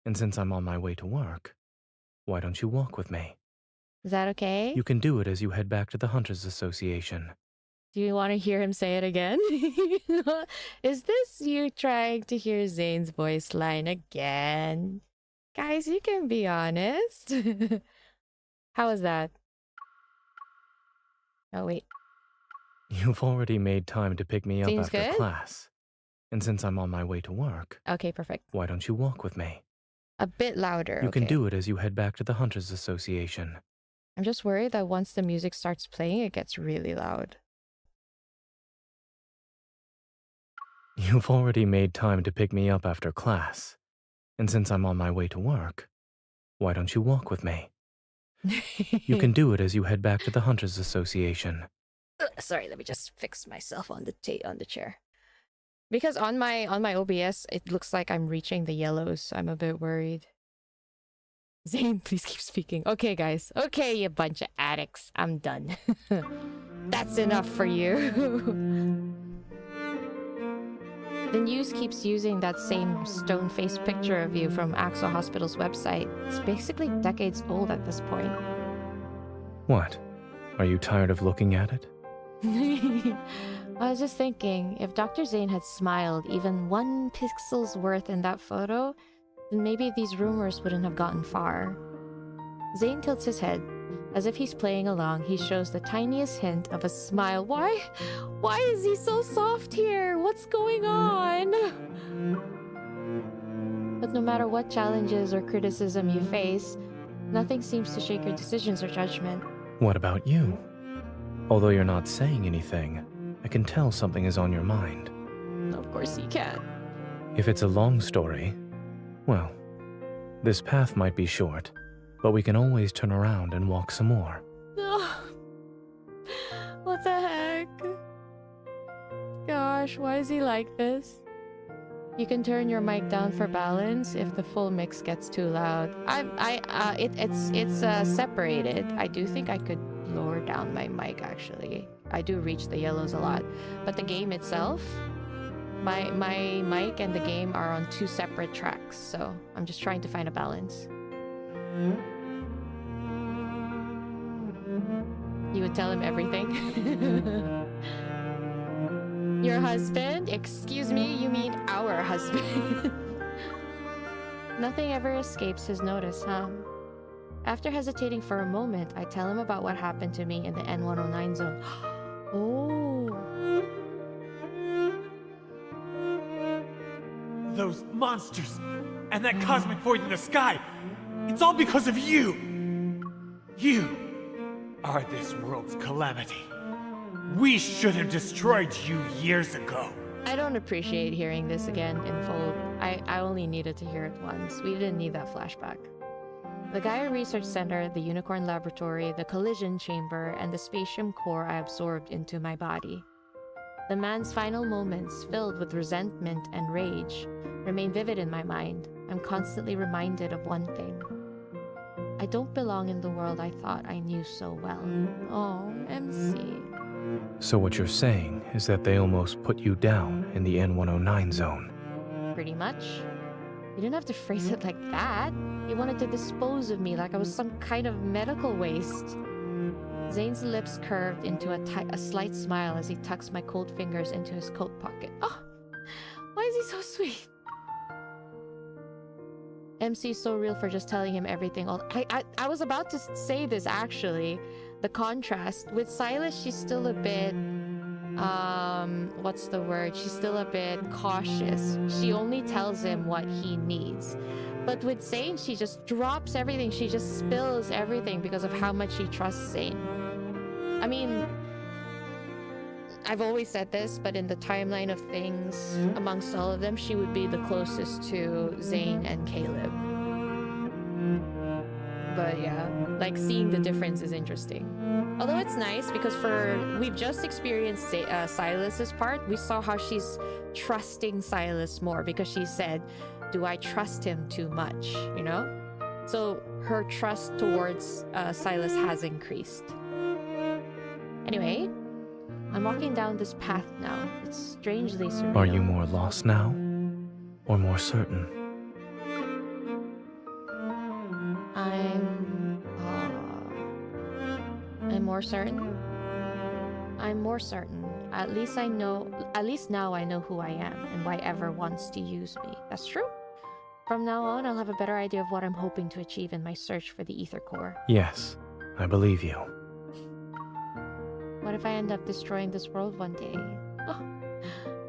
And since I'm on my way to work, why don't you walk with me? Is that okay? You can do it as you head back to the Hunters Association. Do you want to hear him say it again? Is this you trying to hear Zayne's voice line again? Guys, you can be honest. How was that? Oh, wait. You've already made time to pick me up Seems after good? class. And since I'm on my way to work, Okay, perfect. why don't you walk with me? A bit louder. You can okay. do it as you head back to the Hunters Association. I'm just worried that once the music starts playing, it gets really loud. You've already made time to pick me up after class. And since I'm on my way to work, why don't you walk with me? You can do it as you head back to the Hunters Association. Sorry, let me just fix myself on the chair. Because on my OBS, it looks like I'm reaching the yellows, so I'm a bit worried. Zayne, please keep speaking. Okay, guys. Okay, you bunch of addicts. I'm done. That's enough for you. The news keeps using that same stone-faced picture of you from Axel Hospital's website. It's basically decades old at this point. What? Are you tired of looking at it? I was just thinking, if Dr. Zayne had smiled even 1 pixel's worth in that photo, then maybe these rumors wouldn't have gotten far. Zayne tilts his head. As if he's playing along, he shows the tiniest hint of a smile. Why is he so soft here? What's going on? But no matter what challenges or criticism you face, nothing seems to shake your decisions or judgment. What about you? Although you're not saying anything, I can tell something is on your mind. Of course you can. If it's a long story, well, this path might be short, but we can always turn around and walk some more. What the heck? Gosh, why is he like this? You can turn your mic down for balance if the full mix gets too loud. It's separated. I do think I could lower down my mic actually. I do reach the yellows a lot, but the game itself, my mic and the game are on 2 separate tracks, so I'm just trying to find a balance. You would tell him everything. Your husband? Excuse me, you mean our husband. Nothing ever escapes his notice, huh? After hesitating for a moment, I tell him about what happened to me in the N109 zone. Oh. Those monsters and that cosmic void in the sky. It's all because of you. You are this world's calamity. We should have destroyed you years ago. I don't appreciate hearing this again in full. I only needed to hear it once. We didn't need that flashback. The Gaia Research Center, the Unicorn Laboratory, the Collision Chamber, and the Spatium Core I absorbed into my body. The man's final moments, filled with resentment and rage, remain vivid in my mind. I'm constantly reminded of one thing. I don't belong in the world I thought I knew so well. Oh, MC. So what you're saying is that they almost put you down in the N109 zone. Pretty much. You didn't have to phrase it like that. He wanted to dispose of me like I was some kind of medical waste. Zayne's lips curved into a slight smile as he tucks my cold fingers into his coat pocket. Oh, why is he so sweet? MC's so real for just telling him everything. I was about to say this actually. The contrast. With Sylus, she's still a bit... what's the word? She's still a bit cautious. She only tells him what he needs. But with Zayne, she just drops everything. She just spills everything because of how much she trusts Zayne. I mean, I've always said this, but in the timeline of things, amongst all of them, she would be the closest to Zayne and Caleb. But yeah, like seeing the difference is interesting. Although it's nice because we've just experienced Sylus's part. We saw how she's trusting Sylus more because she said, do I trust him too much, you know? So her trust towards Sylus has increased. Anyway, I'm walking down this path now. It's strangely surreal. Are you more lost now? Or more certain? I'm more certain. I'm more certain. At least now I know who I am and why ever wants to use me. That's true. From now on, I'll have a better idea of what I'm hoping to achieve in my search for the Ether Core. Yes, I believe you. What if I end up destroying this world one day? Oh,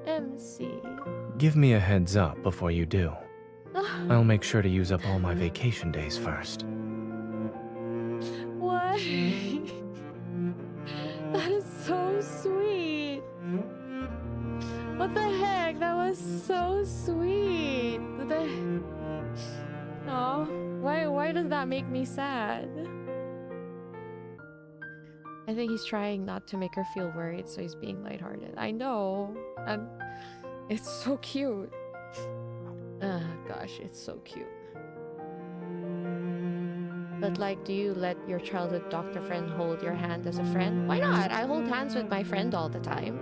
MC. Give me a heads up before you do. I'll make sure to use up all my vacation days first. What? That is so sweet. What the heck? That was so sweet. Oh, why does that make me sad? I think he's trying not to make her feel worried, so he's being lighthearted. I know. And it's so cute. Gosh, it's so cute. But like, do you let your childhood doctor friend hold your hand as a friend? Why not? I hold hands with my friend all the time.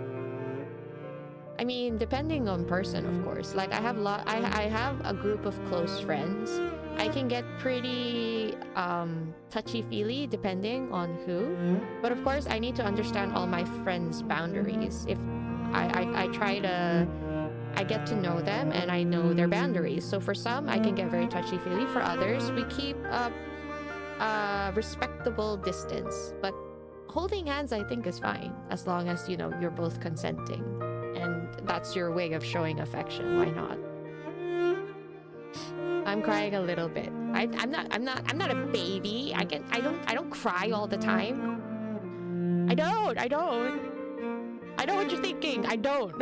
I mean, depending on person, of course. Like, I have a group of close friends. I can get pretty touchy-feely depending on who. But of course, I need to understand all my friends' boundaries. If I get to know them and I know their boundaries. So for some, I can get very touchy-feely. For others, we keep a respectable distance. But holding hands, I think, is fine. As long as, you know, you're both consenting. And that's your way of showing affection. Why not? I'm crying a little bit. I'm not a baby. I don't cry all the time. I don't. I know what you're thinking. I don't.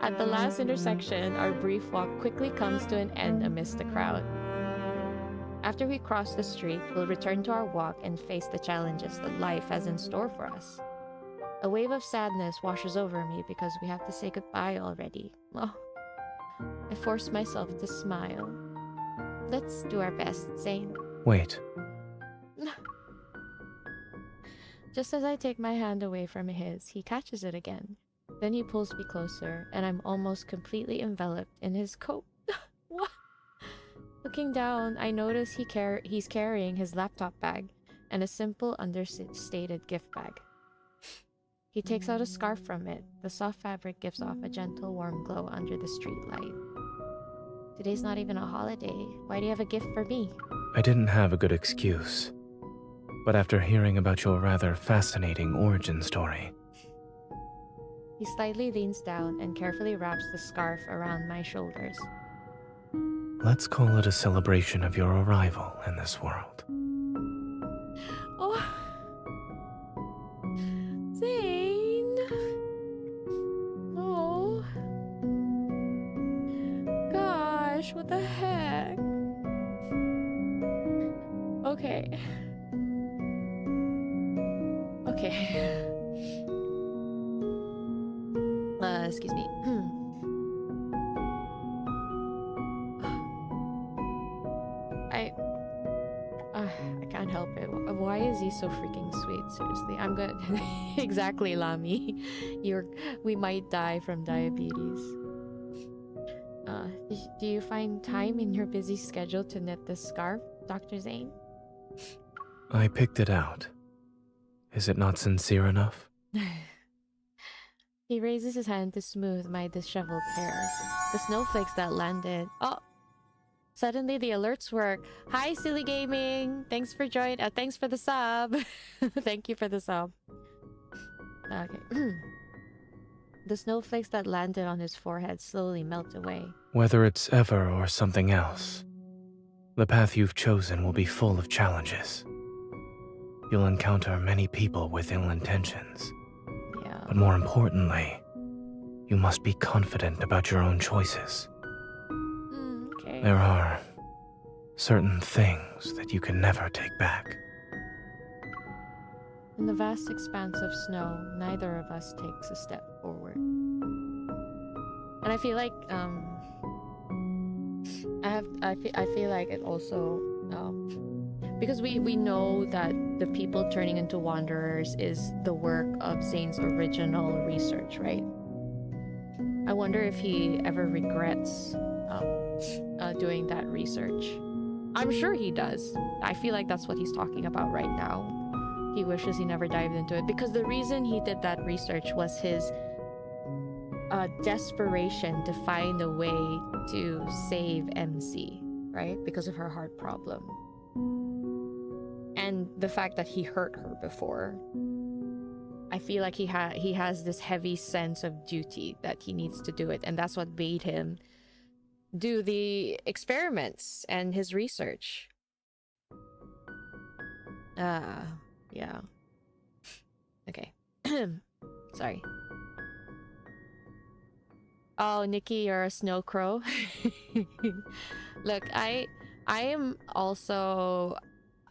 At the last intersection, our brief walk quickly comes to an end amidst the crowd. After we cross the street, we'll return to our walk and face the challenges that life has in store for us. A wave of sadness washes over me because we have to say goodbye already. Oh, I force myself to smile. Let's do our best, Zayne. Wait. Just as I take my hand away from his, he catches it again. Then he pulls me closer, and I'm almost completely enveloped in his coat. What? Looking down, I notice he's carrying his laptop bag and a simple, understated gift bag. He takes out a scarf from it. The soft fabric gives off a gentle, warm glow under the street light. Today's not even a holiday. Why do you have a gift for me? I didn't have a good excuse. But after hearing about your rather fascinating origin story... He slightly leans down and carefully wraps the scarf around my shoulders. Let's call it a celebration of your arrival in this world. Oh... Zayne... Oh... Gosh, what the heck? Okay. Okay. Excuse me. I can't help it. Why is he so freaking sweet? Seriously, I'm good. Exactly, Lami. We might die from diabetes. Do you find time in your busy schedule to knit this scarf, Dr. Zayne? I picked it out. Is it not sincere enough? He raises his hand to smooth my disheveled hair. The snowflakes that landed. Oh! Suddenly the alerts work. Hi, Silly Gaming! Thanks for thanks for the sub! Thank you for the sub. Okay. The snowflakes that landed on his forehead slowly melt away. Whether it's ever or something else, the path you've chosen will be full of challenges. You'll encounter many people with ill intentions. Yeah. But more importantly, you must be confident about your own choices. Okay. There are certain things that you can never take back. In the vast expanse of snow, neither of us takes a step forward. And I feel like I feel like it also because we know that the people turning into wanderers is the work of Zayne's original research, right? I wonder if he ever regrets doing that research. I'm sure he does. I feel like that's what he's talking about right now. He wishes he never dived into it because the reason he did that research was his desperation to find a way to save MC, right? Because of her heart problem. And the fact that he hurt her before. I feel like he has this heavy sense of duty that he needs to do it, and that's what made him do the experiments and his research. Yeah. Okay. Sorry. Oh, Nikki, you're a snow crow. Look, I am also...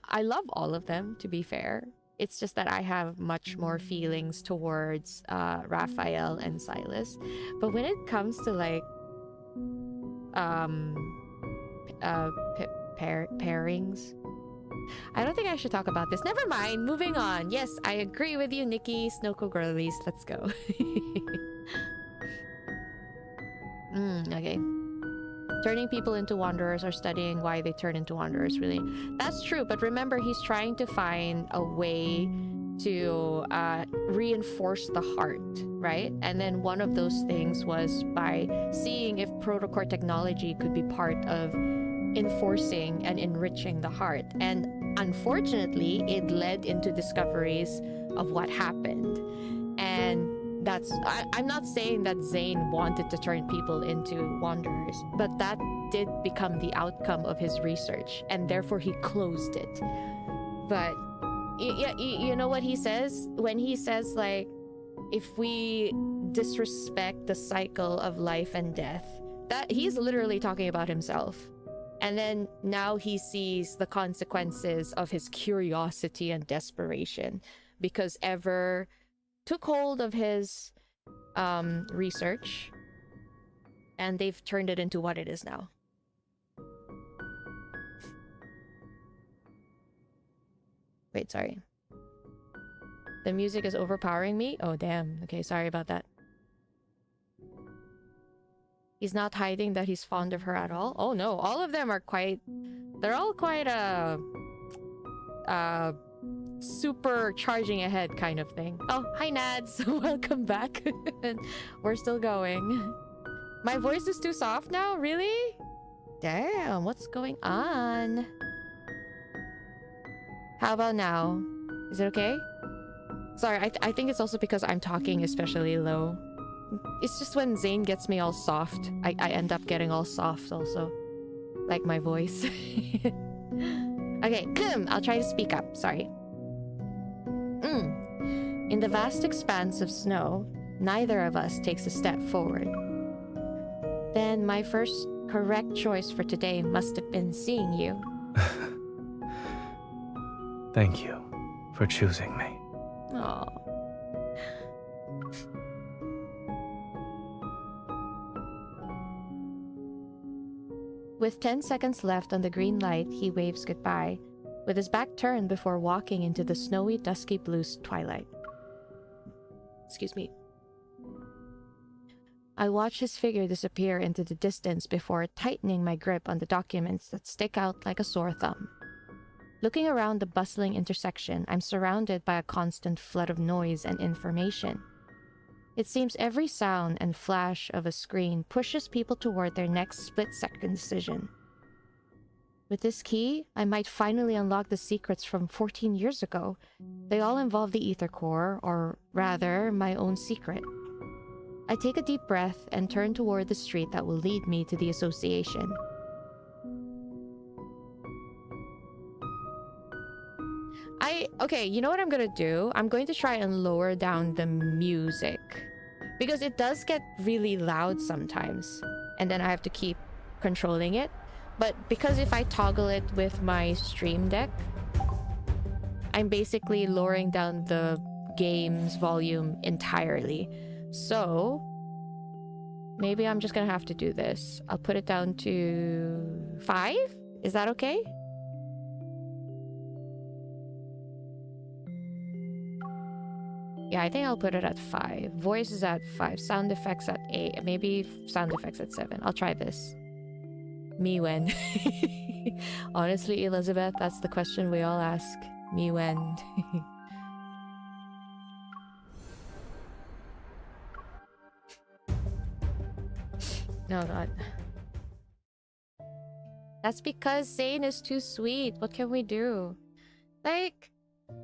I love all of them, to be fair. It's just that I have much more feelings towards Raphael and Sylus. But when it comes to like pairings, I don't think I should talk about this. Never mind. Moving on. Yes, I agree with you, Nikki. Snoko girlies. Let's go. Okay. Turning people into wanderers or studying why they turn into wanderers, really. That's true, but remember, he's trying to find a way to reinforce the heart, right? And then one of those things was by seeing if protocore technology could be part of enforcing and enriching the heart. And unfortunately, it led into discoveries of what happened. And that's... I'm not saying that Zayne wanted to turn people into wanderers, but that did become the outcome of his research, and therefore he closed it. But you know what he says? When he says, like, if we disrespect the cycle of life and death, that he's literally talking about himself. And then now he sees the consequences of his curiosity and desperation, because Ever took hold of his research, and they've turned it into what it is now. Wait, sorry. The music is overpowering me? Oh, damn. Okay, sorry about that. He's not hiding that he's fond of her at all? Oh, no. All of them are quite... They're all quite, super charging ahead kind of thing. Oh, hi, Nads. Welcome back. We're still going. My voice is too soft now? Really? Damn, what's going on? How about now? Is it okay? Sorry, I think it's also because I'm talking especially low. It's just when Zayne gets me all soft, I end up getting all soft also. Like my voice. Okay, I'll try to speak up. Sorry. In the vast expanse of snow, neither of us takes a step forward. Then my first correct choice for today must have been seeing you. Thank you for choosing me. Aww. With 10 seconds left on the green light, he waves goodbye, with his back turned before walking into the snowy, dusky blue twilight. Excuse me. I watch his figure disappear into the distance before tightening my grip on the documents that stick out like a sore thumb. Looking around the bustling intersection, I'm surrounded by a constant flood of noise and information. It seems every sound and flash of a screen pushes people toward their next split-second decision. With this key, I might finally unlock the secrets from 14 years ago. They all involve the ether core, or rather, my own secret. I take a deep breath and turn toward the street that will lead me to the association. Okay, you know what I'm gonna do? I'm going to try and lower down the music, because it does get really loud sometimes, and then I have to keep controlling it. But because if I toggle it with my Stream Deck, I'm basically lowering down the game's volume entirely. So maybe I'm just gonna have to do this. I'll put it down to 5? Is that okay? Yeah, I think I'll put it at 5. Voice is at 5. Sound effects at 8. Maybe sound effects at 7. I'll try this. Me when? Honestly, Elizabeth, that's the question we all ask. Me when? No, God. That's because Zayne is too sweet. What can we do? Like,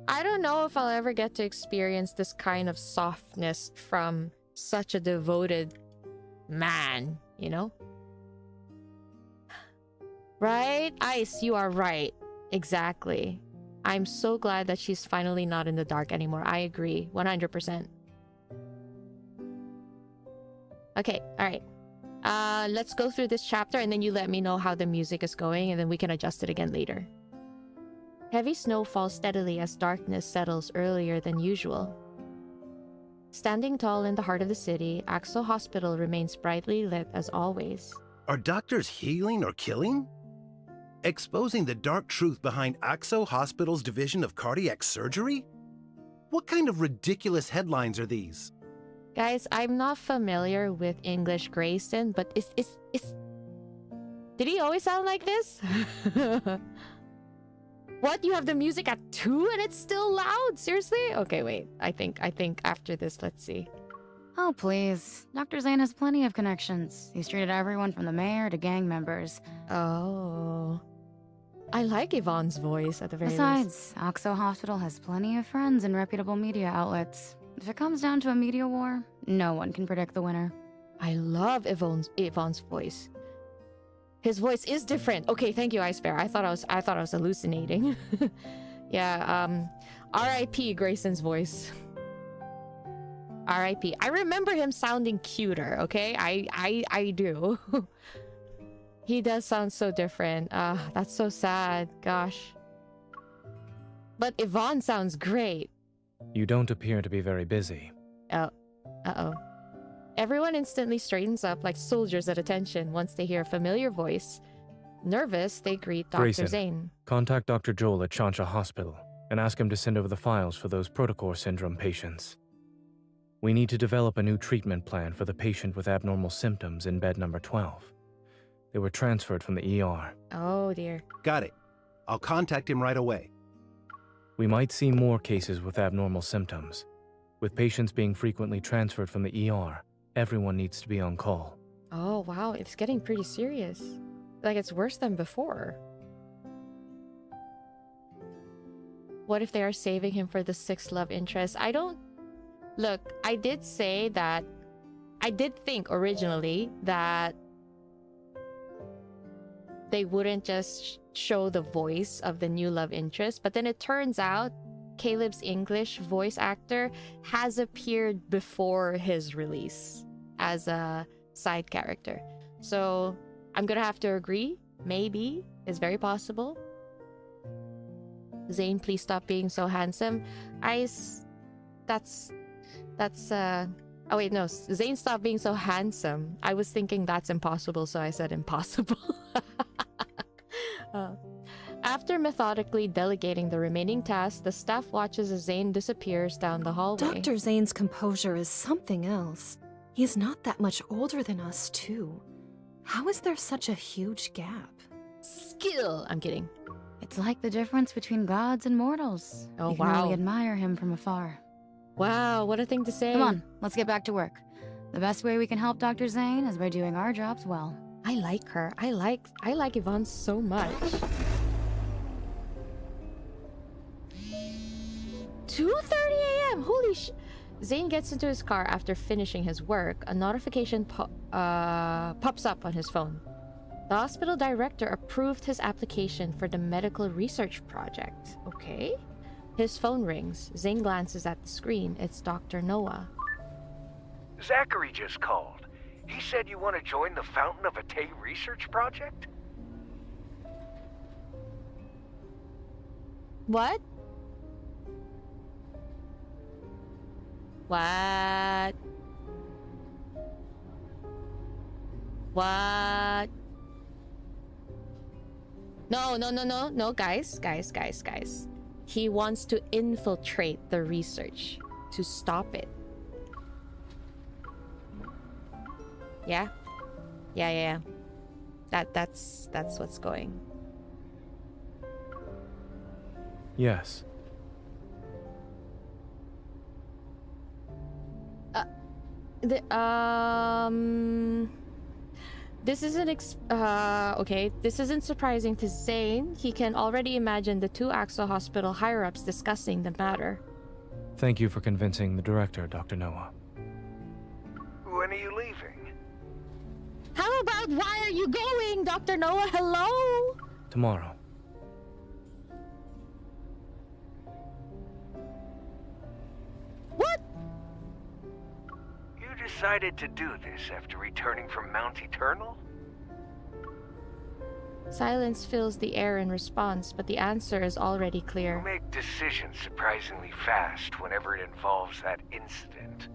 I don't know if I'll ever get to experience this kind of softness from such a devoted man, you know? Right? Ice, you are right. Exactly. I'm so glad that she's finally not in the dark anymore. I agree. 100%. Okay, alright. Let's go through this chapter and then you let me know how the music is going and then we can adjust it again later. Heavy snow falls steadily as darkness settles earlier than usual. Standing tall in the heart of the city, Axel Hospital remains brightly lit as always. Are doctors healing or killing? Exposing the dark truth behind 𝓥𝓲 Hospital's division of cardiac surgery? What kind of ridiculous headlines are these? Guys, I'm not familiar with English Grayson, but did he always sound like this? What? You have the music at 2 and it's still loud? Seriously? Okay, wait. I think after this, let's see. Oh, please. Dr. Zayne has plenty of connections. He's treated everyone from the mayor to gang members. Oh. I like Yvonne's voice at the very least. Besides, 𝓥𝓲 Hospital has plenty of friends in reputable media outlets. If it comes down to a media war, no one can predict the winner. I love Yvonne's voice. His voice is different. Okay, thank you, Ice Bear. I thought I was hallucinating. Yeah, R.I.P. Grayson's voice. R.I.P. I remember him sounding cuter, okay? I do. He does sound so different. That's so sad. Gosh. But Yvonne sounds great. You don't appear to be very busy. Oh. Uh-oh. Everyone instantly straightens up like soldiers at attention once they hear a familiar voice. Nervous, they greet Dr. Grayson, Zayne. Contact Dr. Joel at 𝓥𝓲 Hospital and ask him to send over the files for those Pt.2 syndrome patients. We need to develop a new treatment plan for the patient with abnormal symptoms in bed number 12. They were transferred from the ER. Oh, dear. Got it. I'll contact him right away. We might see more cases with abnormal symptoms. With patients being frequently transferred from the ER, everyone needs to be on call. Oh, wow. It's getting pretty serious. Like, it's worse than before. What if they are saving him for the 6th love interest? I don't... Look, I did say that... I did think originally that they wouldn't just show the voice of the new love interest, but then it turns out Caleb's English voice actor has appeared before his release as a side character. So I'm gonna have to agree. Maybe. It's very possible. Zayne, please stop being so handsome. Oh wait, no. Zayne, stop being so handsome. I was thinking that's impossible, so I said impossible. After methodically delegating the remaining tasks, the staff watches as Zayne disappears down the hallway. Dr. Zayne's composure is something else. He is not that much older than us, too. How is there such a huge gap? Skill! I'm kidding. It's like the difference between gods and mortals. Oh, you can only admire him from afar. Wow, what a thing to say. Come on, let's get back to work. The best way we can help Dr. Zayne is by doing our jobs well. I like her. I like Yvonne so much. 2:30 a.m. Holy sh... Zayne gets into his car after finishing his work. A notification pops up on his phone. The hospital director approved his application for the medical research project. Okay. His phone rings. Zayne glances at the screen. It's Dr. Noah. Zachary just called. He said you want to join the Fountain of Ate research project? What? What? What? No, guys. He wants to infiltrate the research to stop it. Yeah. That's what's going. Yes. This isn't okay. This isn't surprising to Zayne. He can already imagine the 2 𝓥𝓲 Hospital higher-ups discussing the matter. Thank you for convincing the director, Dr. Noah. When are you leaving? How about why are you going, Dr. Noah? Hello? Tomorrow. What? You decided to do this after returning from Mount Eternal? Silence fills the air in response, but the answer is already clear. You make decisions surprisingly fast whenever it involves that incident.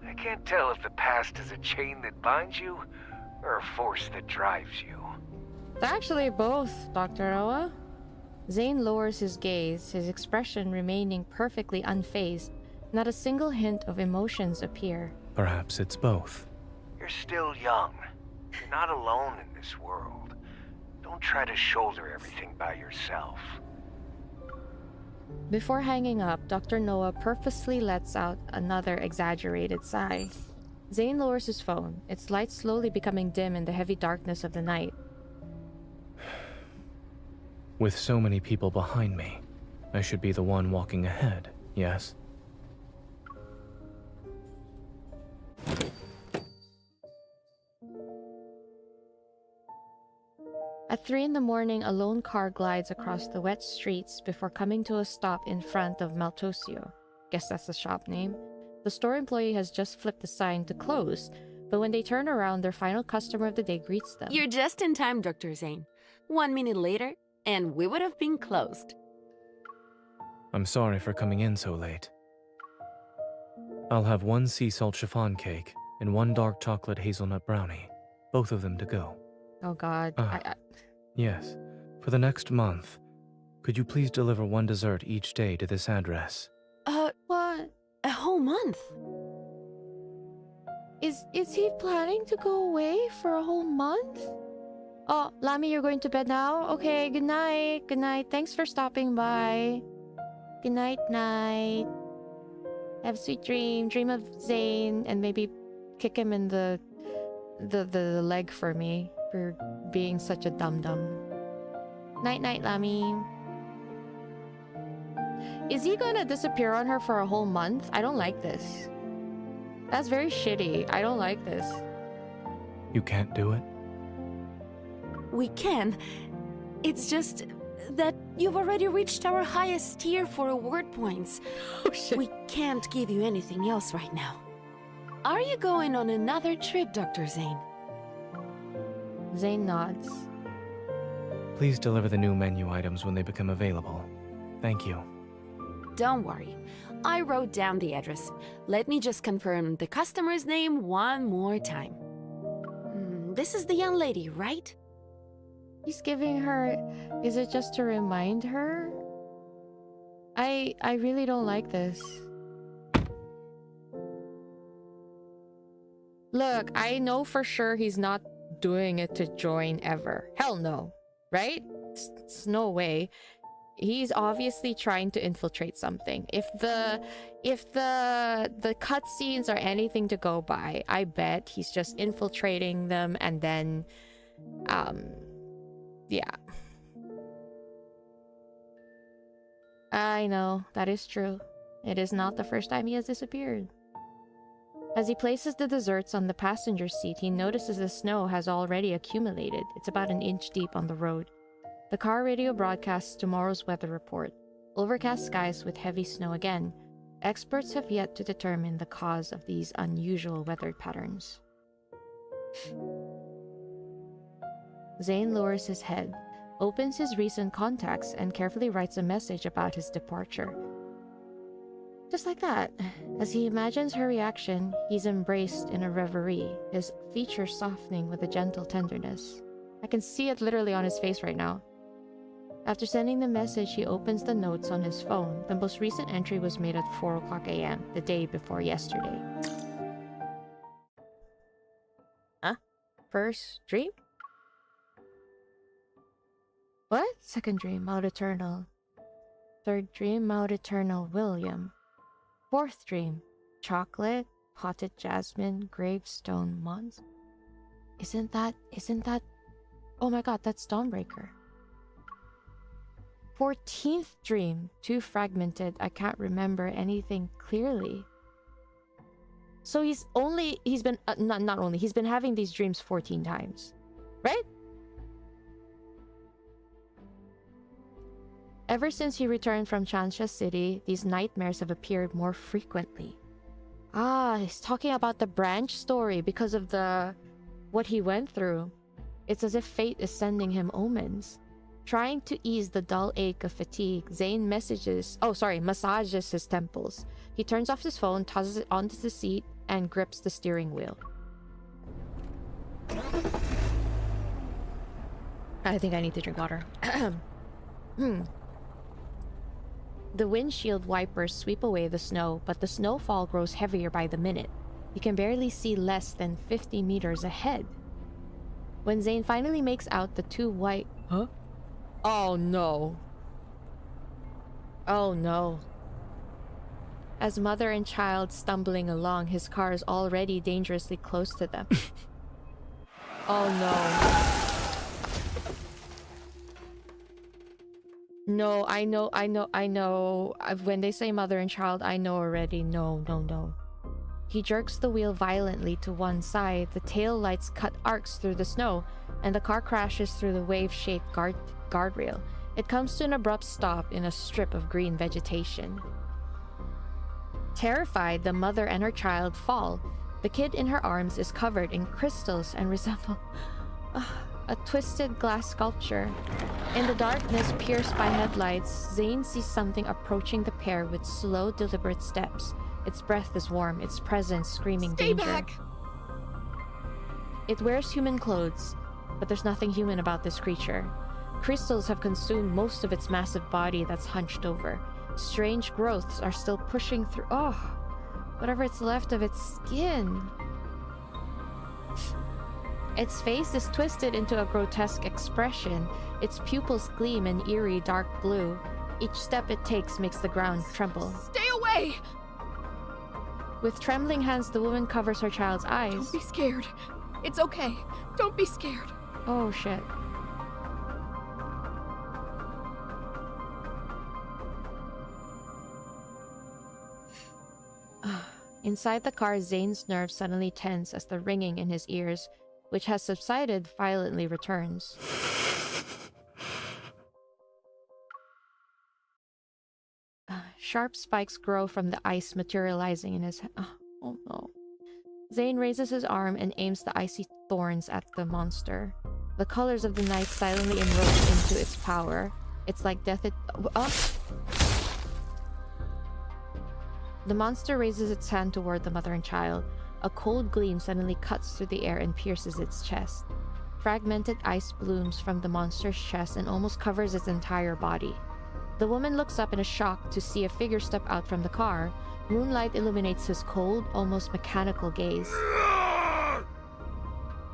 I can't tell if the past is a chain that binds you, or a force that drives you. Actually, both, Dr. Noah. Zayne lowers his gaze, his expression remaining perfectly unfazed. Not a single hint of emotions appear. Perhaps it's both. You're still young. You're not alone in this world. Don't try to shoulder everything by yourself. Before hanging up, Dr. Noah purposely lets out another exaggerated sigh. Zayne lowers his phone, its light slowly becoming dim in the heavy darkness of the night. With so many people behind me, I should be the one walking ahead, yes? At 3 in the morning, a lone car glides across the wet streets before coming to a stop in front of Maltosio. Guess that's the shop name. The store employee has just flipped the sign to close, but when they turn around, their final customer of the day greets them. You're just in time, Dr. Zayne. 1 minute later, and we would have been closed. I'm sorry for coming in so late. I'll have 1 sea salt chiffon cake and 1 dark chocolate hazelnut brownie, both of them to go. Oh God. Yes. For the next month, could you please deliver 1 dessert each day to this address? What? A whole month? Is he planning to go away for a whole month? Oh, Lami, you're going to bed now? Okay, good night. Good night. Thanks for stopping by. Good night, night. Have a sweet dream. Dream of Zayne, and maybe kick him in the leg for me for being such a dum-dum. Night-night, Lami. Is he gonna disappear on her for a whole month? I don't like this. That's very shitty. I don't like this. You can't do it? We can. It's just that you've already reached our highest tier for award points. Oh, shit. We can't give you anything else right now. Are you going on another trip, Dr. Zayne? Zayne nods. Please deliver the new menu items when they become available. Thank you. Don't worry. I wrote down the address. Let me just confirm the customer's name 1 more time. This is the young lady, right? He's giving her... Is it just to remind her? I really don't like this. Look, I know for sure he's not doing it to join ever. Hell no. Right? It's no way. He's obviously trying to infiltrate something. If the cutscenes are anything to go by, I bet he's just infiltrating them and then yeah. I know, that is true. It is not the first time he has disappeared. As he places the desserts on the passenger seat, he notices the snow has already accumulated. It's about 1 inch deep on the road. The car radio broadcasts tomorrow's weather report. Overcast skies with heavy snow again. Experts have yet to determine the cause of these unusual weather patterns. Zayne lowers his head, opens his recent contacts, and carefully writes a message about his departure. Just like that. As he imagines her reaction, he's embraced in a reverie, his features softening with a gentle tenderness. I can see it literally on his face right now. After sending the message, he opens the notes on his phone. The most recent entry was made at 4:00 a.m., the day before yesterday. Huh? First dream? What? Second dream, Mount Eternal. Third dream, Mount Eternal, William. Fourth dream, chocolate, potted jasmine, gravestone, Mons. Isn't that... Oh my god, that's Dawnbreaker. 14th dream, too fragmented, I can't remember anything clearly. So he's been having these dreams 14 times, right? Ever since he returned from Chansha City, these nightmares have appeared more frequently. Ah, he's talking about the branch story because of what he went through. It's as if fate is sending him omens. Trying to ease the dull ache of fatigue, Zayne massages his temples. He turns off his phone, tosses it onto the seat, and grips the steering wheel. I think I need to drink water. The windshield wipers sweep away the snow, but the snowfall grows heavier by the minute. You can barely see less than 50 meters ahead. When Zayne finally makes out the two white... Huh? Oh no. Oh no. As mother and child stumbling along, his car is already dangerously close to them. Oh no. No, I know. When they say mother and child, I know already. No. He jerks the wheel violently to one side. The tail lights cut arcs through the snow, and the car crashes through the wave-shaped guardrail. It comes to an abrupt stop in a strip of green vegetation. Terrified, the mother and her child fall. The kid in her arms is covered in crystals and resembles a twisted glass sculpture. In the darkness pierced by headlights, Zayne sees something approaching the pair with slow, deliberate steps. Its breath is warm, its presence screaming danger. Stay back! It wears human clothes, but there's nothing human about this creature. Crystals have consumed most of its massive body that's hunched over. Strange growths are still pushing through. Oh, whatever it's left of its skin. Its face is twisted into a grotesque expression. Its pupils gleam an eerie dark blue. Each step it takes makes the ground tremble. Stay away! With trembling hands, the woman covers her child's eyes. Don't be scared. It's okay. Don't be scared. Oh, shit. Inside the car, Zayne's nerves suddenly tense as the ringing in his ears, which has subsided, violently returns. Sharp spikes grow from the ice, materializing in his head. Oh no. Zayne raises his arm and aims the icy thorns at the monster. The colors of the night silently enroll into its power. It's like death The monster raises its hand toward the mother and child. A cold gleam suddenly cuts through the air and pierces its chest. Fragmented ice blooms from the monster's chest and almost covers its entire body. The woman looks up in a shock to see a figure step out from the car. Moonlight illuminates his cold, almost mechanical gaze.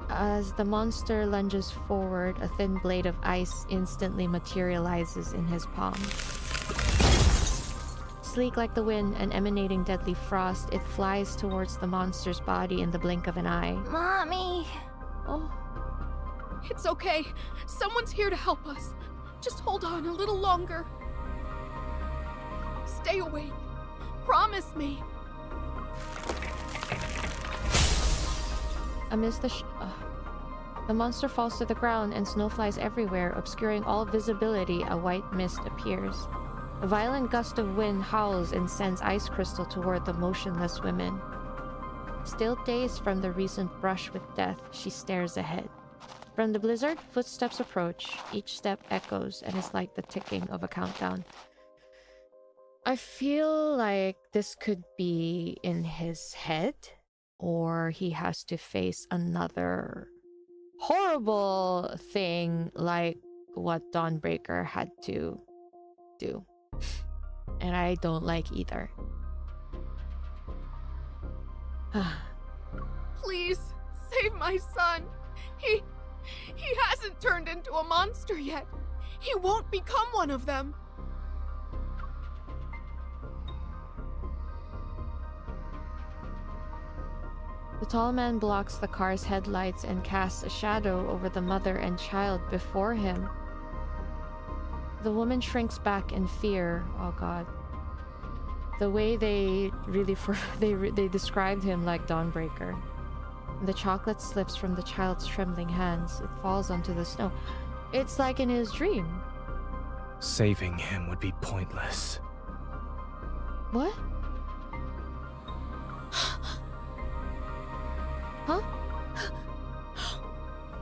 As the monster lunges forward, a thin blade of ice instantly materializes in his palm. Sleek like the wind and emanating deadly frost, it flies towards the monster's body in the blink of an eye. Mommy! Oh. It's okay. Someone's here to help us. Just hold on a little longer. Stay awake. Promise me. Amidst the monster falls to the ground and snow flies everywhere, obscuring all visibility. A white mist appears. A violent gust of wind howls and sends ice crystal toward the motionless women. Still dazed from the recent brush with death, she stares ahead. From the blizzard, footsteps approach. Each step echoes and is like the ticking of a countdown. I feel like this could be in his head, or he has to face another horrible thing like what Dawnbreaker had to do. And I don't like either. Please, save my son. He hasn't turned into a monster yet. He won't become one of them. The tall man blocks the car's headlights and casts a shadow over the mother and child before him. The woman shrinks back in fear. Oh god. The way they described him like Dawnbreaker. The chocolate slips from the child's trembling hands. It falls onto the snow. It's like in his dream. Saving him would be pointless. What? Huh?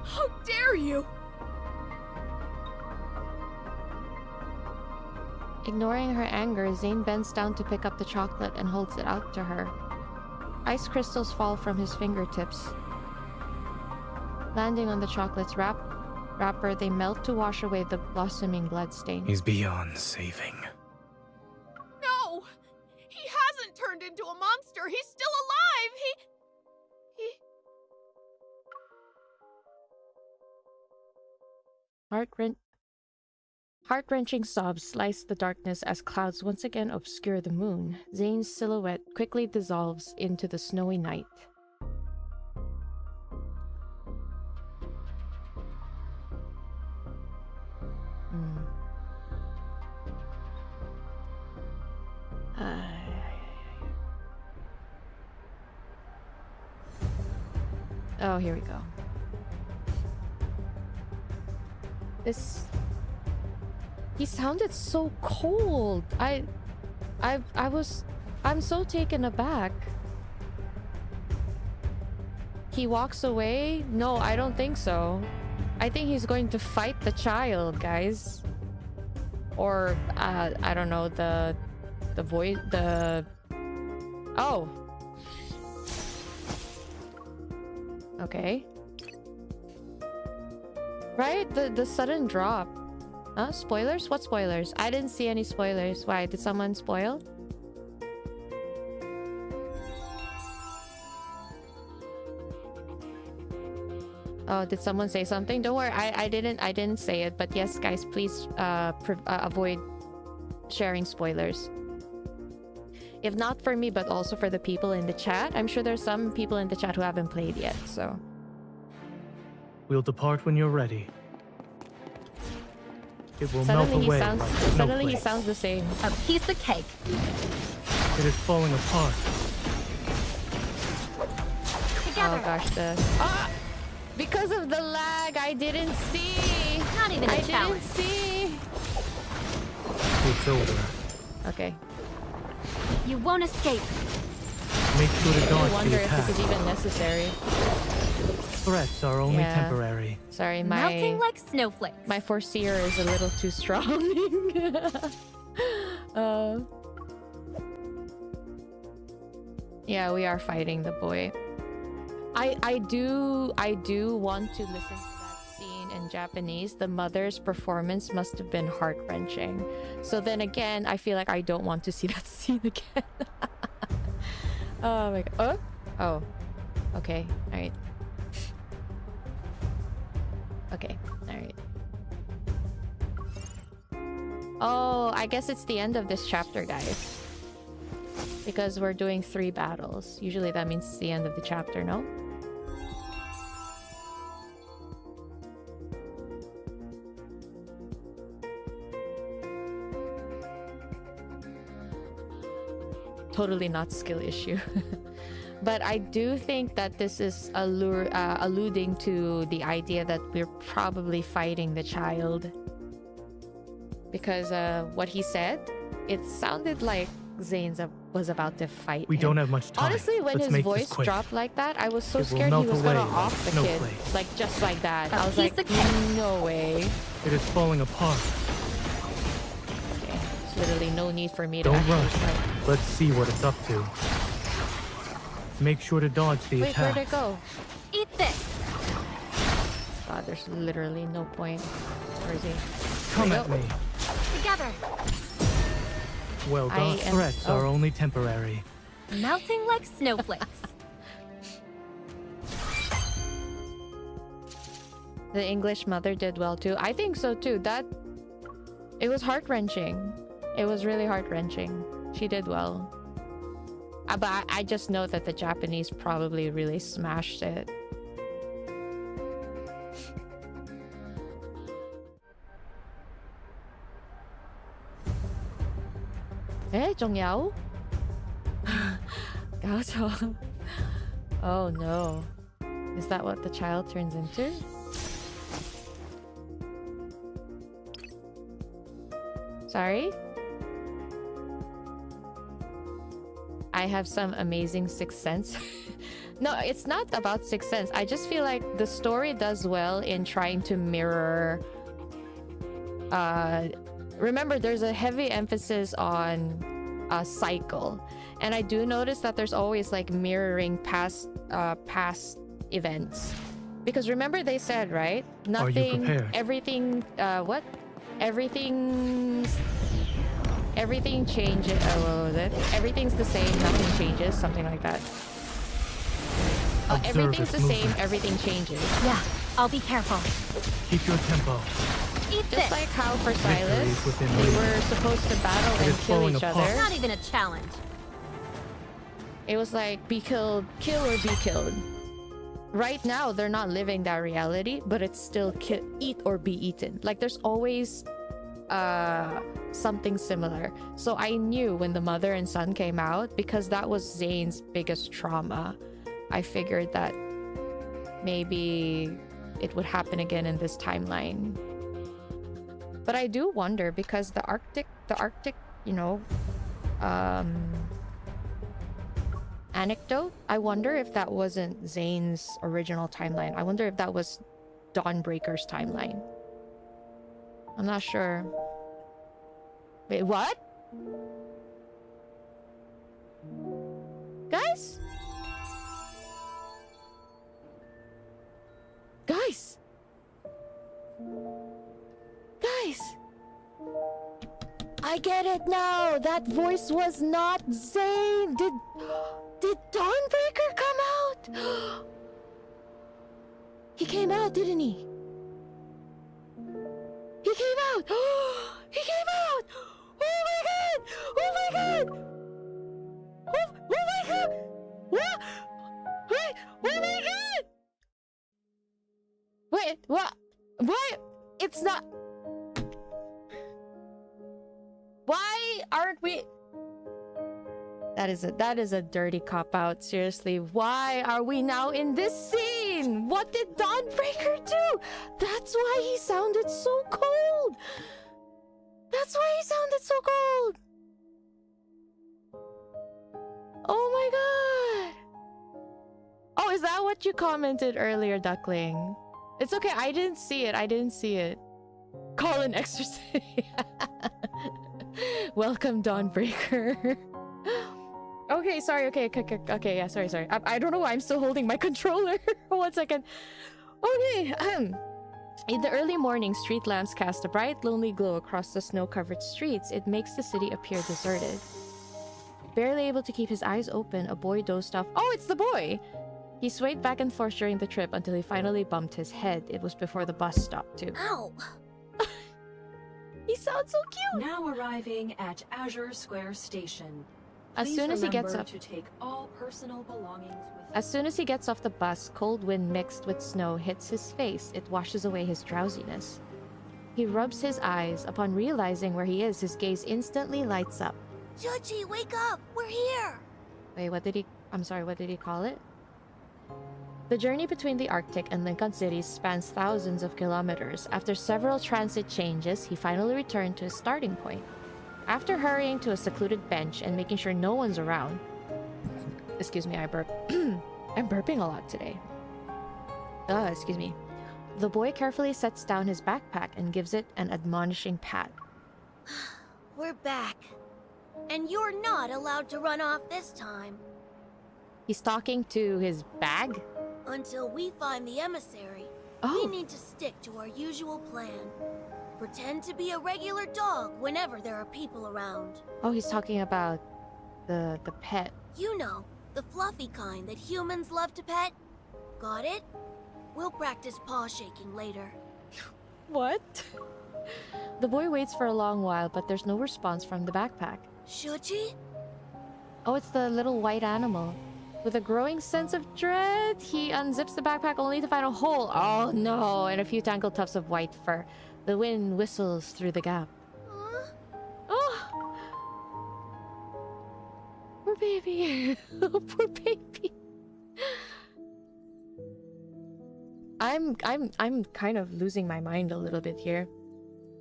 How dare you! Ignoring her anger, Zayne bends down to pick up the chocolate and holds it out to her. Ice crystals fall from his fingertips. Landing on the chocolate's wrap, wrapper, they melt to wash away the blossoming bloodstain. He's beyond saving. No! He hasn't turned into a monster! He's still alive! He... Heart-wrenching sobs slice the darkness as clouds once again obscure the moon. Zayne's silhouette quickly dissolves into the snowy night. Oh, here we go. He sounded so cold. I'm so taken aback. He walks away? No, I don't think so. I think he's going to fight the child, guys. Or I don't know, the voice, oh. Okay. Right? The sudden drop. Huh? Spoilers? What spoilers? I didn't see any spoilers. Why? Did someone spoil? Oh, did someone say something? Don't worry, I didn't say it. But yes, guys, please avoid sharing spoilers. If not for me, but also for the people in the chat. I'm sure there's some people in the chat who haven't played yet, so... We'll depart when you're ready. It will Suddenly melt away sounds, like suddenly he snowflakes. sounds the same. A piece of cake. It is falling apart. Oh gosh, because of the lag, I didn't see. Not even a challenge. I didn't see. It's over. Okay. You won't escape. Make sure to I dodge wonder the if attack. this is even necessary. Threats are only Yeah. temporary. Sorry, Melting like snowflakes. my foreseer is a little too strong. Yeah, we are fighting the boy. I do want to listen to that scene in Japanese. The mother's performance must have been heart-wrenching. So then again, I feel like I don't want to see that scene again. Oh my god. Oh. Okay. All right. Okay. All right. Oh, I guess it's the end of this chapter, guys. Because we're doing 3 battles. Usually that means it's the end of the chapter, no? Totally not skill issue. But I do think that this is alluding to the idea that we're probably fighting the child. Because what he said, it sounded like Zayne was about to fight We him. don't have much time. Honestly, when Let's his make this voice quick. dropped like that, I was so It will scared he melt was gonna away like off the kid. snowflakes. Like, just like that. A I was piece like, of cake. no way. It is falling apart. Okay, there's literally no need for me to Don't actually rush. fight. Let's see what it's up to. Make sure to dodge the Wait, attack. where'd it go? Eat this. God, there's literally no point. Where is he? Come There at you me. Together. Well I done. am- Threats are only temporary. Melting like snowflakes. The English mother did well too. I think so too. It was heart-wrenching. It was really heart-wrenching. She did well. But I just know that the Japanese probably really smashed it. Eh, Zhongyao? 𝓥𝓲. Oh no. Is that what the child turns into? Sorry? I have some amazing sixth sense. No, it's not about sixth sense. I just feel like the story does well in trying to mirror... remember, there's a heavy emphasis on cycle. And I do notice that there's always like mirroring past events. Because remember they said, right? Nothing. Are you prepared? Everything. What? Everything changes. Oh, what was it? Everything's the same. Nothing changes. Something like that. Everything's the same. Everything changes. Yeah, I'll be careful. Keep your tempo. Just like how for Sylus, they were supposed to battle and kill each other. It's not even a challenge. It was like, be killed, kill or be killed. Right now, they're not living that reality, but it's still eat or be eaten. Like, there's always something similar. So I knew when the mother and son came out, because that was Zayne's biggest trauma, I figured that maybe it would happen again in this timeline. But I do wonder, because the Arctic, you know, anecdote, I wonder if that wasn't Zayne's original timeline. I wonder if that was Dawnbreaker's timeline. I'm not sure. Wait, what? Guys? Guys! Guys! I get it now! That voice was not Zayne! Did Dawnbreaker come out? He came out, didn't he? He came out! He came out! Oh my god! Oh my god! Oh my god! What? Wait! Oh my god! Wait, what? What? It's not... Why aren't we... That is a dirty cop-out, seriously. Why are we now in this scene? What did Dawnbreaker do? That's why he sounded so cold. That's why he sounded so cold. Oh my god. Oh, is that what you commented earlier, Duckling? It's okay, I didn't see it. Call an exorcist. Welcome, Dawnbreaker. Okay, sorry, okay, yeah, sorry. I don't know why I'm still holding my controller. 1 second. Okay, in the early morning, street lamps cast a bright, lonely glow across the snow-covered streets. It makes the city appear deserted. Barely able to keep his eyes open, a boy dozed off. Oh, it's the boy! He swayed back and forth during the trip until he finally bumped his head. It was before the bus stopped, too. Ow! He sounds so cute! Now arriving at Azure Square Station. As soon as he gets up, to take all personal belongings with as soon as he gets off the bus, cold wind mixed with snow hits his face. It washes away his drowsiness. He rubs his eyes. Upon realizing where he is, his gaze instantly lights up. Judgy, wake up! We're here! Wait, what did he call it? The journey between the Arctic and Lincoln cities spans thousands of kilometers. After several transit changes, he finally returned to his starting point. After hurrying to a secluded bench and making sure no one's around... Excuse me, I burp. I'm burping a lot today. Excuse me. The boy carefully sets down his backpack and gives it an admonishing pat. We're back. And you're not allowed to run off this time. He's talking to his bag? Until we find the emissary, we need to stick to our usual plan. Pretend to be a regular dog whenever there are people around. Oh, he's talking about the pet. You know, the fluffy kind that humans love to pet. Got it? We'll practice paw shaking later. What? The boy waits for a long while, but there's no response from the backpack. Should he? Oh, it's the little white animal. With a growing sense of dread, he unzips the backpack only to find a hole. Oh no, and a few tangled tufts of white fur. The wind whistles through the gap. Oh! Poor baby. Poor baby. I'm kind of losing my mind a little bit here.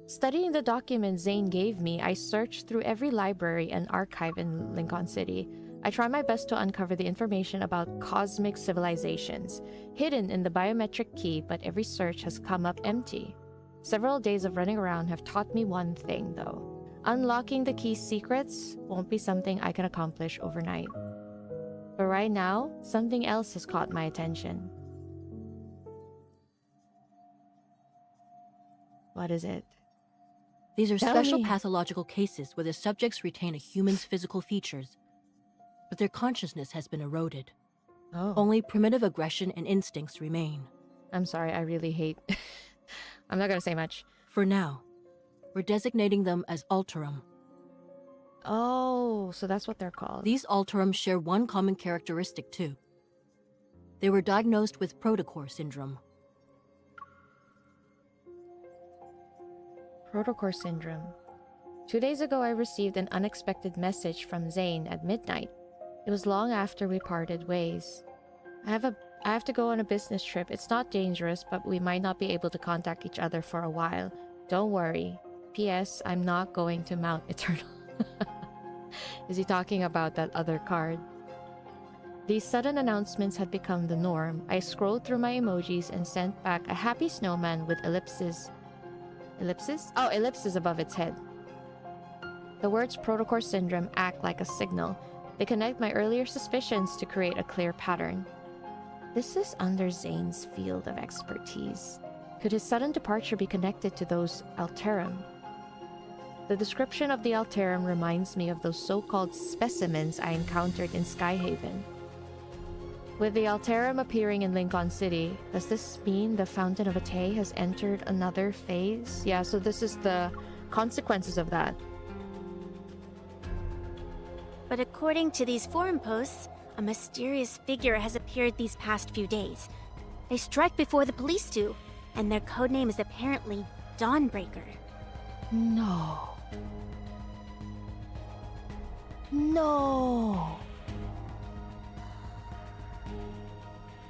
Studying the document Zayne gave me, I searched through every library and archive in Lincoln City. I try my best to uncover the information about cosmic civilizations, hidden in the biometric key, but every search has come up empty. Several days of running around have taught me one thing, though. Unlocking the key's secrets won't be something I can accomplish overnight. But right now, something else has caught my attention. What is it? These are Tell special me. pathological cases where the subjects retain a human's physical features, but their consciousness has been eroded. Oh. Only primitive aggression and instincts remain. I'm sorry, I really hate... I'm not gonna say much. For now, we're designating them as alterum. Oh, so that's what they're called. These alterum share one common characteristic too. They were diagnosed with Pt.2 syndrome. Pt.2 syndrome. 2 days ago, I received an unexpected message from Zayne at midnight. It was long after we parted ways. I have to go on a business trip. It's not dangerous, but we might not be able to contact each other for a while. Don't worry. P.S. I'm not going to Mount Eternal. Is he talking about that other card? These sudden announcements had become the norm. I scrolled through my emojis and sent back a happy snowman with ellipses. Ellipses? Oh, ellipses above its head. The words Pt.2 syndrome act like a signal. They connect my earlier suspicions to create a clear pattern. This is under Zayne's field of expertise. Could his sudden departure be connected to those alterum? The description of the alterum reminds me of those so-called specimens I encountered in Skyhaven. With the alterum appearing in Lincoln City, does this mean the Fountain of Ate has entered another phase? Yeah, so this is the consequences of that. But according to these forum posts, a mysterious figure has appeared these past few days. They strike before the police do, and their codename is apparently Dawnbreaker. No. No.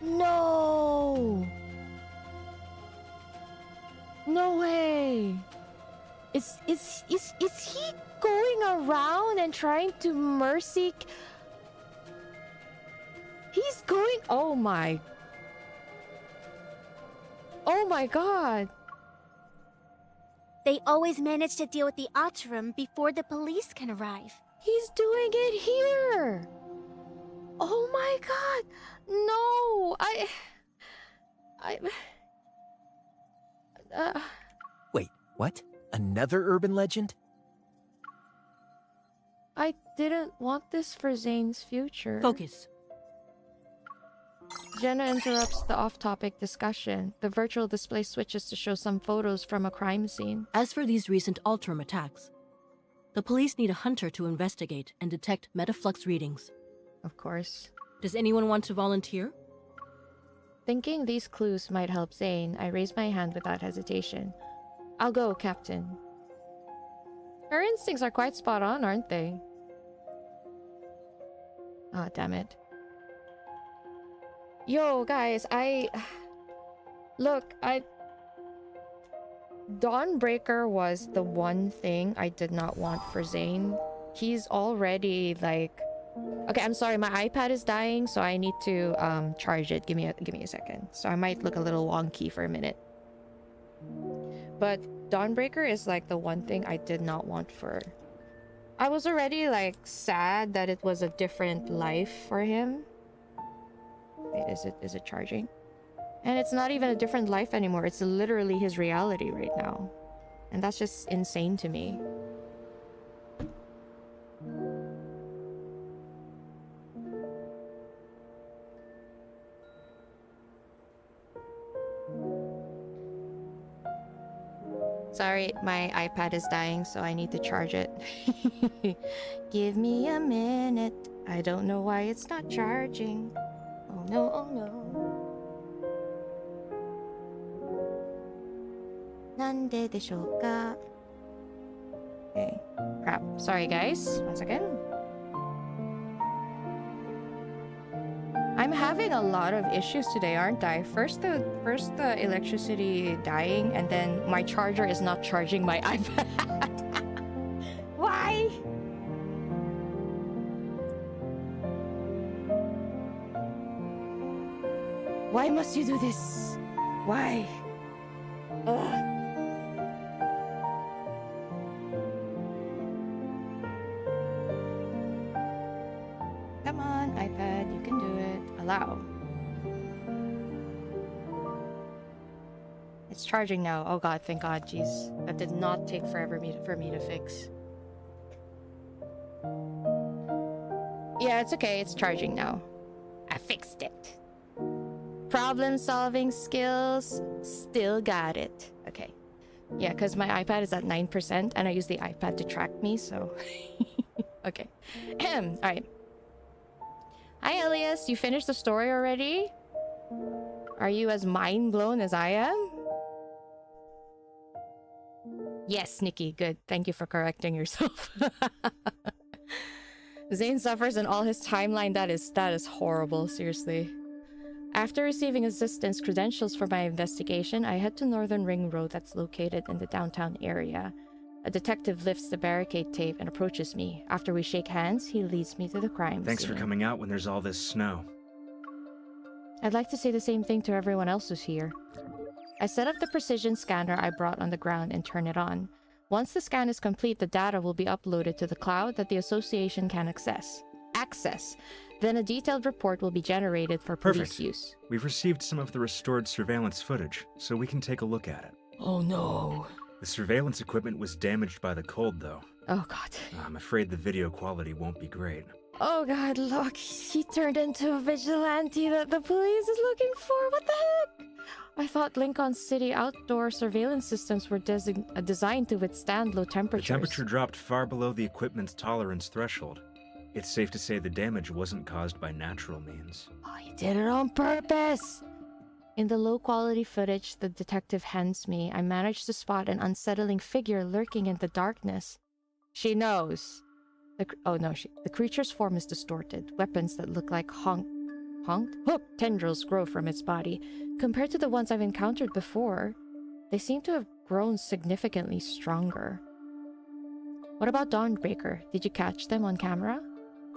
No. No way. Is he going around and trying to mercy? He's going. Oh my god. They always manage to deal with the alterum before the police can arrive. He's doing it here. Oh my god. No. Wait, what? Another urban legend? I didn't want this for Zayne's future. Focus. Jenna interrupts the off-topic discussion. The virtual display switches to show some photos from a crime scene. As for these recent alterum attacks, the police need a hunter to investigate and detect metaflux readings. Of course. Does anyone want to volunteer? Thinking these clues might help Zayne, I raise my hand without hesitation. I'll go, Captain. Her instincts are quite spot on, aren't they? Oh, damn it. Yo, guys, Dawnbreaker was the one thing I did not want for Zayne. He's already, like... Okay, I'm sorry, my iPad is dying, so I need to charge it. Give me a second. So I might look a little wonky for a minute. But Dawnbreaker is like the one thing I did not want for... I was already like sad that it was a different life for him. Wait, is it charging? And it's not even a different life anymore. It's literally his reality right now. And that's just insane to me. Sorry, my iPad is dying, so I need to charge it. Give me a minute. I don't know why it's not charging. Oh no, oh no. Nande deshouka? Okay. Crap. Sorry, guys. 1 second. I'm having a lot of issues today, aren't I? First the electricity dying, and then my charger is not charging my iPad. Why? Why must you do this? Why? Ugh. Come on, iPad, you can do it. Allow. It's charging now. Oh god, thank god, jeez. That did not take forever for me to fix. Yeah, it's okay. It's charging now. I fixed it. Problem-solving skills. Still got it. Okay. Yeah, because my iPad is at 9% and I use the iPad to track me, so... okay. Alright. Hi, Elias. You finished the story already? Are you as mind-blown as I am? Yes, Nikki. Good. Thank you for correcting yourself. Zayne suffers in all his timeline. That is horrible, seriously. After receiving assistance credentials for my investigation, I head to Northern Ring Road that's located in the downtown area. A detective lifts the barricade tape and approaches me. After we shake hands, he leads me to the crime scene. Thanks for coming out when there's all this snow. I'd like to say the same thing to everyone else who's here. I set up the precision scanner I brought on the ground and turn it on. Once the scan is complete, the data will be uploaded to the cloud that the association can access. Then a detailed report will be generated for police use. We've received some of the restored surveillance footage, so we can take a look at it. Oh no. The surveillance equipment was damaged by the cold, though. Oh god. I'm afraid the video quality won't be great. Oh god, look, he turned into a vigilante that the police is looking for. What the heck? I thought Lincoln City outdoor surveillance systems were designed to withstand low temperatures. The temperature dropped far below the equipment's tolerance threshold. It's safe to say the damage wasn't caused by natural means. Oh, he did it on purpose! In the low-quality footage the detective hands me, I managed to spot an unsettling figure lurking in the darkness. She knows. The creature's form is distorted. Weapons that look like hooked tendrils grow from its body. Compared to the ones I've encountered before, they seem to have grown significantly stronger. What about Dawnbreaker? Did you catch them on camera?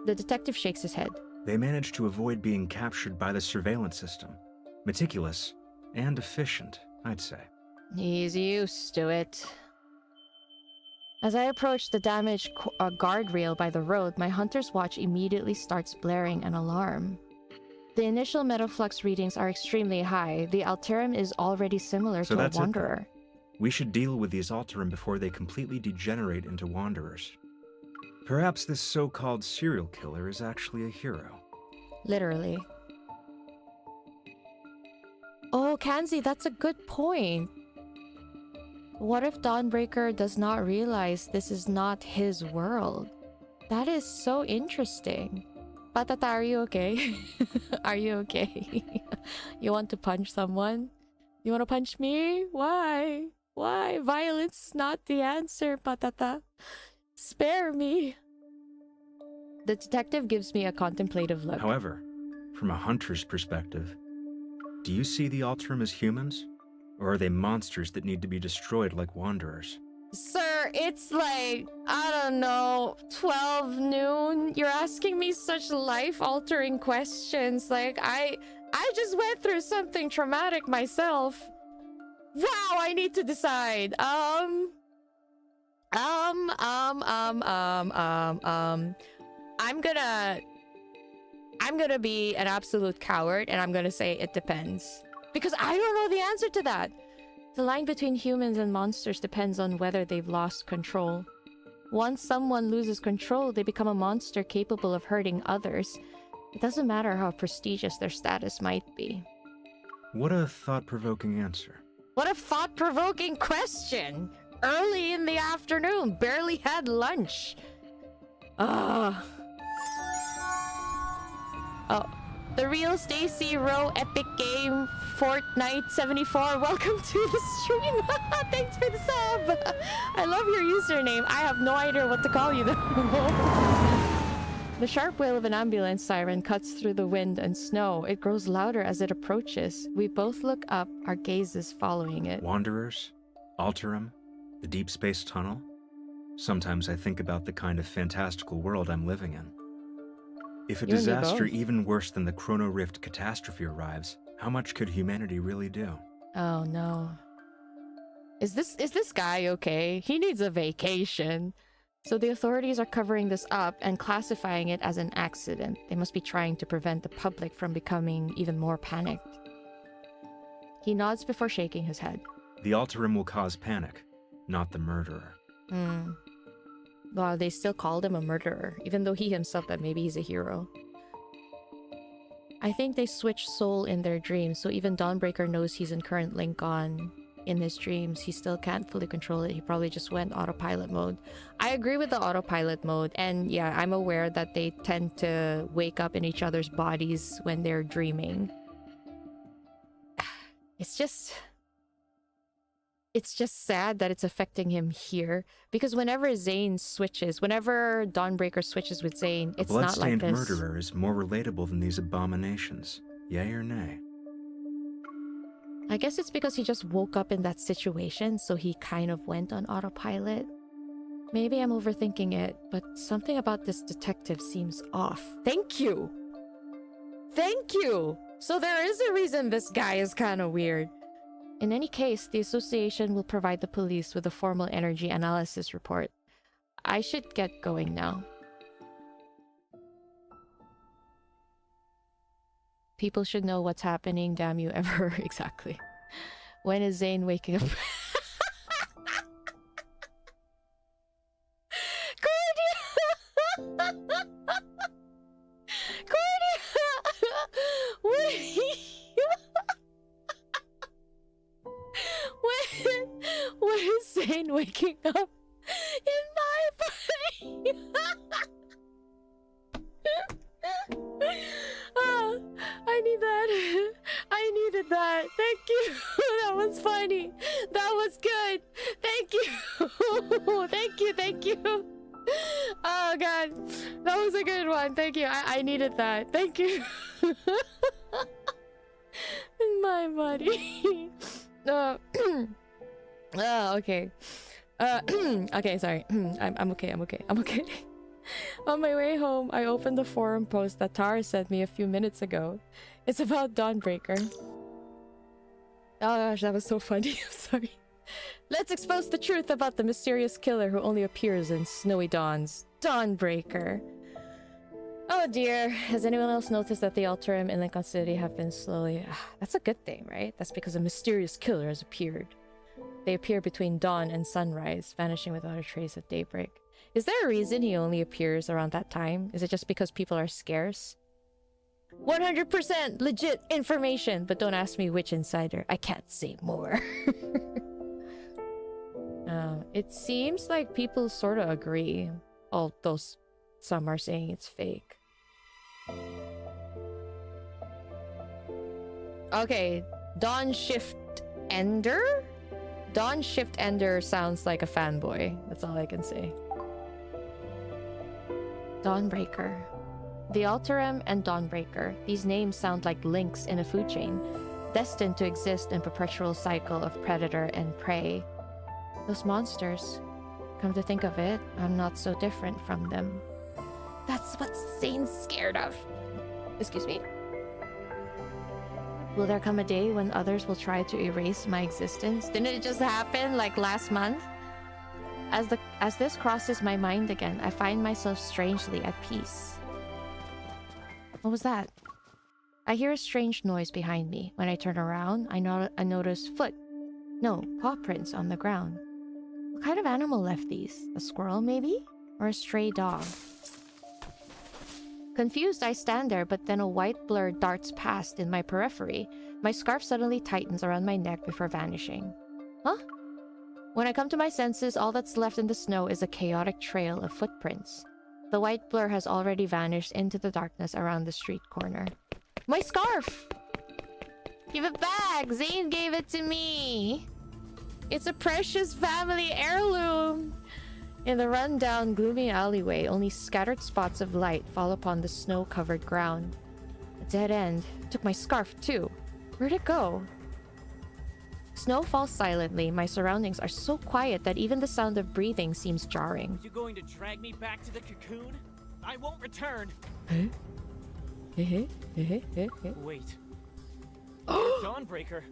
The detective shakes his head. They managed to avoid being captured by the surveillance system. Meticulous and efficient, I'd say. He's used to it. As I approach the damaged guardrail by the road, my hunter's watch immediately starts blaring an alarm. The initial metaflux readings are extremely high. The alterum is already similar to a wanderer. We should deal with these alterum before they completely degenerate into wanderers. Perhaps this so-called serial killer is actually a hero. Literally. Oh, Kanzi, that's a good point. What if Dawnbreaker does not realize this is not his world? That is so interesting. Patata, are you okay? Are you okay? You want to punch someone? You want to punch me? Why? Why? Violence is not the answer, Patata. Spare me. The detective gives me a contemplative look. However, from a hunter's perspective, do you see the alterum as humans? Or are they monsters that need to be destroyed like wanderers? Sir, it's like, I don't know, 12 noon. You're asking me such life-altering questions. Like, I just went through something traumatic myself. Wow, I need to decide. I'm gonna be an absolute coward and I'm gonna say it depends. Because I don't know the answer to that. The line between humans and monsters depends on whether they've lost control. Once someone loses control, they become a monster capable of hurting others. It doesn't matter how prestigious their status might be. What a thought-provoking answer. What a thought-provoking question! Early in the afternoon, barely had lunch. Oh, the real Stacy Rowe epic game Fortnite 74. Welcome to the stream. Thanks for the sub. I love your username. I have no idea what to call you though. The sharp wail of an ambulance siren cuts through the wind and snow. It grows louder as it approaches. We both look up, our gazes following it. Wanderers? Alterum? The Deepspace tunnel? Sometimes I think about the kind of fantastical world I'm living in. If a disaster even worse than the Chrono Rift catastrophe arrives, how much could humanity really do? Oh no. Is this guy okay? He needs a vacation. So the authorities are covering this up and classifying it as an accident. They must be trying to prevent the public from becoming even more panicked. He nods before shaking his head. The alterum will cause panic, not the murderer. Well, they still called him a murderer, even though he himself that maybe he's a hero. I think they switched soul in their dreams, so even Dawnbreaker knows he's in current Lincoln. In his dreams, he still can't fully control it. He probably just went autopilot mode. I agree with the autopilot mode, and yeah, I'm aware that they tend to wake up in each other's bodies when they're dreaming. It's just sad that it's affecting him here, because whenever Zayne switches, whenever Dawnbreaker switches with Zayne, it's not like this. A bloodstained murderer is more relatable than these abominations. Yay or nay? I guess it's because he just woke up in that situation, so he kind of went on autopilot. Maybe I'm overthinking it, but something about this detective seems off. Thank you! Thank you! So there is a reason this guy is kind of weird. In any case, the association will provide the police with a formal energy analysis report. I should get going now. People should know what's happening, damn you ever. Exactly. When is Zayne waking up? When is Zayne waking up in my body? I need that. I needed that. Thank you. That was funny. That was good. Thank you. Thank you. Thank you. Oh god. That was a good one. Thank you. I needed that. Thank you. In my body. Okay. Okay, sorry. I'm okay. I'm okay. On my way home, I opened the forum post that Tara sent me a few minutes ago. It's about Dawnbreaker. Oh gosh, that was so funny. I'm sorry. Let's expose the truth about the mysterious killer who only appears in snowy dawns. Dawnbreaker. Oh dear. Has anyone else noticed that the alterum in Lincoln City have been slowly... That's a good thing, right? That's because a mysterious killer has appeared. They appear between dawn and sunrise, vanishing without a trace at daybreak. Is there a reason he only appears around that time? Is it just because people are scarce? 100% legit information, but don't ask me which insider. I can't say more. It seems like people sort of agree, although some are saying it's fake. Okay, Dawn Shift Ender? Dawn Shift Ender sounds like a fanboy. That's all I can say. Dawnbreaker. The Alterum and Dawnbreaker. These names sound like links in a food chain, destined to exist in perpetual cycle of predator and prey. Those monsters. Come to think of it, I'm not so different from them. That's what Zayne's scared of. Excuse me. Will there come a day when others will try to erase my existence? Didn't it just happen like last month? As this crosses my mind again, I find myself strangely at peace. What was that? I hear a strange noise behind me. When I turn around, I notice paw prints on the ground. What kind of animal left these? A squirrel, maybe? Or a stray dog? Confused, I stand there, but then a white blur darts past in my periphery. My scarf suddenly tightens around my neck before vanishing. Huh? When I come to my senses, all that's left in the snow is a chaotic trail of footprints. The white blur has already vanished into the darkness around the street corner. My scarf! Give it back! Zayne gave it to me! It's a precious family heirloom! In the run-down, gloomy alleyway, only scattered spots of light fall upon the snow-covered ground. A dead end. Took my scarf, too. Where'd it go? Snow falls silently. My surroundings are so quiet that even the sound of breathing seems jarring. Are you going to drag me back to the cocoon? I won't return. Wait. Dawnbreaker.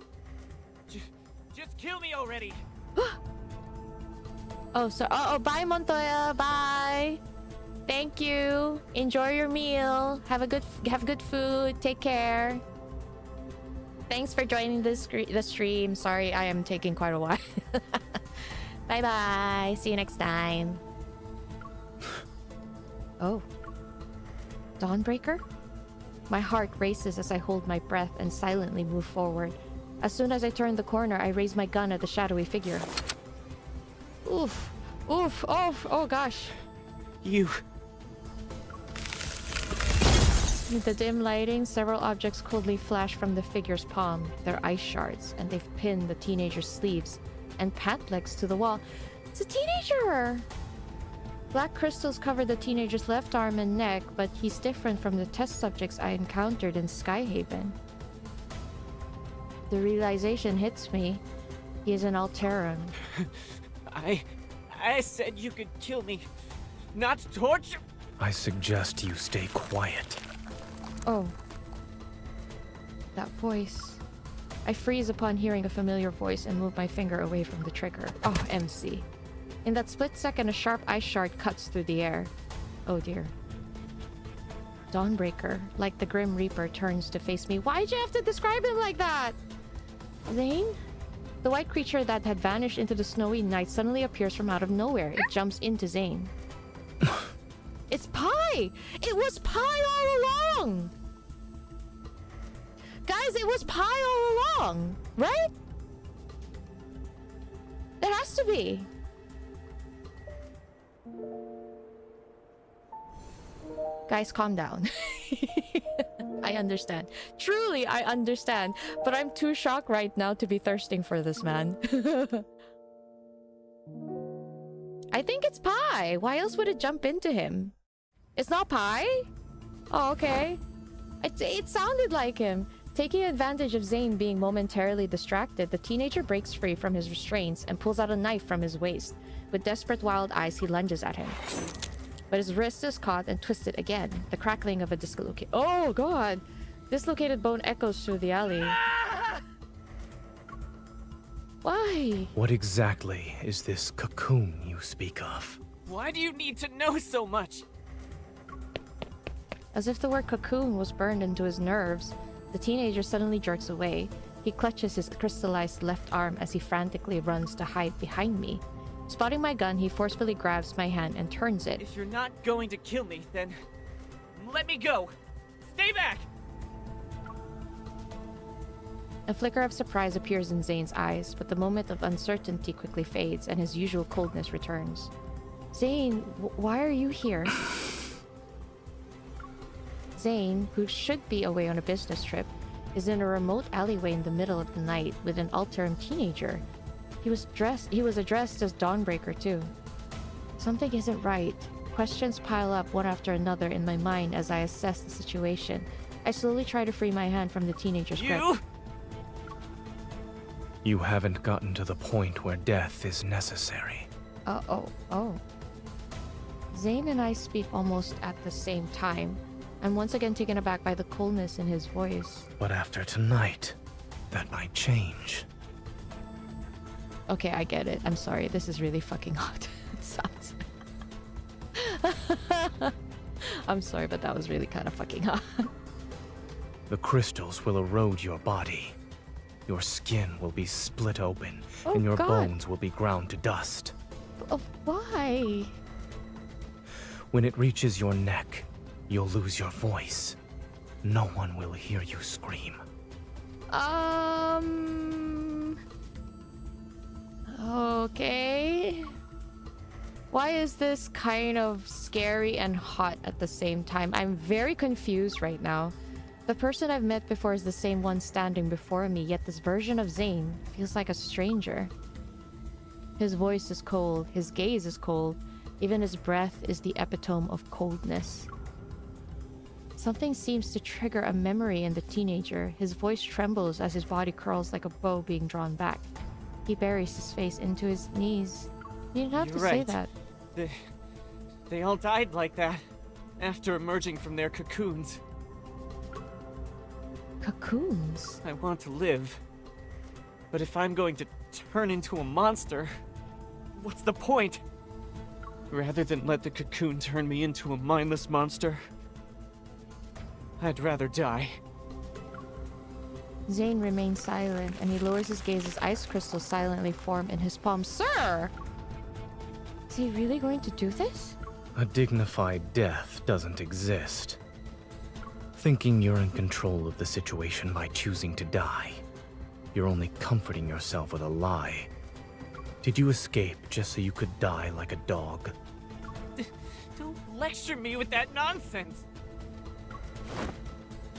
Just kill me already. Oh, bye, Montoya. Bye. Thank you. Enjoy your meal. Have good food. Take care. Thanks for joining the stream. Sorry, I am taking quite a while. Bye-bye. See you next time. Oh. Dawnbreaker? My heart races as I hold my breath and silently move forward. As soon as I turn the corner, I raise my gun at the shadowy figure. Oof. Oof. Oh gosh. You... In the dim lighting, several objects coldly flash from the figure's palm. They're ice shards, and they've pinned the teenager's sleeves and pant legs to the wall. It's a teenager! Black crystals cover the teenager's left arm and neck, but he's different from the test subjects I encountered in Skyhaven. The realization hits me. He is an alterum. I said you could kill me, not torture. I suggest you stay quiet. Oh. That voice. I freeze upon hearing a familiar voice and move my finger away from the trigger. Oh, MC. In that split second, a sharp ice shard cuts through the air. Oh dear. Dawnbreaker, like the Grim Reaper, turns to face me. Why'd you have to describe him like that? Zayne? The white creature that had vanished into the snowy night suddenly appears from out of nowhere. It jumps into Zayne. It's Pi! It was Pi all along! Guys, it was Pi all along! Right? It has to be. Guys, calm down. I understand. Truly, I understand. But I'm too shocked right now to be thirsting for this man. I think it's Pi. Why else would it jump into him? It's not Pi? Oh, okay. It sounded like him. Taking advantage of Zayne being momentarily distracted, the teenager breaks free from his restraints and pulls out a knife from his waist. With desperate wild eyes, he lunges at him. But his wrist is caught and twisted again. The crackling of a dislocated... Oh, God! Dislocated bone echoes through the alley. Why? What exactly is this cocoon you speak of? Why do you need to know so much? As if the word cocoon was burned into his nerves, the teenager suddenly jerks away. He clutches his crystallized left arm as he frantically runs to hide behind me. Spotting my gun, he forcefully grabs my hand and turns it. If you're not going to kill me, then let me go. Stay back! A flicker of surprise appears in Zayne's eyes, but the moment of uncertainty quickly fades and his usual coldness returns. Zayne, why are you here? Zayne, who should be away on a business trip, is in a remote alleyway in the middle of the night with an alterum teenager. He was addressed as Dawnbreaker too. Something isn't right. Questions pile up one after another in my mind as I assess the situation. I slowly try to free my hand from the teenager's grip. You haven't gotten to the point where death is necessary. Oh. Zayne and I speak almost at the same time. I'm once again taken aback by the coldness in his voice. But after tonight, that might change. Okay, I get it. I'm sorry. This is really fucking hot. It sounds... I'm sorry, but that was really kind of fucking hot. The crystals will erode your body. Your skin will be split open, and your bones will be ground to dust. Why? When it reaches your neck, you'll lose your voice. No one will hear you scream. Okay. Why is this kind of scary and hot at the same time? I'm very confused right now. The person I've met before is the same one standing before me, yet this version of Zayne feels like a stranger. His voice is cold, his gaze is cold, even his breath is the epitome of coldness. Something seems to trigger a memory in the teenager. His voice trembles as his body curls like a bow being drawn back. He buries his face into his knees. You didn't have to say that. They all died like that, after emerging from their cocoons. Cocoons? I want to live. But if I'm going to turn into a monster, what's the point? Rather than let the cocoon turn me into a mindless monster, I'd rather die. Zayne remains silent, and he lowers his gaze as ice crystals silently form in his palm. Sir! Is he really going to do this? A dignified death doesn't exist. Thinking you're in control of the situation by choosing to die, you're only comforting yourself with a lie. Did you escape just so you could die like a dog? Don't lecture me with that nonsense!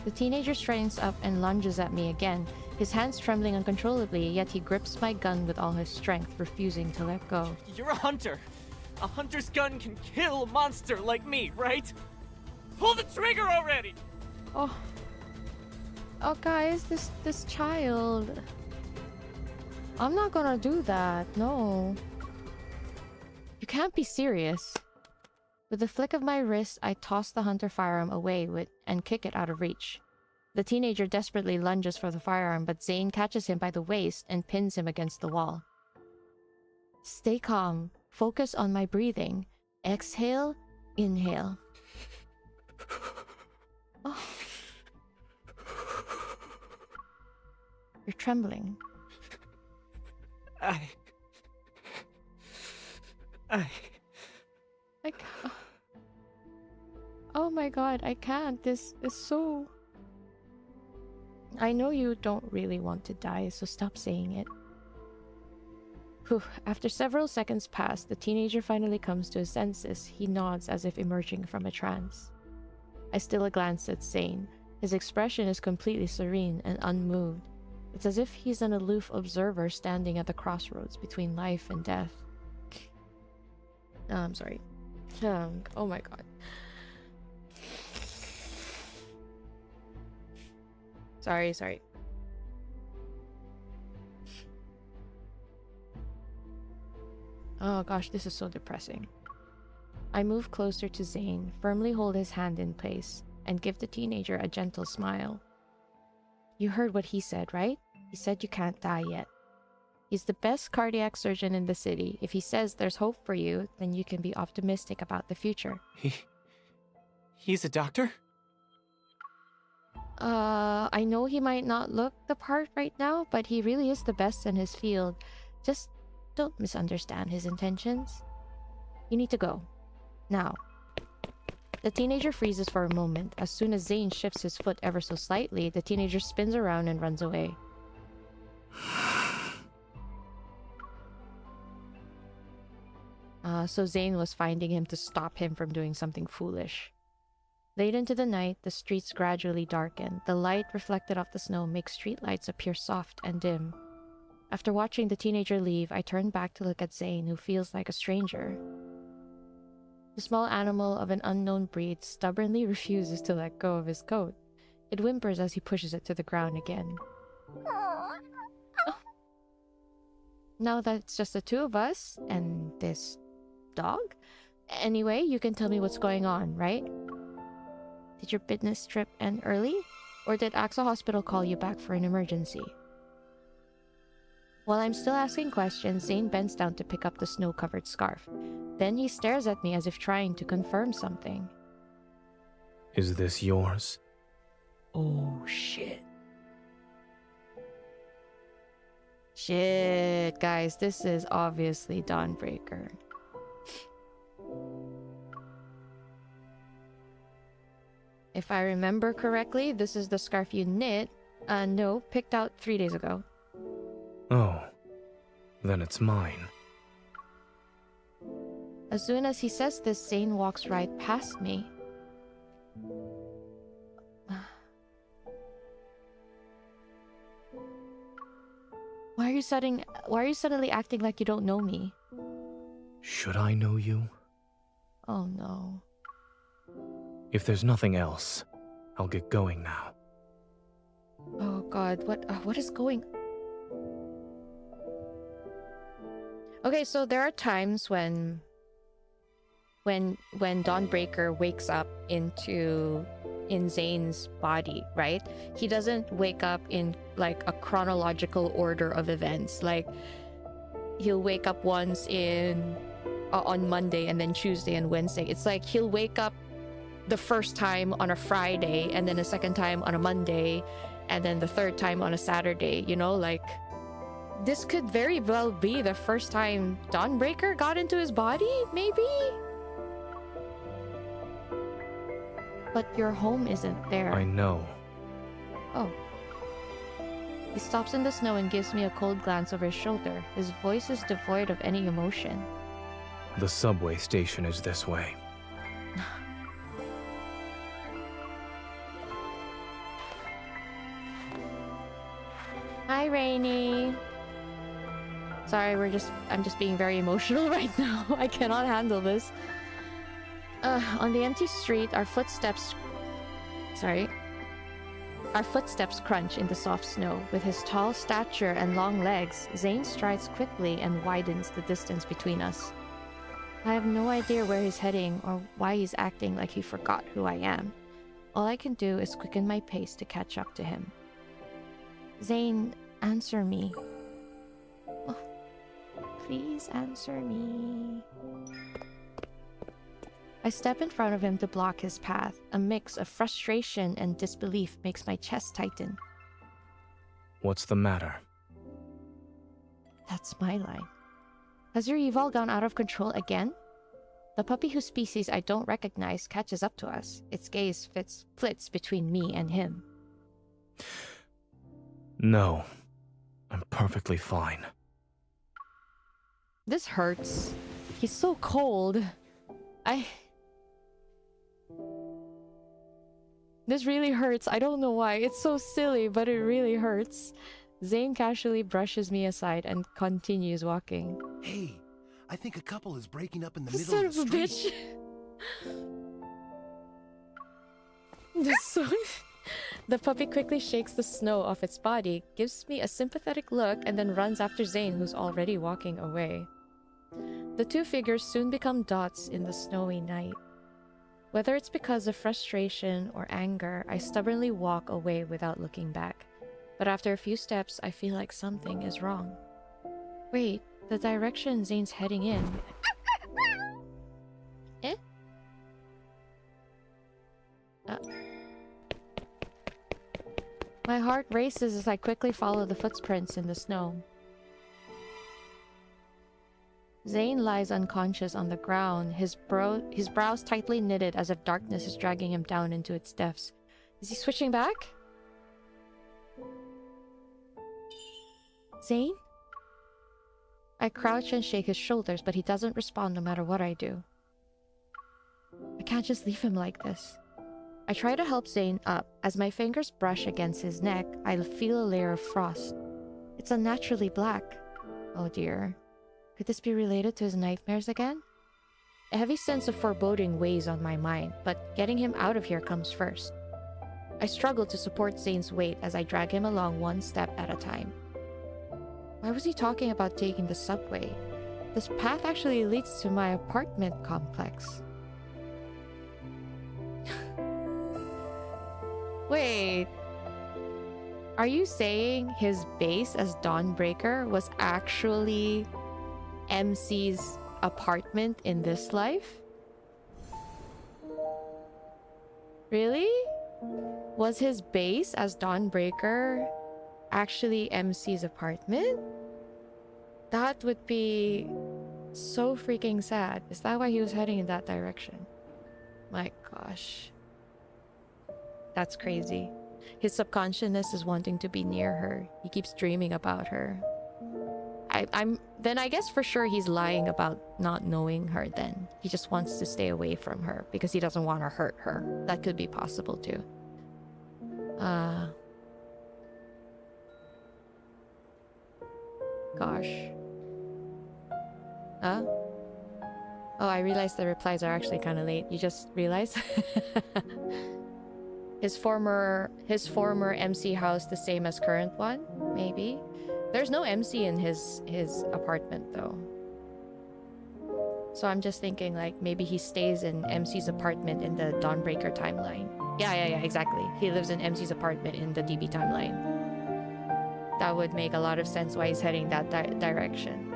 The teenager straightens up and lunges at me again, his hands trembling uncontrollably, yet he grips my gun with all his strength, refusing to let go. You're a hunter. A hunter's gun can kill a monster like me, right? Pull the trigger already! Oh, guys, this child. I'm not gonna do that, no. You can't be serious. With a flick of my wrist, I toss the hunter firearm away and kick it out of reach. The teenager desperately lunges for the firearm, but Zayne catches him by the waist and pins him against the wall. Stay calm. Focus on my breathing. Exhale, inhale. Oh. You're trembling. I can't. Oh my god, I can't. This is so... I know you don't really want to die, so stop saying it. Whew. After several seconds pass, the teenager finally comes to his senses. He nods as if emerging from a trance. I steal a glance at Zayne. His expression is completely serene and unmoved. It's as if he's an aloof observer standing at the crossroads between life and death. I'm sorry. Oh my god. Sorry. Oh gosh, this is so depressing. I move closer to Zayne, firmly hold his hand in place, and give the teenager a gentle smile. You heard what he said, right? He said you can't die yet. He's the best cardiac surgeon in the city. If he says there's hope for you, then you can be optimistic about the future. He's a doctor? I know he might not look the part right now, but he really is the best in his field. Just don't misunderstand his intentions. You need to go. Now. The teenager freezes for a moment. As soon as Zayne shifts his foot ever so slightly, the teenager spins around and runs away. So Zayne was finding him to stop him from doing something foolish. Late into the night, the streets gradually darken. The light reflected off the snow makes streetlights appear soft and dim. After watching the teenager leave, I turn back to look at Zayne, who feels like a stranger. The small animal of an unknown breed stubbornly refuses to let go of his coat. It whimpers as he pushes it to the ground again. Oh. Now that it's just the two of us, and this dog? Anyway, you can tell me what's going on, right? Did your business trip end early? Or did 𝓥𝓲 Hospital call you back for an emergency? While I'm still asking questions, Zayne bends down to pick up the snow-covered scarf. Then he stares at me as if trying to confirm something. Is this yours? Oh, shit. Shit, guys, this is obviously Dawnbreaker. If I remember correctly, this is the scarf you knit. No, picked out 3 days ago. Oh, then it's mine. As soon as he says this, Zayne walks right past me. Why are you suddenly acting like you don't know me? Should I know you? Oh no. If there's nothing else, I'll get going now. Oh god, what is going... Okay, so there are times when Dawnbreaker wakes up in Zayne's body, right? He doesn't wake up in like a chronological order of events. Like he'll wake up once on Monday and then Tuesday and Wednesday. It's like he'll wake up the first time on a Friday and then a second time on a Monday and then the third time on a Saturday, you know, like this could very well be the first time Dawnbreaker got into his body, maybe? But your home isn't there. I know. Oh. He stops in the snow and gives me a cold glance over his shoulder. His voice is devoid of any emotion. The subway station is this way. Hi, Rainy. Sorry, I'm just being very emotional right now. I cannot handle this. On the empty street, our footsteps crunch in the soft snow. With his tall stature and long legs, Zayne strides quickly and widens the distance between us. I have no idea where he's heading or why he's acting like he forgot who I am. All I can do is quicken my pace to catch up to him. Zayne, answer me. Oh, please answer me. I step in front of him to block his path. A mix of frustration and disbelief makes my chest tighten. What's the matter? That's my line. Has your evil gone out of control again? The puppy whose species I don't recognize catches up to us. Its gaze flits between me and him. No. I'm perfectly fine. This hurts. He's so cold. This really hurts. I don't know why. It's so silly, but it really hurts. Zayne casually brushes me aside and continues walking. Hey, I think a couple is breaking up in the middle of the street. Son of a bitch. The puppy quickly shakes the snow off its body, gives me a sympathetic look, and then runs after Zayne, who's already walking away. The two figures soon become dots in the snowy night. Whether it's because of frustration or anger, I stubbornly walk away without looking back. But after a few steps, I feel like something is wrong. Wait, the direction Zayne's heading in... Eh? My heart races as I quickly follow the footprints in the snow. Zayne lies unconscious on the ground, his brows tightly knitted as if darkness is dragging him down into its depths. Is he switching back? Zayne? I crouch and shake his shoulders, but he doesn't respond no matter what I do. I can't just leave him like this. I try to help Zayne up. As my fingers brush against his neck, I feel a layer of frost. It's unnaturally black. Oh dear. Could this be related to his nightmares again? A heavy sense of foreboding weighs on my mind, but getting him out of here comes first. I struggle to support Zayne's weight as I drag him along one step at a time. Why was he talking about taking the subway? This path actually leads to my apartment complex. Wait. Are you saying his base as Dawnbreaker was actually MC's apartment in this life? Really? Was his base as Dawnbreaker actually MC's apartment? That would be so freaking sad. Is that why he was heading in that direction? My gosh. That's crazy. His subconsciousness is wanting to be near her. He keeps dreaming about her. Then I guess for sure he's lying about not knowing her then. He just wants to stay away from her because he doesn't want to hurt her. That could be possible too. Gosh. Huh? Oh, I realized the replies are actually kind of late. You just realized? His former MC house the same as current one? Maybe. There's no MC in his apartment though. So I'm just thinking like maybe he stays in MC's apartment in the Dawnbreaker timeline. Yeah, exactly. He lives in MC's apartment in the DB timeline. That would make a lot of sense why he's heading that direction.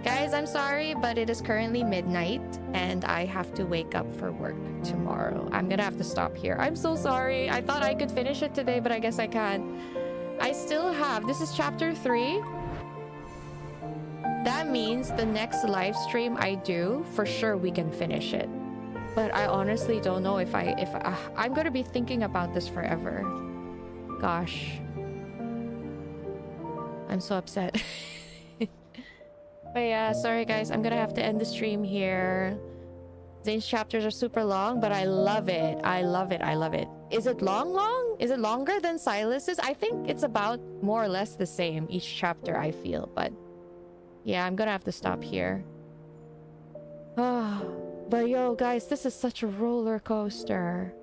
Guys, I'm sorry, but it is currently midnight and I have to wake up for work tomorrow. I'm gonna have to stop here. I'm so sorry. I thought I could finish it today, but I guess I can't. I still have... This is chapter 3. That means the next live stream I do, for sure we can finish it. But I honestly don't know if I'm gonna be thinking about this forever. Gosh. I'm so upset. But yeah, sorry guys, I'm gonna have to end the stream here. Zayne's chapters are super long, but I love it. I love it. I love it. Is it long? Is it longer than Sylus's? I think it's about more or less the same each chapter, I feel. But yeah, I'm gonna have to stop here. But yo, guys, this is such a roller coaster.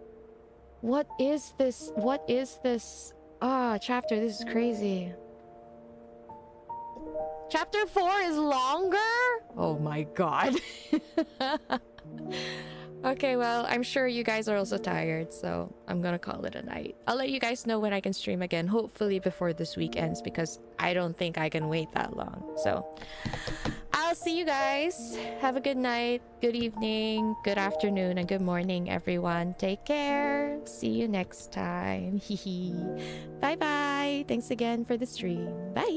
What is this? What is this? Chapter. This is crazy. Chapter 4 is longer? Oh my god. Okay, well, I'm sure you guys are also tired, so I'm gonna call it a night. I'll let you guys know when I can stream again, hopefully before this week ends, because I don't think I can wait that long. So, I'll see you guys. Have a good night, good evening, good afternoon, and good morning, everyone. Take care. See you next time. Bye-bye. Thanks again for the stream. Bye.